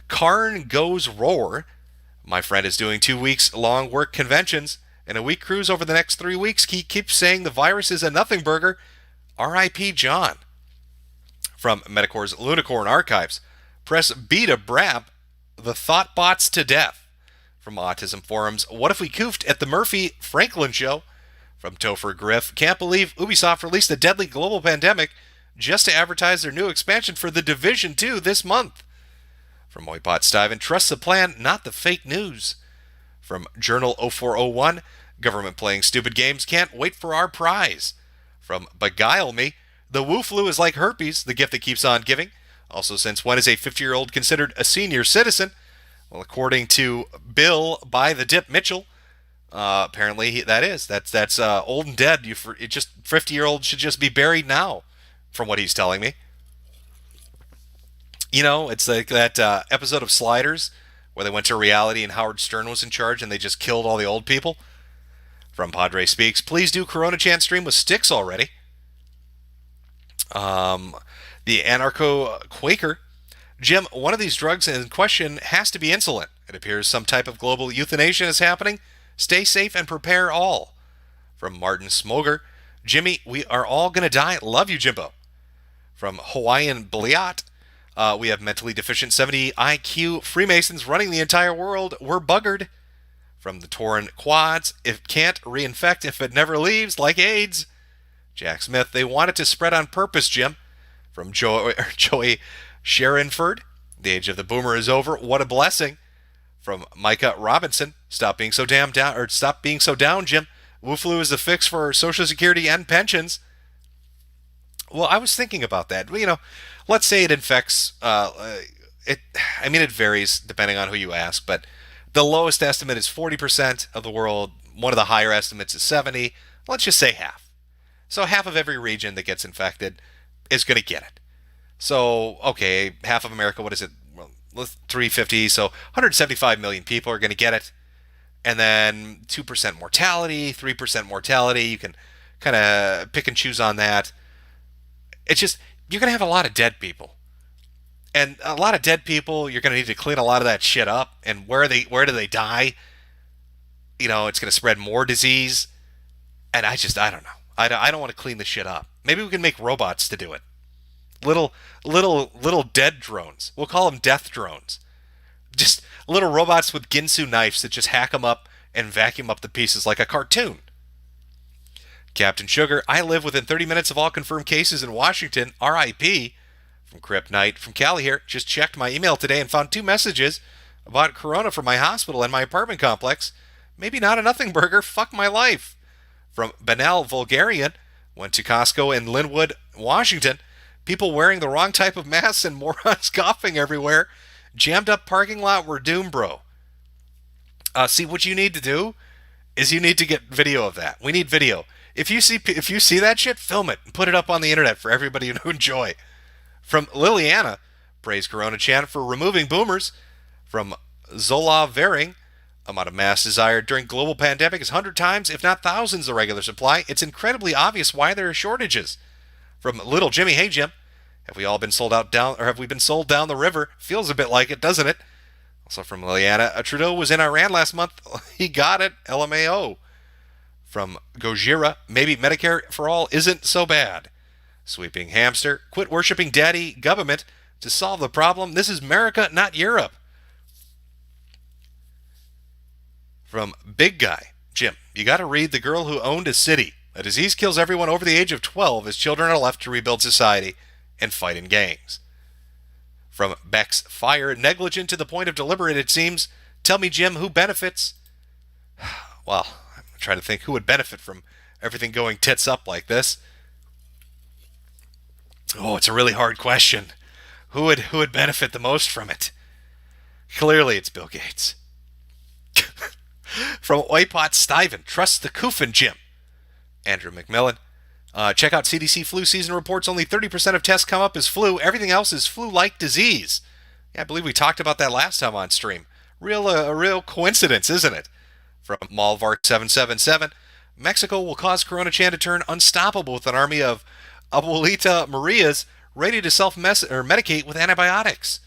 Karn Goes Roar, my friend is doing 2 weeks long work conventions and a week cruise over the next 3 weeks. He keeps saying the virus is a nothing burger. R.I.P. John. From Metakur's Lunicorn Archives, press B to brab the thought bots to death. From Autism Forums, what if we koofed at the Murphy Franklin show? From Topher Griff, can't believe Ubisoft released a deadly global pandemic just to advertise their new expansion for The Division 2 this month. From Moipot Stiven, trust the plan, not the fake news. From Journal 0401, government playing stupid games, can't wait for our prize. From Beguile Me, the Wu flu is like herpes, the gift that keeps on giving. Also, since when is a 50-year-old considered a senior citizen? Well, according to Bill by the Dip Mitchell, apparently that's old and dead. 50-year-olds should just be buried now, from what he's telling me. You know, it's like that episode of Sliders where they went to reality and Howard Stern was in charge and they just killed all the old people. From Padre Speaks, please do Corona Chant stream with sticks already. The Anarcho Quaker, Jim, one of these drugs in question has to be insulin. It appears some type of global euthanasia is happening. Stay safe and prepare all. From Martin Smoger, Jimmy, we are all going to die. Love you, Jimbo. From Hawaiian Bliat, we have mentally deficient 70 IQ Freemasons running the entire world. We're buggered. From the Torn Quads, it can't reinfect if it never leaves, like AIDS. Jack Smith, they want it to spread on purpose, Jim. From Joey Sharonford, the age of the boomer is over. What a blessing. From Micah Robinson, stop being so down, Jim. Wu-flu is the fix for Social Security and pensions. Well, I was thinking about that. Let's say it infects. It varies depending on who you ask, but the lowest estimate is 40% of the world. One of the higher estimates is 70. Let's just say half. So half of every region that gets infected is going to get it. So, okay, half of America, what is it? Well, 350, so 175 million people are going to get it. And then 2% mortality, 3% mortality. You can kind of pick and choose on that. It's just, you're going to have a lot of dead people. And a lot of dead people, you're going to need to clean a lot of that shit up. And where do they die? It's going to spread more disease. And I don't know. I don't want to clean the shit up. Maybe we can make robots to do it. Little dead drones. We'll call them death drones. Just little robots with Ginsu knives that just hack them up and vacuum up the pieces like a cartoon. Captain Sugar, I live within 30 minutes of all confirmed cases in Washington. R.I.P. From Crypt Knight. From Callie here. Just checked my email today and found 2 messages about corona from my hospital and my apartment complex. Maybe not a nothing burger. Fuck my life. From Banal Vulgarian. Went to Costco in Linwood, Washington. People wearing the wrong type of masks and morons coughing everywhere. Jammed up parking lot. We're doomed, bro. See, what you need to do is you need to get video of that. We need video. If you see that shit, film it and put it up on the internet for everybody to enjoy. From Liliana, praise Corona Chan for removing boomers. From Zola Vering, amount of mass desired during global pandemic is 100 times, if not thousands, the regular supply. It's incredibly obvious why there are shortages. From Little Jimmy, hey Jim, have we been sold down the river? Feels a bit like it, doesn't it? Also from Liliana, Trudeau was in Iran last month. He got it, LMAO. From Gojira, maybe Medicare for all isn't so bad. Sweeping Hamster, quit worshipping daddy government to solve the problem. This is America, not Europe. From Big Guy, Jim, you got to read The Girl Who Owned a City. A disease kills everyone over the age of 12 as children are left to rebuild society and fight in gangs. From Beck's Fire, negligent to the point of deliberate, it seems. Tell me, Jim, who benefits? Well, I'm trying to think who would benefit from everything going tits up like this. Oh, it's a really hard question. Who would benefit the most from it? Clearly, it's Bill Gates. From Oipot Stiven, trust the Koofin, Jim. Andrew McMillan, check out CDC flu season reports. Only 30% of tests come up as flu. Everything else is flu-like disease. Yeah, I believe we talked about that last time on stream. A real coincidence, isn't it? From Malvark777, Mexico will cause Corona Chan to turn unstoppable with an army of Abuelita Marias ready to self-medicate with antibiotics.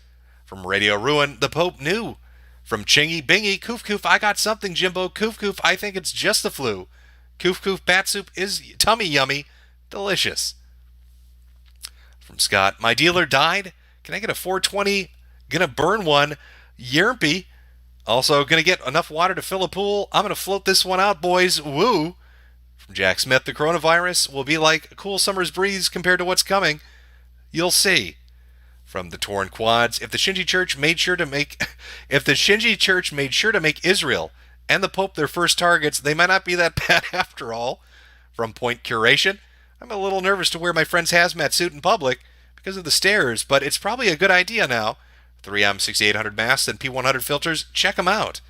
From Radio Ruin, the Pope knew. From Chingy Bingy, Koof Koof, I got something, Jimbo. Koof Koof, I think it's just the flu. Koof Koof bat soup is tummy yummy. Delicious. From Scott, my dealer died. Can I get a 420? Gonna burn one. Yermpy. Also gonna get enough water to fill a pool. I'm gonna float this one out, boys. Woo. From Jack Smith, the coronavirus will be like a cool summer's breeze compared to what's coming. You'll see. From the Torn Quads, if the Shinji Church made sure to make Israel and the Pope their first targets, they might not be that bad after all. From Point Curation, I'm a little nervous to wear my friend's hazmat suit in public because of the stairs, but it's probably a good idea now. 3M 6800 masks and P100 filters, check them out.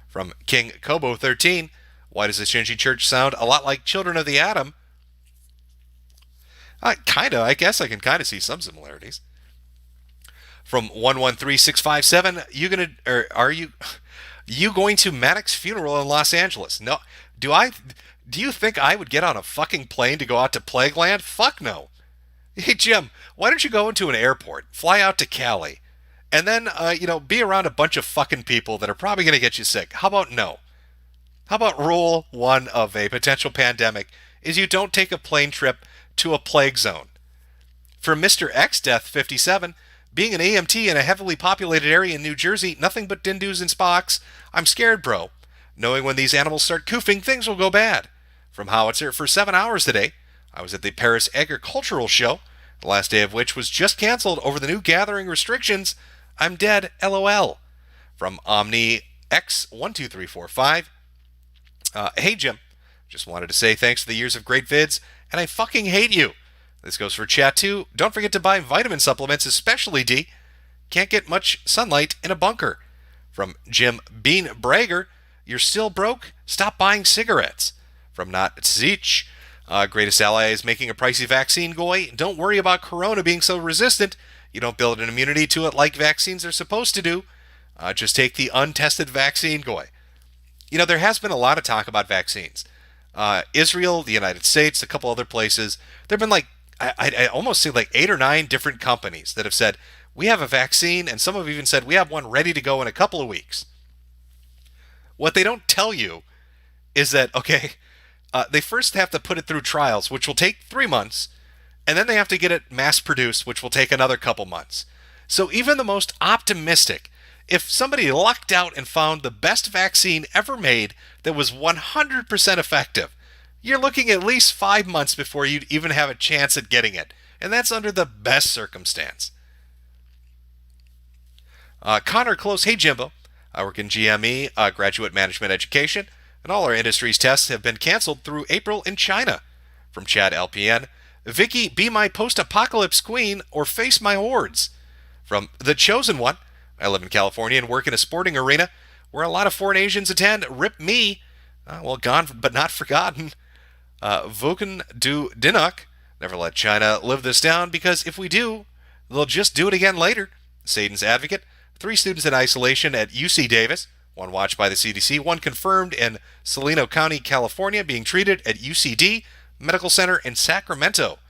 From King Kobo 13, why does the Shinji Church sound a lot like Children of the Atom? I guess I can kind of see some similarities. From 113657, are you going to Maddox's funeral in Los Angeles? No. Do you think I would get on a fucking plane to go out to Plagueland? Fuck no. Hey Jim, why don't you go into an airport, fly out to Cali, and then be around a bunch of fucking people that are probably going to get you sick? How about no? How about rule one of a potential pandemic is you don't take a plane trip to a plague zone? For Mr. X Death 57, being an EMT in a heavily populated area in New Jersey, nothing but dindus and spocks. I'm scared, bro. Knowing when these animals start koofing, things will go bad. From Howitzer, for 7 hours today, I was at the Paris Agricultural Show, the last day of which was just canceled over the new gathering restrictions. I'm dead, LOL. From Omni X12345, hey Jim, just wanted to say thanks for the years of great vids, and I fucking hate you. This goes for chat too. Don't forget to buy vitamin supplements, especially D. Can't get much sunlight in a bunker. From Jim Bean Brager, you're still broke? Stop buying cigarettes. From Not Zeech, greatest ally is making a pricey vaccine, goy. Don't worry about corona being so resistant. You don't build an immunity to it like vaccines are supposed to do. Just take the untested vaccine, goy. There has been a lot of talk about vaccines. Israel, the United States, a couple other places. There have been I almost see 8 or 9 different companies that have said, we have a vaccine, and some have even said, we have one ready to go in a couple of weeks. What they don't tell you is that, they first have to put it through trials, which will take 3 months, and then they have to get it mass-produced, which will take another couple months. So even the most optimistic, if somebody lucked out and found the best vaccine ever made that was 100% effective, you're looking at least 5 months before you'd even have a chance at getting it. And that's under the best circumstance. Connor Close, hey Jimbo. I work in GME, graduate management education, and all our industry's tests have been canceled through April in China. From Chad LPN, Vicky, be my post-apocalypse queen or face my hordes. From The Chosen One, I live in California and work in a sporting arena where a lot of foreign Asians attend. Rip me. Gone but not forgotten. Vukan Du Dinuk, never let China live this down, because if we do, they'll just do it again later. Satan's Advocate, 3 students in isolation at UC Davis, 1 watched by the CDC, 1 confirmed in Salino County, California, being treated at UCD Medical Center in Sacramento.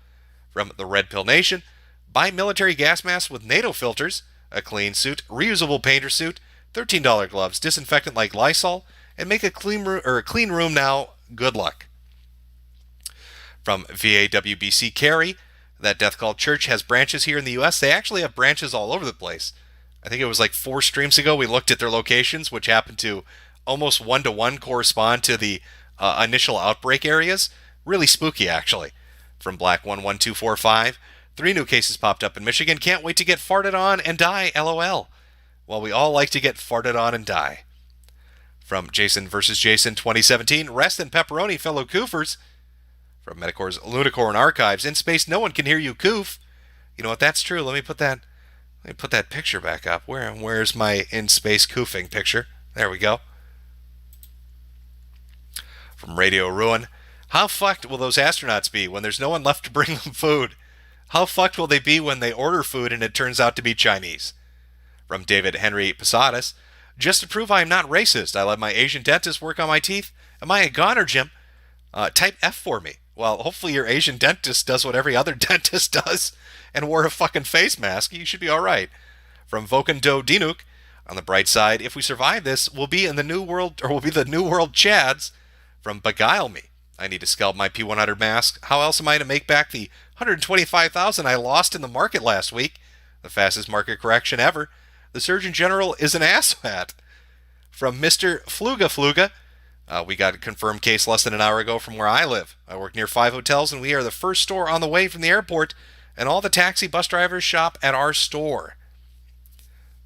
From the Red Pill Nation, buy military gas masks with NATO filters, a clean suit, reusable painter suit, $13 gloves, disinfectant like Lysol, and make a clean room now. Good luck. From VAWBC Carey, that Death Cult Church has branches here in the U.S. They actually have branches all over the place. I think it was 4 streams ago we looked at their locations, which happened to almost 1-to-1 correspond to the initial outbreak areas. Really spooky, actually. From Black 11245, 3 new cases popped up in Michigan. Can't wait to get farted on and die, LOL. Well, we all like to get farted on and die. From Jason vs. Jason 2017, rest in pepperoni, fellow koofers. From Metokur's Lunicorn Archives, in space no one can hear you koof. You know what, that's true. Let me put that picture back up. Where's my in space koofing picture? There we go. From Radio Ruin, how fucked will those astronauts be when there's no one left to bring them food? How fucked will they be when they order food and it turns out to be Chinese? From David Henry Posadas, just to prove I am not racist, I let my Asian dentist work on my teeth. Am I a goner, Jim? Type F for me. Well, hopefully your Asian dentist does what every other dentist does and wore a fucking face mask. You should be all right. From Vokan Do Dinuk, on the bright side, if we survive this, we'll be in the new world, or we'll be the new world Chads. From Beguile Me, I need to scalp my P100 mask. How else am I to make back the 125,000 I lost in the market last week? The fastest market correction ever. The Surgeon General is an asshat. From Mr. Fluga, we got a confirmed case less than an hour ago from where I live. I work near 5 hotels, and we are the first store on the way from the airport, and all the taxi bus drivers shop at our store.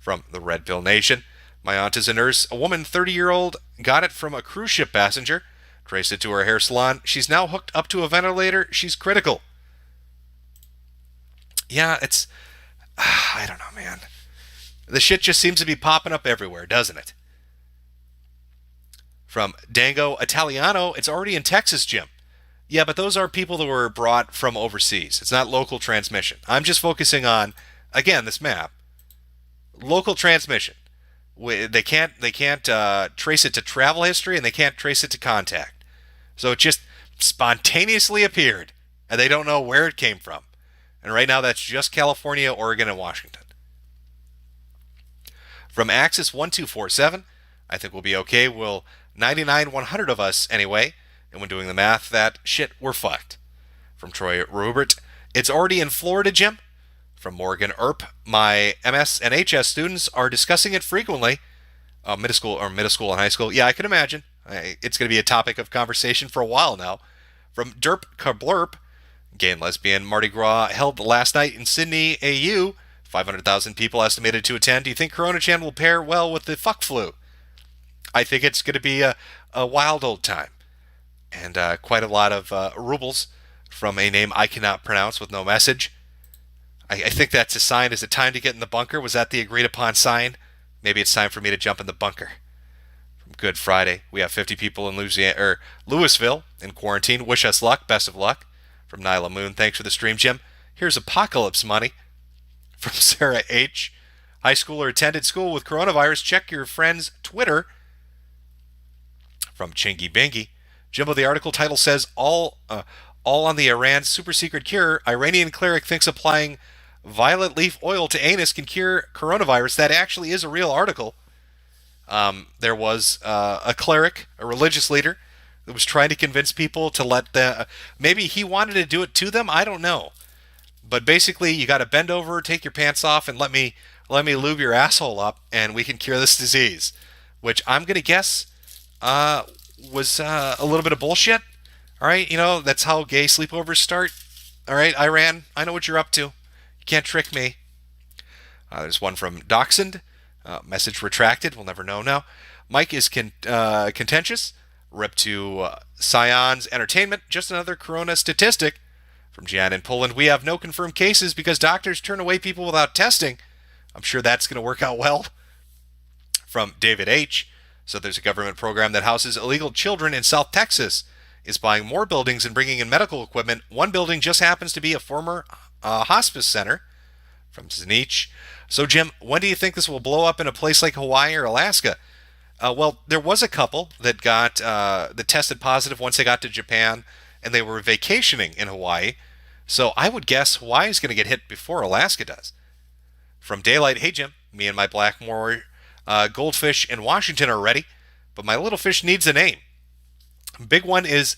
From the Red Pill Nation, my aunt is a nurse. A woman, 30-year-old, got it from a cruise ship passenger, traced it to her hair salon. She's now hooked up to a ventilator. She's critical. Yeah, it's... I don't know, man. The shit just seems to be popping up everywhere, doesn't it? From Dango Italiano, it's already in Texas, Jim. Yeah, but those are people that were brought from overseas. It's not local transmission. I'm just focusing on, again, this map. Local transmission. They can't trace it to travel history, and they can't trace it to contact. So it just spontaneously appeared, and they don't know where it came from. And right now, that's just California, Oregon, and Washington. From Axis 1247, I think we'll be okay. We'll 99 100 of us anyway. And when doing the math, that shit, we're fucked. From Troy Rubert, it's already in Florida, Jim. From Morgan Earp, my MS and HS students are discussing it frequently. Middle school and high school. Yeah, I can imagine. It's going to be a topic of conversation for a while now. From Derp Kablurp, gay and lesbian Mardi Gras held last night in Sydney, AU. 500,000 people estimated to attend. Do you think Corona Chan will pair well with the fuck flu? I think it's going to be a wild old time. And quite a lot of rubles from a name I cannot pronounce with no message. I think that's a sign. Is it time to get in the bunker? Was that the agreed upon sign? Maybe it's time for me to jump in the bunker. From Good Friday, we have 50 people in Louisville in quarantine. Wish us luck. Best of luck. From Nyla Moon, thanks for the stream, Jim. Here's apocalypse money. From Sarah H. High schooler attended school with coronavirus. Check your friend's Twitter. From Chingy Bingy. Jimbo, the article title says all on the Iran super secret cure. Iranian cleric thinks applying violet leaf oil to anus can cure coronavirus. That actually is a real article. There was a cleric, a religious leader, that was trying to convince people to let maybe he wanted to do it to them. I don't know. But basically, you got to bend over, take your pants off, and let me lube your asshole up, and we can cure this disease. Which I'm going to guess was a little bit of bullshit. All right, that's how gay sleepovers start. All right, Iran, I know what you're up to. You can't trick me. There's one from Dachshund. Message retracted. We'll never know now. Mike is contentious. Rip to Scion's Entertainment. Just another corona statistic. From Jan in Poland, we have no confirmed cases because doctors turn away people without testing. I'm sure that's going to work out well. From David H. So there's a government program that houses illegal children in South Texas. Is buying more buildings and bringing in medical equipment. One building just happens to be a former hospice center. From Zanich. So, Jim, when do you think this will blow up in a place like Hawaii or Alaska? Well, there was a couple that that tested positive once they got to Japan, and they were vacationing in Hawaii. So I would guess Hawaii is going to get hit before Alaska does. From Daylight, hey, Jim, me and my Blackmore goldfish in Washington are ready, but my little fish needs a name. Big one is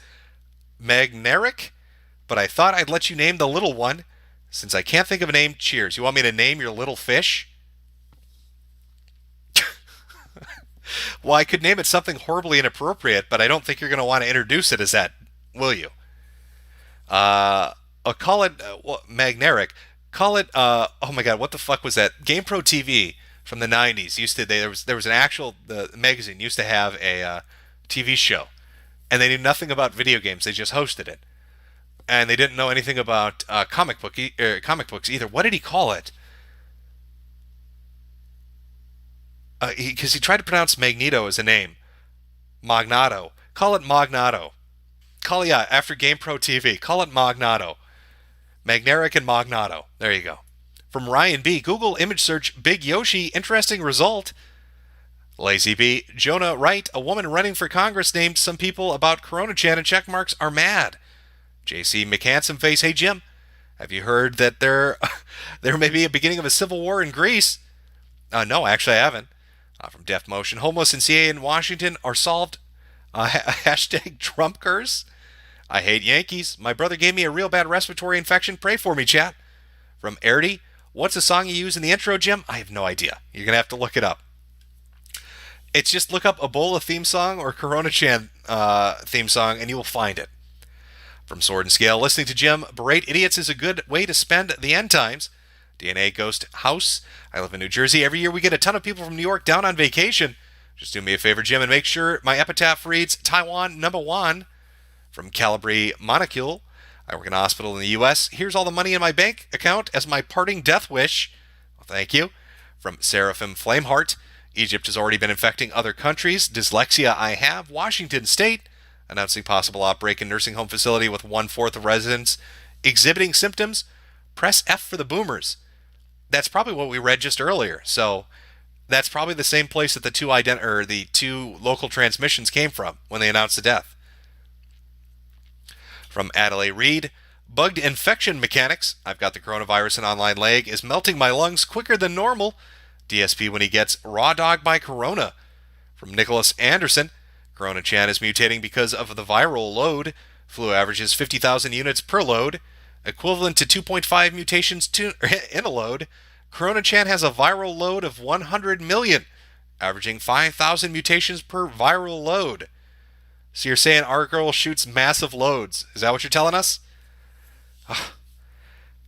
Magneric, but I thought I'd let you name the little one since I can't think of a name. Cheers. You want me to name your little fish? Well, I could name it something horribly inappropriate, but I don't think you're going to want to introduce it as that, will you? I'll call it Magneric. Call it oh my god, what the fuck was that? GamePro TV from the 90s there was an actual the magazine used to have a TV show. And they knew nothing about video games. They just hosted it. And they didn't know anything about comic books either. What did he call it? Because he tried to pronounce Magneto as a name. Magnato. Call it Magnato. After GamePro TV. Call it Magnato. Magneric and Magnato. There you go. From Ryan B. Google image search Big Yoshi. Interesting result. Lazy B. Jonah Wright. A woman running for Congress named some people about Corona Chan and check marks are mad. JC McHandsome Face. Hey, Jim. Have you heard that there may be a beginning of a civil war in Greece? No, actually I haven't. From Deft Motion. Homeless and CA in Washington are solved. Hashtag Trump curse. I hate Yankees. My brother gave me a real bad respiratory infection. Pray for me, chat. From Erdy. What's the song you use in the intro, Jim? I have no idea. You're going to have to look it up. It's just look up Ebola theme song or Corona Chan theme song and you will find it. From Sword and Scale. Listening to Jim berate idiots is a good way to spend the end times. DNA Ghost House. I live in New Jersey. Every year we get a ton of people from New York down on vacation. Just do me a favor, Jim, and make sure my epitaph reads Taiwan #1. From Calibri Monocule. I work in a hospital in the U.S. Here's all the money in my bank account as my parting death wish. Well, thank you. From Seraphim Flameheart. Egypt has already been infecting other countries. Dyslexia I have. Washington State. Announcing possible outbreak in nursing home facility with 1/4 of residents exhibiting symptoms. Press F for the boomers. That's probably what we read just earlier. So that's probably the same place that the two local transmissions came from when they announced the death. From Adelaide Reed, bugged infection mechanics. I've got the coronavirus in online leg is melting my lungs quicker than normal. DSP when he gets raw dog by corona. From Nicholas Anderson, Corona Chan is mutating because of the viral load. Flu averages 50,000 units per load, equivalent to 2.5 mutations in a load. Corona Chan has a viral load of 100 million, averaging 5,000 mutations per viral load. So you're saying our girl shoots massive loads. Is that what you're telling us?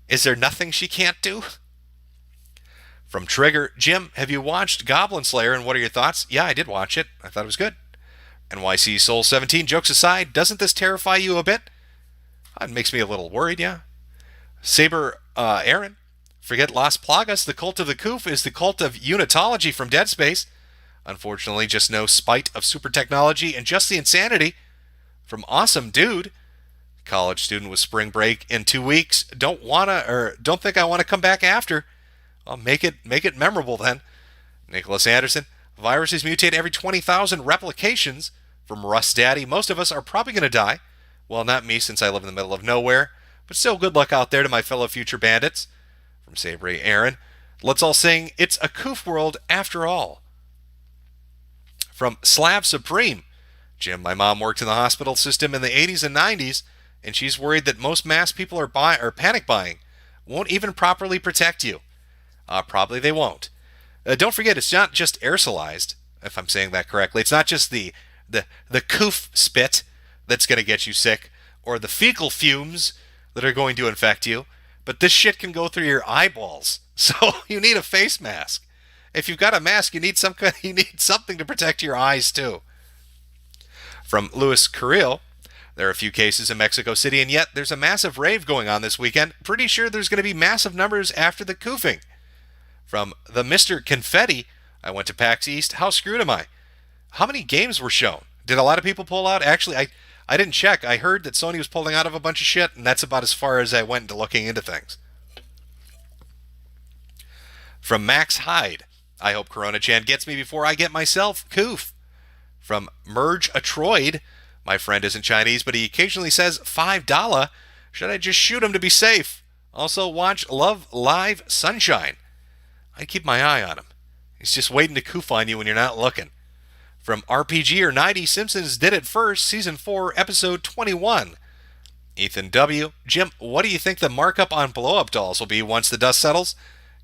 Is there nothing she can't do? From Trigger, Jim, have you watched Goblin Slayer and what are your thoughts? Yeah, I did watch it. I thought it was good. NYC Soul 17, jokes aside, doesn't this terrify you a bit? It makes me a little worried, yeah. Saber Aaron, forget Las Plagas, the cult of the Koof is the cult of unitology from Dead Space. Unfortunately, just no spite of super technology and just the insanity. From Awesome Dude, college student with spring break in 2 weeks, don't think I want to come back after. I'll make it memorable then. Nicholas Anderson, viruses mutate every 20,000 replications. From Russ Daddy, most of us are probably going to die. Well, not me since I live in the middle of nowhere, but still good luck out there to my fellow future bandits. From Sabri Aaron, let's all sing It's a Koof World After All. From Slav Supreme, Jim, my mom worked in the hospital system in the 80s and 90s, and she's worried that most mass people are panic buying, won't even properly protect you. Probably they won't. Don't forget, it's not just aerosolized, if I'm saying that correctly. It's not just the coof spit that's going to get you sick, or the fecal fumes that are going to infect you, but this shit can go through your eyeballs. So you need a face mask. If you've got a mask, you need something to protect your eyes too. From Louis Carrillo, there are a few cases in Mexico City, and yet there's a massive rave going on this weekend. Pretty sure there's going to be massive numbers after the koofing. From the Mr. Confetti, I went to PAX East. How screwed am I? How many games were shown? Did a lot of people pull out? Actually, I didn't check. I heard that Sony was pulling out of a bunch of shit, and that's about as far as I went into looking into things. From Max Hyde, I hope Corona Chan gets me before I get myself Koof. From Merge Atroid, my friend isn't Chinese, but he occasionally says $5. Should I just shoot him to be safe? Also, watch Love Live Sunshine. I'd keep my eye on him. He's just waiting to Koof on you when you're not looking. From RPG or 90, Simpsons did it first, Season 4, Episode 21. Ethan W. Jim, what do you think the markup on blow-up dolls will be once the dust settles?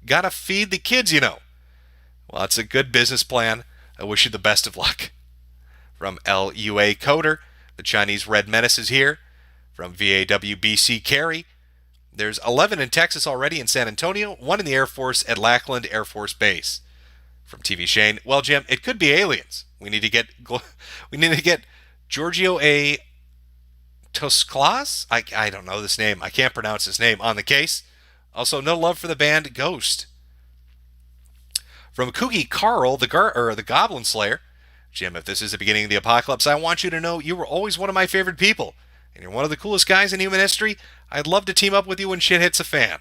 Gotta feed the kids, you know. Well, it's a good business plan. I wish you the best of luck. From LUA Coder, the Chinese Red Menace is here. From VAWBC Carey, there's 11 in Texas already in San Antonio, 1 in the Air Force at Lackland Air Force Base. From TV Shane, well, Jim, it could be aliens. We need to get Giorgio A. Tosclas? I don't know this name. I can't pronounce his name on the case. Also, no love for the band Ghost. From Kooky Carl, the Goblin Slayer, Jim, if this is the beginning of the apocalypse, I want you to know you were always one of my favorite people, and you're one of the coolest guys in human history. I'd love to team up with you when shit hits a fan.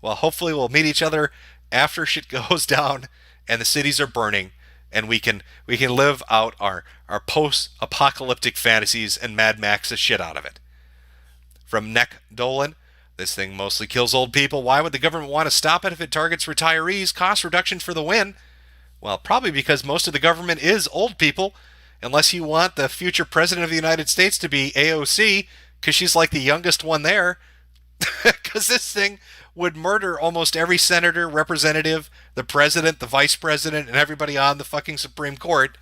Well, hopefully we'll meet each other after shit goes down and the cities are burning, and we can live out our post-apocalyptic fantasies and Mad Max the shit out of it. From Neck Dolan, this thing mostly kills old people. Why would the government want to stop it if it targets retirees? Cost reduction for the win. Well, probably because most of the government is old people, unless you want the future president of the United States to be AOC, because she's like the youngest one there. Because this thing would murder almost every senator, representative, the president, the vice president, and everybody on the fucking Supreme Court.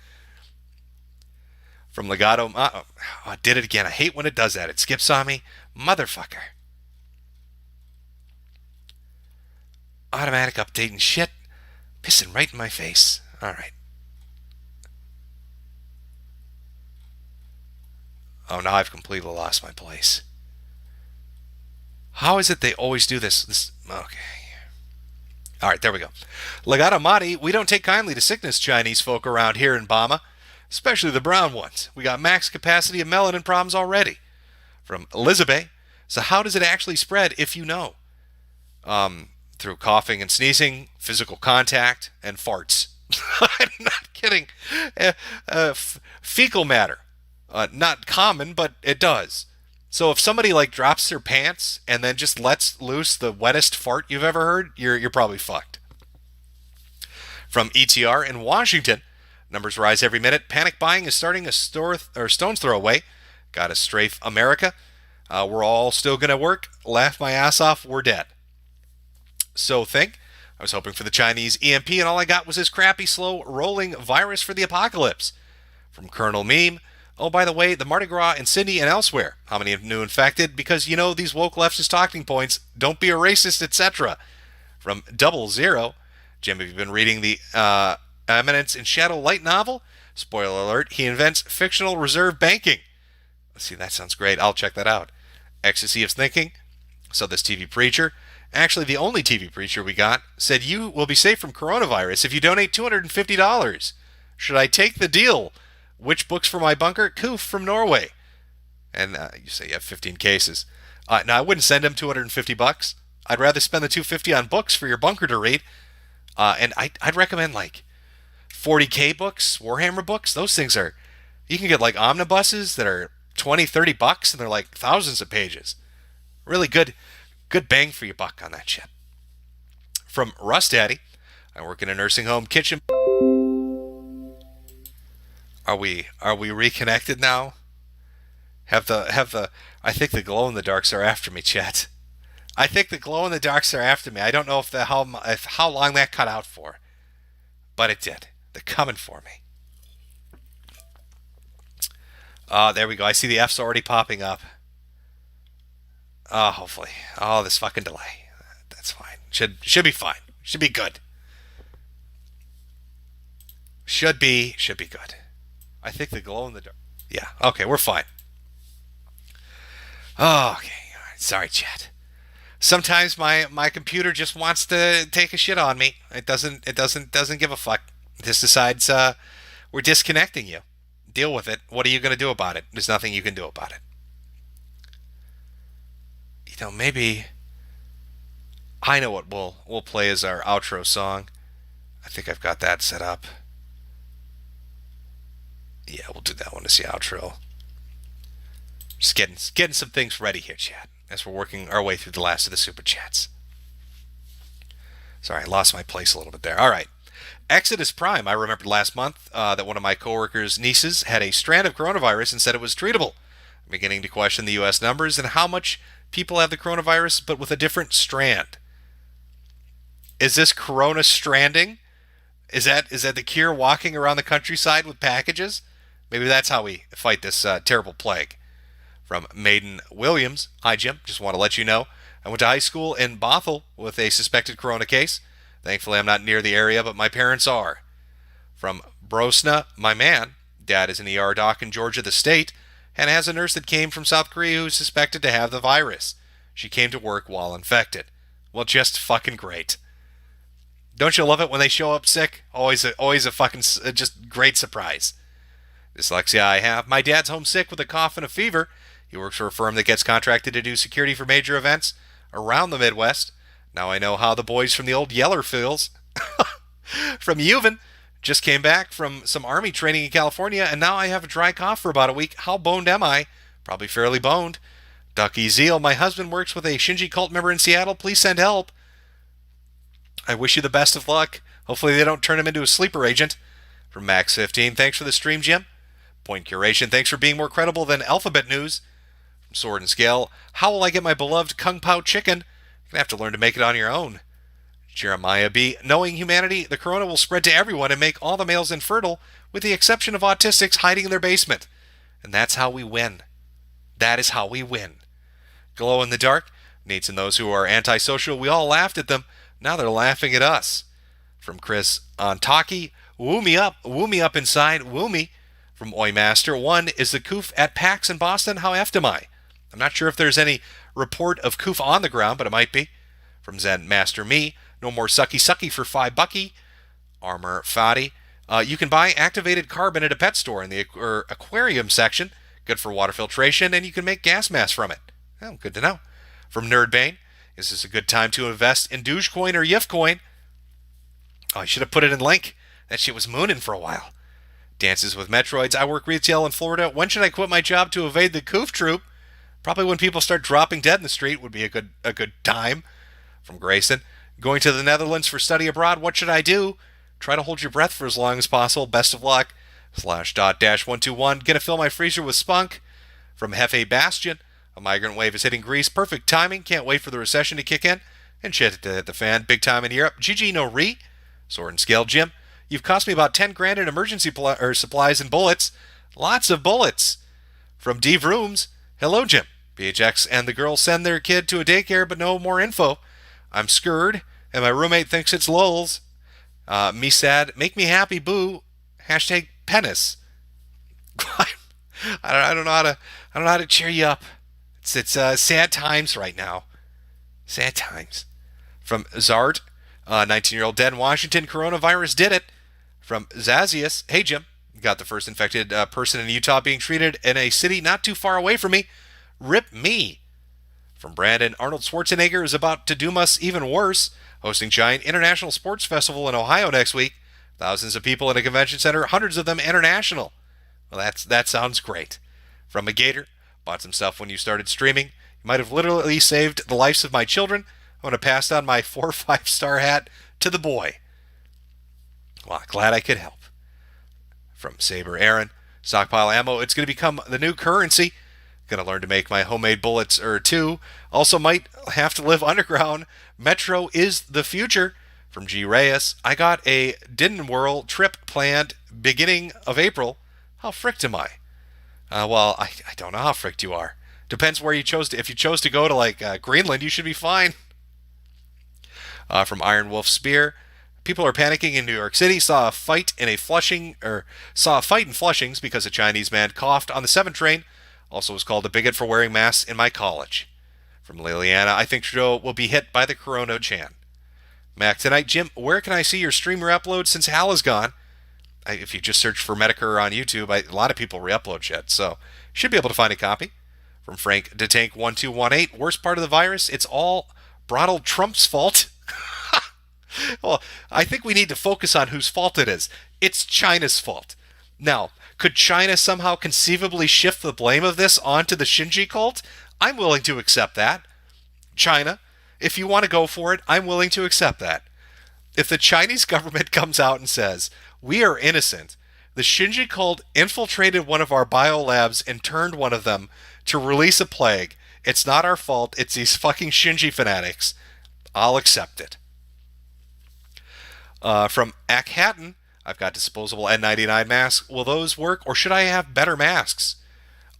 From Legato, I did it again. I hate when it does that. It skips on me. Motherfucker. Automatic update and shit. Pissing right in my face. All right. Oh, now I've completely lost my place. How is it they always do this? Okay. All right, there we go. Legato Madi, we don't take kindly to sickness Chinese folk around here in Bama, especially the brown ones. We got max capacity of melanin problems already. From Elizabeth, so how does it actually spread if you know? through coughing and sneezing, physical contact, and farts. I'm not kidding. Fecal matter. Not common, but it does. So if somebody like drops their pants and then just lets loose the wettest fart you've ever heard, you're probably fucked. From ETR in Washington, numbers rise every minute. Panic buying is starting a stone's throw away. Got to strafe America. We're all still going to work. Laugh my ass off. We're dead. So think. I was hoping for the Chinese EMP, and all I got was this crappy, slow, rolling virus for the apocalypse. From Colonel Meme. Oh, by the way, the Mardi Gras in Sydney and elsewhere. How many new infected? Because, these woke leftist talking points. Don't be a racist, etc. From 00. Jim, have you been reading the Eminence in Shadow light novel? Spoiler alert, he invents fictional reserve banking. Let's see, that sounds great. I'll check that out. Ecstasy of Thinking. So this TV preacher, actually the only TV preacher we got, said you will be safe from coronavirus if you donate $250. Should I take the deal? Which books for my bunker? Koof from Norway. And you say you have 15 cases. No, I wouldn't send him $250. I'd rather spend the $250 on books for your bunker to read. And I'd recommend like 40K books, Warhammer books. Those things are, you can get like omnibuses that are $20-$30 and they're like thousands of pages. Really good bang for your buck on that shit. From Russ Daddy, I work in a nursing home kitchen. Are we reconnected now? I think the glow in the darks are after me, chat. I think the glow in the darks are after me. I don't know if how long that cut out for, but it did. They're coming for me. There we go. I see the F's already popping up. Hopefully. This fucking delay. That's fine. Should be fine. Should be good. Should be good. I think the glow in the dark. Yeah. Okay, we're fine. Oh, okay. All right. Sorry, chat. Sometimes my computer just wants to take a shit on me. It doesn't give a fuck. It just decides we're disconnecting you. Deal with it. What are you going to do about it? There's nothing you can do about it. Maybe I know what we'll play as our outro song. I think I've got that set up. Yeah, we'll do that one as the outro. Just getting some things ready here, chat, as we're working our way through the last of the super chats. Sorry, I lost my place a little bit there. All right. Exodus Prime. I remembered last month that one of my coworkers' nieces had a strand of coronavirus and said it was treatable. I'm beginning to question the U.S. numbers and how much people have the coronavirus, but with a different strand. Is this corona stranding? Is that the cure, walking around the countryside with packages? Maybe that's how we fight this terrible plague. From Maiden Williams. Hi, Jim. Just want to let you know I went to high school in Bothell with a suspected corona case. Thankfully, I'm not near the area, but my parents are. From Brosna, my man. Dad is an ER doc in Georgia, the state, and has a nurse that came from South Korea who's suspected to have the virus. She came to work while infected. Well, just fucking great. Don't you love it when they show up sick? Always a fucking just great surprise. Dyslexia I have. My dad's homesick with a cough and a fever. He works for a firm that gets contracted to do security for major events around the Midwest. Now I know how the boys from the old Yeller feels. From Euven. Just came back from some army training in California, and now I have a dry cough for about a week. How boned am I? Probably fairly boned. Ducky Zeal. My husband works with a Shinji cult member in Seattle. Please send help. I wish you the best of luck. Hopefully they don't turn him into a sleeper agent. From Max15. Thanks for the stream, Jim. Point Curation. Thanks for being more credible than Alphabet News. From Sword and Scale. How will I get my beloved Kung Pao chicken? You're going to have to learn to make it on your own. Jeremiah B. Knowing humanity, the corona will spread to everyone and make all the males infertile, with the exception of autistics hiding in their basement. And that's how we win. That is how we win. Glow in the dark. Needs and those who are antisocial, we all laughed at them. Now they're laughing at us. From Chris Ontaki. Woo me up inside, woo me. From Oi Master. 1 is the coof at PAX in Boston. How effed am I? I'm not sure if there's any report of coof on the ground, but it might be. From Zen Master Me. No more sucky for $5. Armor Fadi. You can buy activated carbon at a pet store in the aquarium section. Good for water filtration, and you can make gas masks from it. Oh, good to know. From Nerdbane. Is this a good time to invest in Dogecoin or Yifcoin? Oh, I should have put it in link. That shit was mooning for a while. Dances with Metroids. I work retail in Florida. When should I quit my job to evade the Coof Troop? Probably when people start dropping dead in the street would be a good time. From Grayson. Going to the Netherlands for study abroad. What should I do? Try to hold your breath for as long as possible. Best of luck. /.-121. Gonna fill my freezer with spunk. From Hefe Bastion. A migrant wave is hitting Greece. Perfect timing. Can't wait for the recession to kick in. And shit to hit the fan. Big time in Europe. GG no re. Sword and Scale Jim. You've cost me about 10 grand in emergency supplies and bullets. Lots of bullets. From D Rooms. Hello, Jim. BHX and the girl send their kid to a daycare, but no more info. I'm scared, and my roommate thinks it's lulz. Me sad. Make me happy, boo. Hashtag penis. I don't know how to cheer you up. It's sad times right now. Sad times. From Zard. 19-year-old dead in Washington. Coronavirus did it. From Zazius. Hey, Jim. Got the first infected person in Utah being treated in a city not too far away from me. Rip me. From Brandon. Arnold Schwarzenegger is about to doom us even worse. Hosting giant international sports festival in Ohio next week. Thousands of people in a convention center. Hundreds of them international. Well, that sounds great. From a Gator. Bought some stuff when you started streaming. You might have literally saved the lives of my children. I'm going to pass on my 4 or 5-star hat to the boy. Well, glad I could help. From Saber Aaron. Stockpile ammo. It's going to become the new currency. Going to learn to make my homemade bullets or two. Also might have to live underground. Metro is the future. From G. Reyes. I got a Din Whirl trip planned beginning of April. How fricked am I? Well, I don't know how fricked you are. Depends where you chose to. If you chose to go to like Greenland, you should be fine. From Iron Wolf Spear. People are panicking in New York City. Saw a fight in Flushings because a Chinese man coughed on the 7 train. Also was called a bigot for wearing masks in my college. From Liliana. I think Trudeau will be hit by the Corona Chan. Mac tonight. Jim, where can I see your streamer upload since Hal is gone? If you just search for Metokur on YouTube, a lot of people re-upload shit, so you should be able to find a copy. From Frank DeTank1218. Worst part of the virus, it's all Donald Trump's fault. Well, I think we need to focus on whose fault it is. It's China's fault. Now, could China somehow conceivably shift the blame of this onto the Shinji cult? I'm willing to accept that. China, if you want to go for it, I'm willing to accept that. If the Chinese government comes out and says, we are innocent, the Shinji cult infiltrated one of our biolabs and turned one of them to release a plague, it's not our fault, it's these fucking Shinji fanatics, I'll accept it. From Ack Hatton, I've got disposable N99 masks. Will those work, or should I have better masks?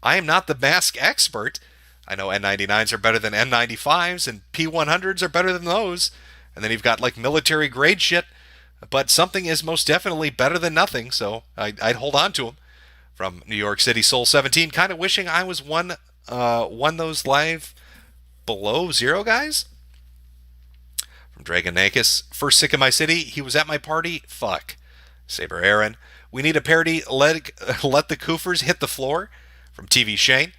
I am not the mask expert. I know N99s are better than N95s, and P100s are better than those. And then you've got like military grade shit. But something is most definitely better than nothing, so I'd hold on to them. From New York City Soul 17, kind of wishing I was one those live below zero guys. From Dragon Nakis, first sick in my city, he was at my party, fuck. Saber Aaron, we need a parody, let the Koofers hit the floor. From TV Shane,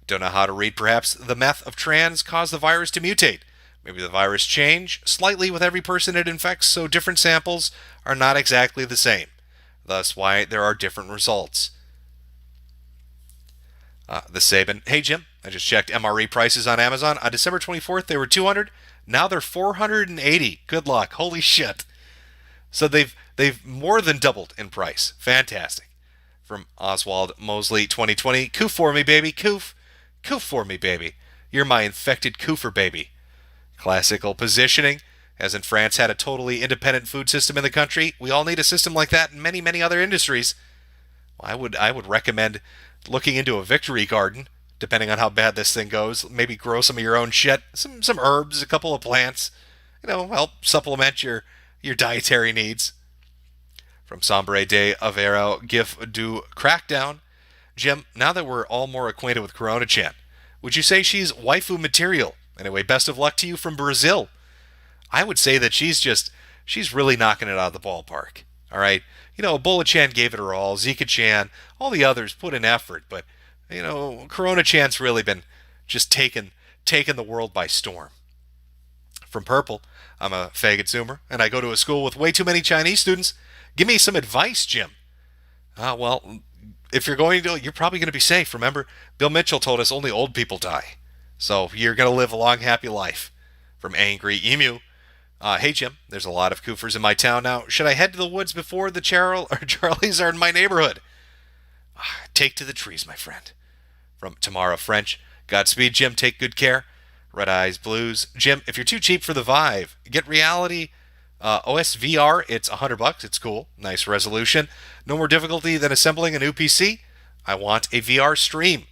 don't know how to read, perhaps the meth of trans caused the virus to mutate. Maybe the virus change slightly with every person it infects, so different samples are not exactly the same. Thus why there are different results. The Sabin, hey Jim, I just checked MRE prices on Amazon. On December 24th, they were $200. Now they're $480. Good luck. Holy shit. So they've more than doubled in price. Fantastic. From Oswald Mosley 2020, coof for me, baby. Coof for me, baby. You're my infected coofer, baby. Classical positioning. As in France had a totally independent food system in the country, we all need a system like that in many, many other industries. Well, I would recommend looking into a victory garden, depending on how bad this thing goes. Maybe grow some of your own shit, some herbs, a couple of plants. Help supplement your dietary needs. From Sombre de Avero, Gif du Crackdown. Jim, now that we're all more acquainted with Corona-chan, would you say she's waifu material? Anyway, best of luck to you from Brazil. I would say that she's really knocking it out of the ballpark. All right? Ebola-chan gave it her all, Zika-chan, all the others put in effort, but, Corona-chan's really been just taking the world by storm. From Purple, I'm a fag consumer, and I go to a school with way too many Chinese students. Give me some advice, Jim. Well, if you're going to, you're probably going to be safe. Remember, Bill Mitchell told us only old people die. So you're going to live a long, happy life. From Angry Emu, hey, Jim, there's a lot of koofers in my town now. Should I head to the woods before the Charlies are in my neighborhood? Take to the trees, my friend. From Tamara French, Godspeed, Jim, take good care. Red Eyes Blues, Jim, if you're too cheap for the Vive, get Reality OS VR. It's $100. It's cool. Nice resolution. No more difficulty than assembling a new PC. I want a VR stream.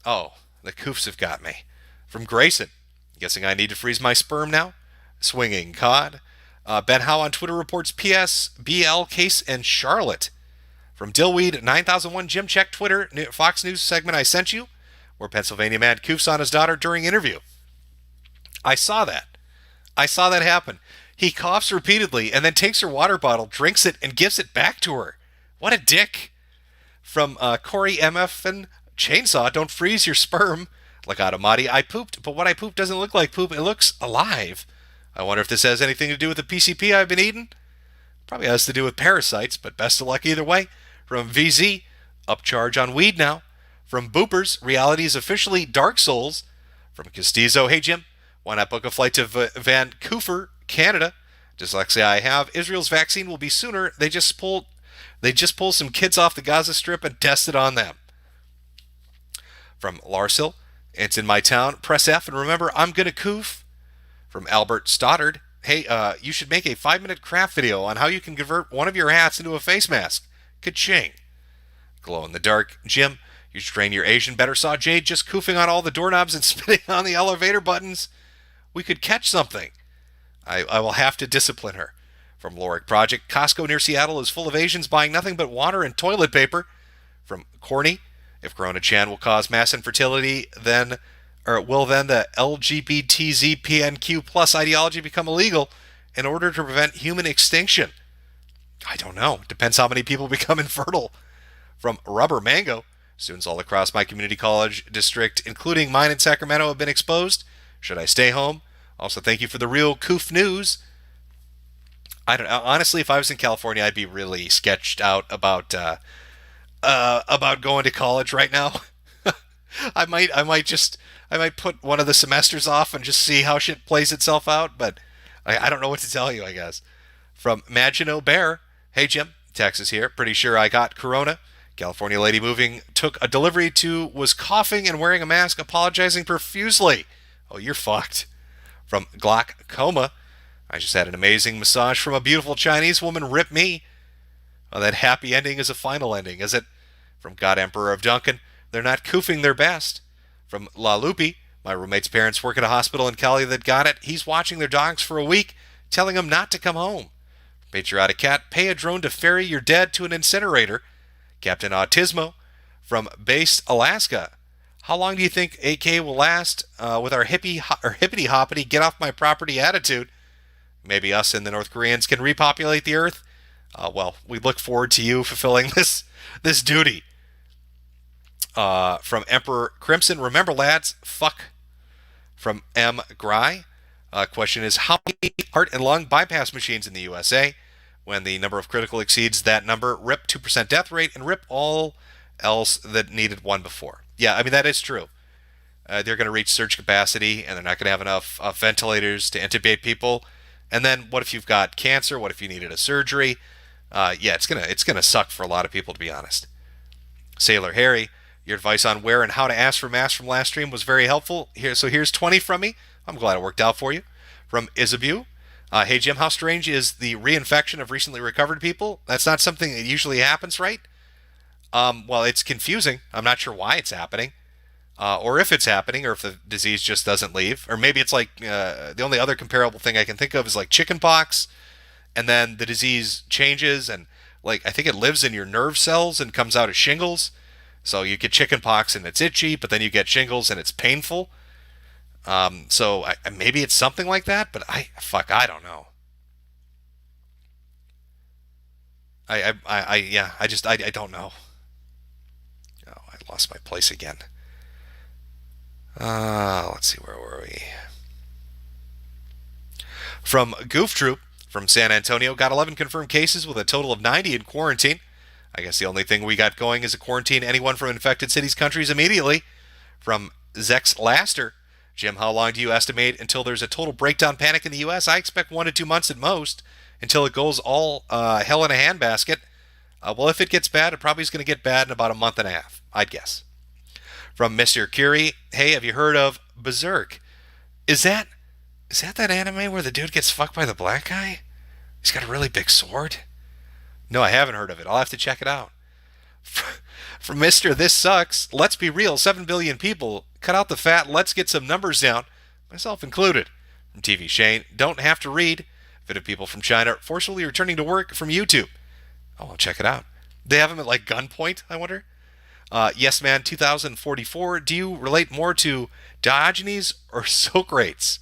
Oh, the koofs have got me. From Grayson, guessing I need to freeze my sperm now. Swinging Cod. Ben Howe on Twitter reports PS, BL case and Charlotte. From Dillweed 9001, Jim, check Twitter, Fox News segment I sent you, where Pennsylvania man koofs on his daughter during interview. I saw that. I saw that happen. He coughs repeatedly and then takes her water bottle, drinks it, and gives it back to her. What a dick. From Corey MF and Chainsaw, don't freeze your sperm. Legato Madi, I pooped, but what I pooped doesn't look like poop. It looks alive. I wonder if this has anything to do with the PCP I've been eating. Probably has to do with parasites, but best of luck either way. From VZ, upcharge on weed now. From Boopers, reality is officially Dark Souls. From Castizo, hey Jim, why not book a flight to Vancouver, Canada? Dyslexia I have. Israel's vaccine will be sooner. They just pull some kids off the Gaza Strip and test it on them. From Larsil, it's in my town. Press F and remember, I'm gonna coof. From Albert Stoddard, hey, you should make a 5-minute craft video on how you can convert one of your hats into a face mask. Ka-ching. Glow in the dark, Jim, you should train your Asian better. Saw Jade just koofing on all the doorknobs and spitting on the elevator buttons. We could catch something. I will have to discipline her. From Loric Project, Costco near Seattle is full of Asians buying nothing but water and toilet paper. From Corny, if Corona Chan will cause mass infertility, will then the LGBTZPNQ plus ideology become illegal in order to prevent human extinction? I don't know. Depends how many people become infertile. From Rubber Mango, students all across my community college district, including mine in Sacramento, have been exposed. Should I stay home? Also, thank you for the real coof news. I don't know. Honestly, if I was in California, I'd be really sketched out about going to college right now. I might put one of the semesters off and just see how shit plays itself out, but I don't know what to tell you, I guess. From Magino Bear, hey Jim, Texas here. Pretty sure I got corona. California lady moving took a delivery to, was coughing and wearing a mask, apologizing profusely. Oh, you're fucked. From Glock Coma, I just had an amazing massage from a beautiful Chinese woman. Rip me. Oh, that happy ending is a final ending, is it? From God Emperor of Duncan, they're not koofing their best. From La Lupi, my roommate's parents work at a hospital in Cali that got it. He's watching their dogs for a week, telling them not to come home. Patriotic Cat, pay a drone to ferry your dead to an incinerator. Captain Autismo, from Based, Alaska, how long do you think AK will last with our hippity hoppity get off my property attitude? Maybe us and the North Koreans can repopulate the earth. Well, we look forward to you fulfilling this duty. From Emperor Crimson, remember lads, fuck. From M. Gry, question is, how many heart and lung bypass machines in the USA? When the number of critical exceeds that number, rip 2% death rate and rip all else that needed one before. Yeah, I mean, that is true. They're going to reach surge capacity and they're not going to have enough ventilators to intubate people. And then what if you've got cancer? What if you needed a surgery? Yeah, it's gonna suck for a lot of people, to be honest. Sailor Harry, your advice on where and how to ask for masks from last stream was very helpful. Here's 20 from me. I'm glad it worked out for you. From Isabu, hey Jim, how strange is the reinfection of recently recovered people? That's not something that usually happens, right? Well, it's confusing. I'm not sure why it's happening, or if it's happening, or if the disease just doesn't leave. Or maybe it's like the only other comparable thing I can think of is like chickenpox, and then the disease changes, and like I think it lives in your nerve cells and comes out as shingles. So you get chickenpox and it's itchy, but then you get shingles and it's painful. So maybe it's something like that, but I don't know. I don't know. Oh, I lost my place again. Let's see, where were we? From Goof Troop from San Antonio, got 11 confirmed cases with a total of 90 in quarantine. I guess the only thing we got going is to quarantine anyone from infected cities, countries immediately. From Zex Laster, Jim, how long do you estimate until there's a total breakdown panic in the U.S.? I expect 1 to 2 months at most until it goes all hell in a handbasket. Well, if it gets bad, it probably is going to get bad in about a month and a half, I'd guess. From Mr. Curie, hey, have you heard of Berserk? Is that that anime where the dude gets fucked by the black guy? He's got a really big sword? No, I haven't heard of it. I'll have to check it out. From Mr. This Sucks, let's be real, 7 billion people. Cut out the fat, let's get some numbers down, myself included. From TV Shane, don't have to read. Bit of people from China forcefully returning to work from YouTube. Oh, I'll check it out. They have them at like gunpoint, I wonder? Yes Man 2044, do you relate more to Diogenes or Socrates?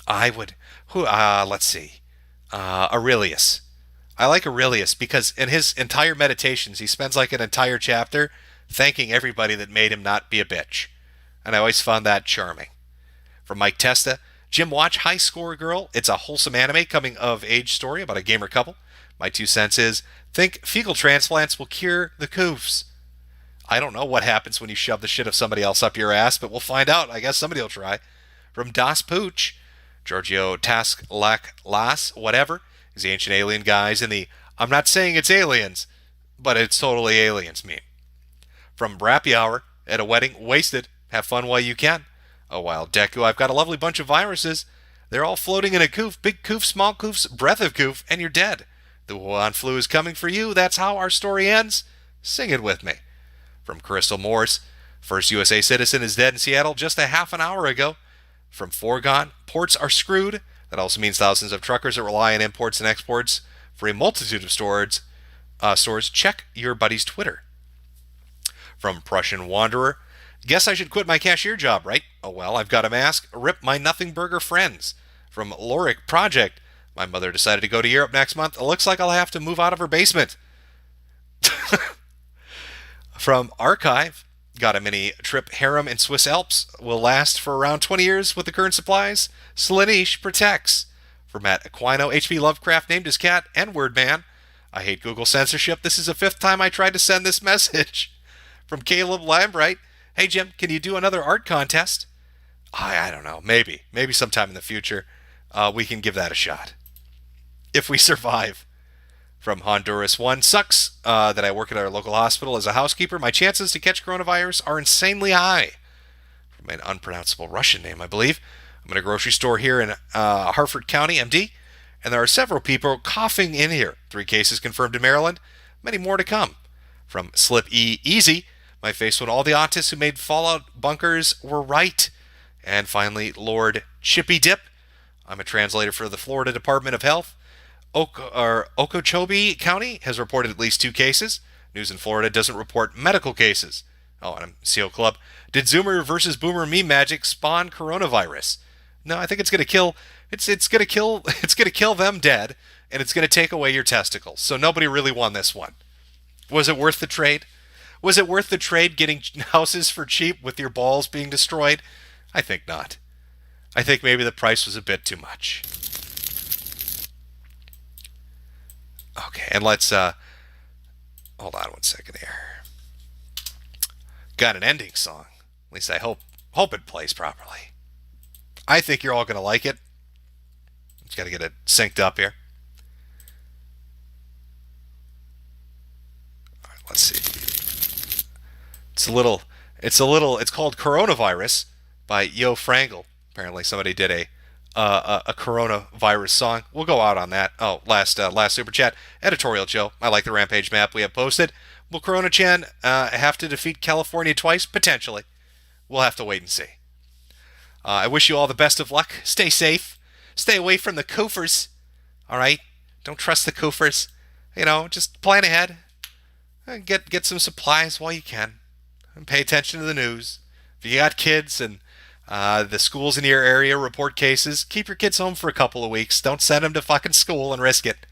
I would, let's see, Aurelius. I like Aurelius because in his entire meditations, he spends like an entire chapter thanking everybody that made him not be a bitch. And I always found that charming. From Mike Testa, Jim, watch High Score Girl. It's a wholesome anime coming of age story about a gamer couple. My 2 cents is, think fecal transplants will cure the coofs. I don't know what happens when you shove the shit of somebody else up your ass, but we'll find out. I guess somebody will try. From Das Pooch, Giorgio Tasklak Las, whatever. The ancient alien guys in the I'm not saying it's aliens, but it's totally aliens meme. From Brappy Hour, at a wedding, wasted, have fun while you can. Oh, Wild Deku, I've got a lovely bunch of viruses. They're all floating in a coof, big coof, small coofs, breath of coof, and you're dead. The Wuhan flu is coming for you. That's how our story ends. Sing it with me. From Crystal Morse, first USA citizen is dead in Seattle just a half an hour ago. From Foregone, ports are screwed. That also means thousands of truckers that rely on imports and exports for a multitude of stores. Check your buddy's Twitter. From Prussian Wanderer, guess I should quit my cashier job, right? Oh well, I've got a mask. Rip my nothing burger friends. From Loric Project, my mother decided to go to Europe next month. It looks like I'll have to move out of her basement. From Archive, got a mini trip harem in Swiss Alps. Will last for around 20 years with the current supplies. Slanish protects. For Matt Aquino, H.P. Lovecraft named his cat N-word man. I hate Google censorship. This is the 5th time I tried to send this message. From Caleb Lambright, hey Jim, can you do another art contest? I don't know. Maybe sometime in the future we can give that a shot. If we survive. From Honduras 1, sucks that I work at our local hospital as a housekeeper. My chances to catch coronavirus are insanely high. From an unpronounceable Russian name, I believe. I'm in a grocery store here in Harford County, MD, and there are several people coughing in here. 3 cases confirmed in Maryland, many more to come. From Slip E Easy, my face when all the autists who made Fallout bunkers were right. And finally, Lord Chippy Dip. I'm a translator for the Florida Department of Health. Okeechobee County has reported at least 2 cases. News in Florida doesn't report medical cases. Oh, and I'm CO Club. Did Zoomer versus Boomer meme magic spawn coronavirus? No, I think it's gonna kill. It's gonna kill them dead, and it's gonna take away your testicles. So nobody really won this one. Was it worth the trade? Was it worth the trade getting houses for cheap with your balls being destroyed? I think not. I think maybe the price was a bit too much. Okay, and let's hold on one second here. Got an ending song. At least I hope it plays properly. I think you're all going to like it. Just got to get it synced up here. All right, let's see. It's called Coronavirus by Yo Frankel. Apparently somebody did a coronavirus song. We'll go out on that. Oh, last super chat. Editorial Joe. I like the Rampage map we have posted. Will Corona-chan have to defeat California twice? Potentially. We'll have to wait and see. I wish you all the best of luck. Stay safe. Stay away from the koofers. All right? Don't trust the koofers. Just plan ahead. Get some supplies while you can. And pay attention to the news. If you got kids and the schools in your area report cases, keep your kids home for a couple of weeks. Don't send them to fucking school and risk it.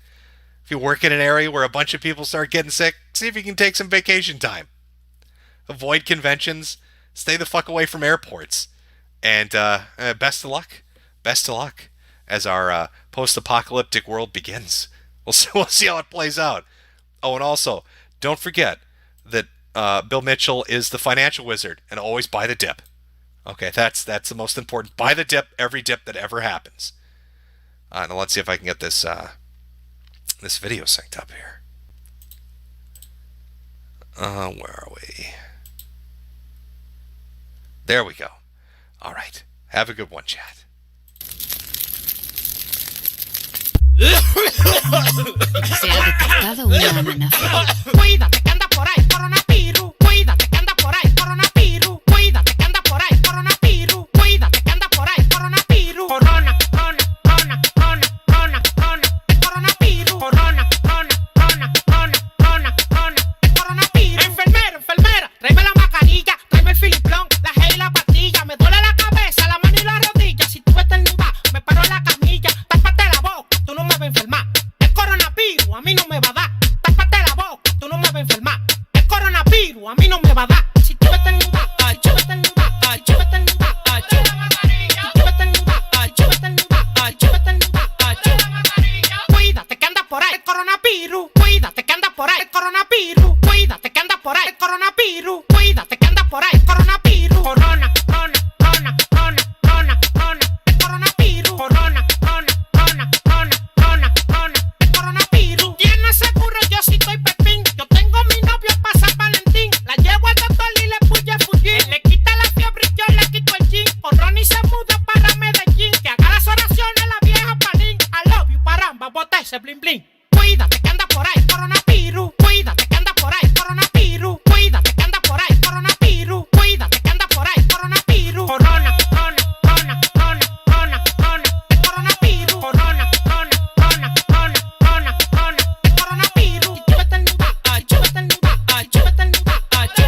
If you work in an area where a bunch of people start getting sick, see if you can take some vacation time. Avoid conventions. Stay the fuck away from airports. And best of luck. Best of luck. as our post-apocalyptic world begins. We'll see how it plays out. Oh, and also, don't forget that Bill Mitchell is the financial wizard, and always buy the dip. Okay, that's the most important. Buy the dip, every dip that ever happens. Now let's see if I can get this this video synced up here. Where are we? There we go. All right. Have a good one, chat. Se ha detectado una amenaza. Cuídate que anda por ahí coronavirus. Cuídate que anda por ahí coronavirus. Cuídate que anda por ahí coronavirus. Cuídate que anda por ahí coronavirus. Corona, corona, corona, corona, corona, corona, coronavirus. Corona, corona, corona, corona, corona, corona, coronavirus. Enfermero, enfermera, tráeme la mascarilla, tráeme el filiplón, la gel y la pastilla. Me duele la cabeza, la mano y la rodilla. Si tú estornudas, me paro en la camilla. Tápate la boca, tú no me vas a enfermar. El coronavirus a mí no me va a dar. Tápate la boca, tú no me vas a enfermar. El coronavirus a mí no me va a dar. Si tú estornudas, yo estornudas, yo estornudas, yo estornudas, yo estornudas, yo estornudas, yo. Cuídate que anda por ahí el coronavirus. Cuídate que anda por ahí el coronavirus. Cuídate que anda por ahí el coronavirus. Cuídate que anda por ahí el coronavirus. Corona, corona, corona, corona, corona, corona, el coronavirus. Corona, corona, corona, corona, corona, corona, el coronavirus. ¿Tienes seguro? Yo sí estoy pepín. Yo tengo mi novio para San Valentín. La llevo al doctor y le puye fullín. Le quita la fiebre y yo le quito el jean. Con y se muda para Medellín. Que haga las oraciones la vieja palín. I love you, paramba, bota ese blin blin. Cuídate que anda por ahí coronavirus. Cuídate que anda por ahí coronavirus. Cuídate que anda por ahí coronavirus. Cuídate que anda por ahí coronavirus. Corona, corona, corona, corona, corona, corona, el coronavirus. Corona, corona, corona, corona, corona, corona, el coronavirus. Yo estornuda, yo estornuda, yo estornuda, yo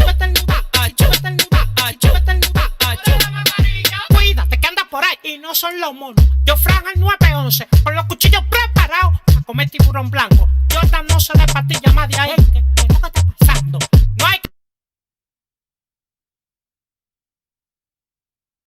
estornuda, yo estornuda, yo estornuda, yo. Cuídate que anda por ahí y no son los monos. Yo franja el 911 con los cuchillos preparados a comer tiburón blanco. Yo no se le patilla más de ahí. ¿Qué es lo que está pasando? No hay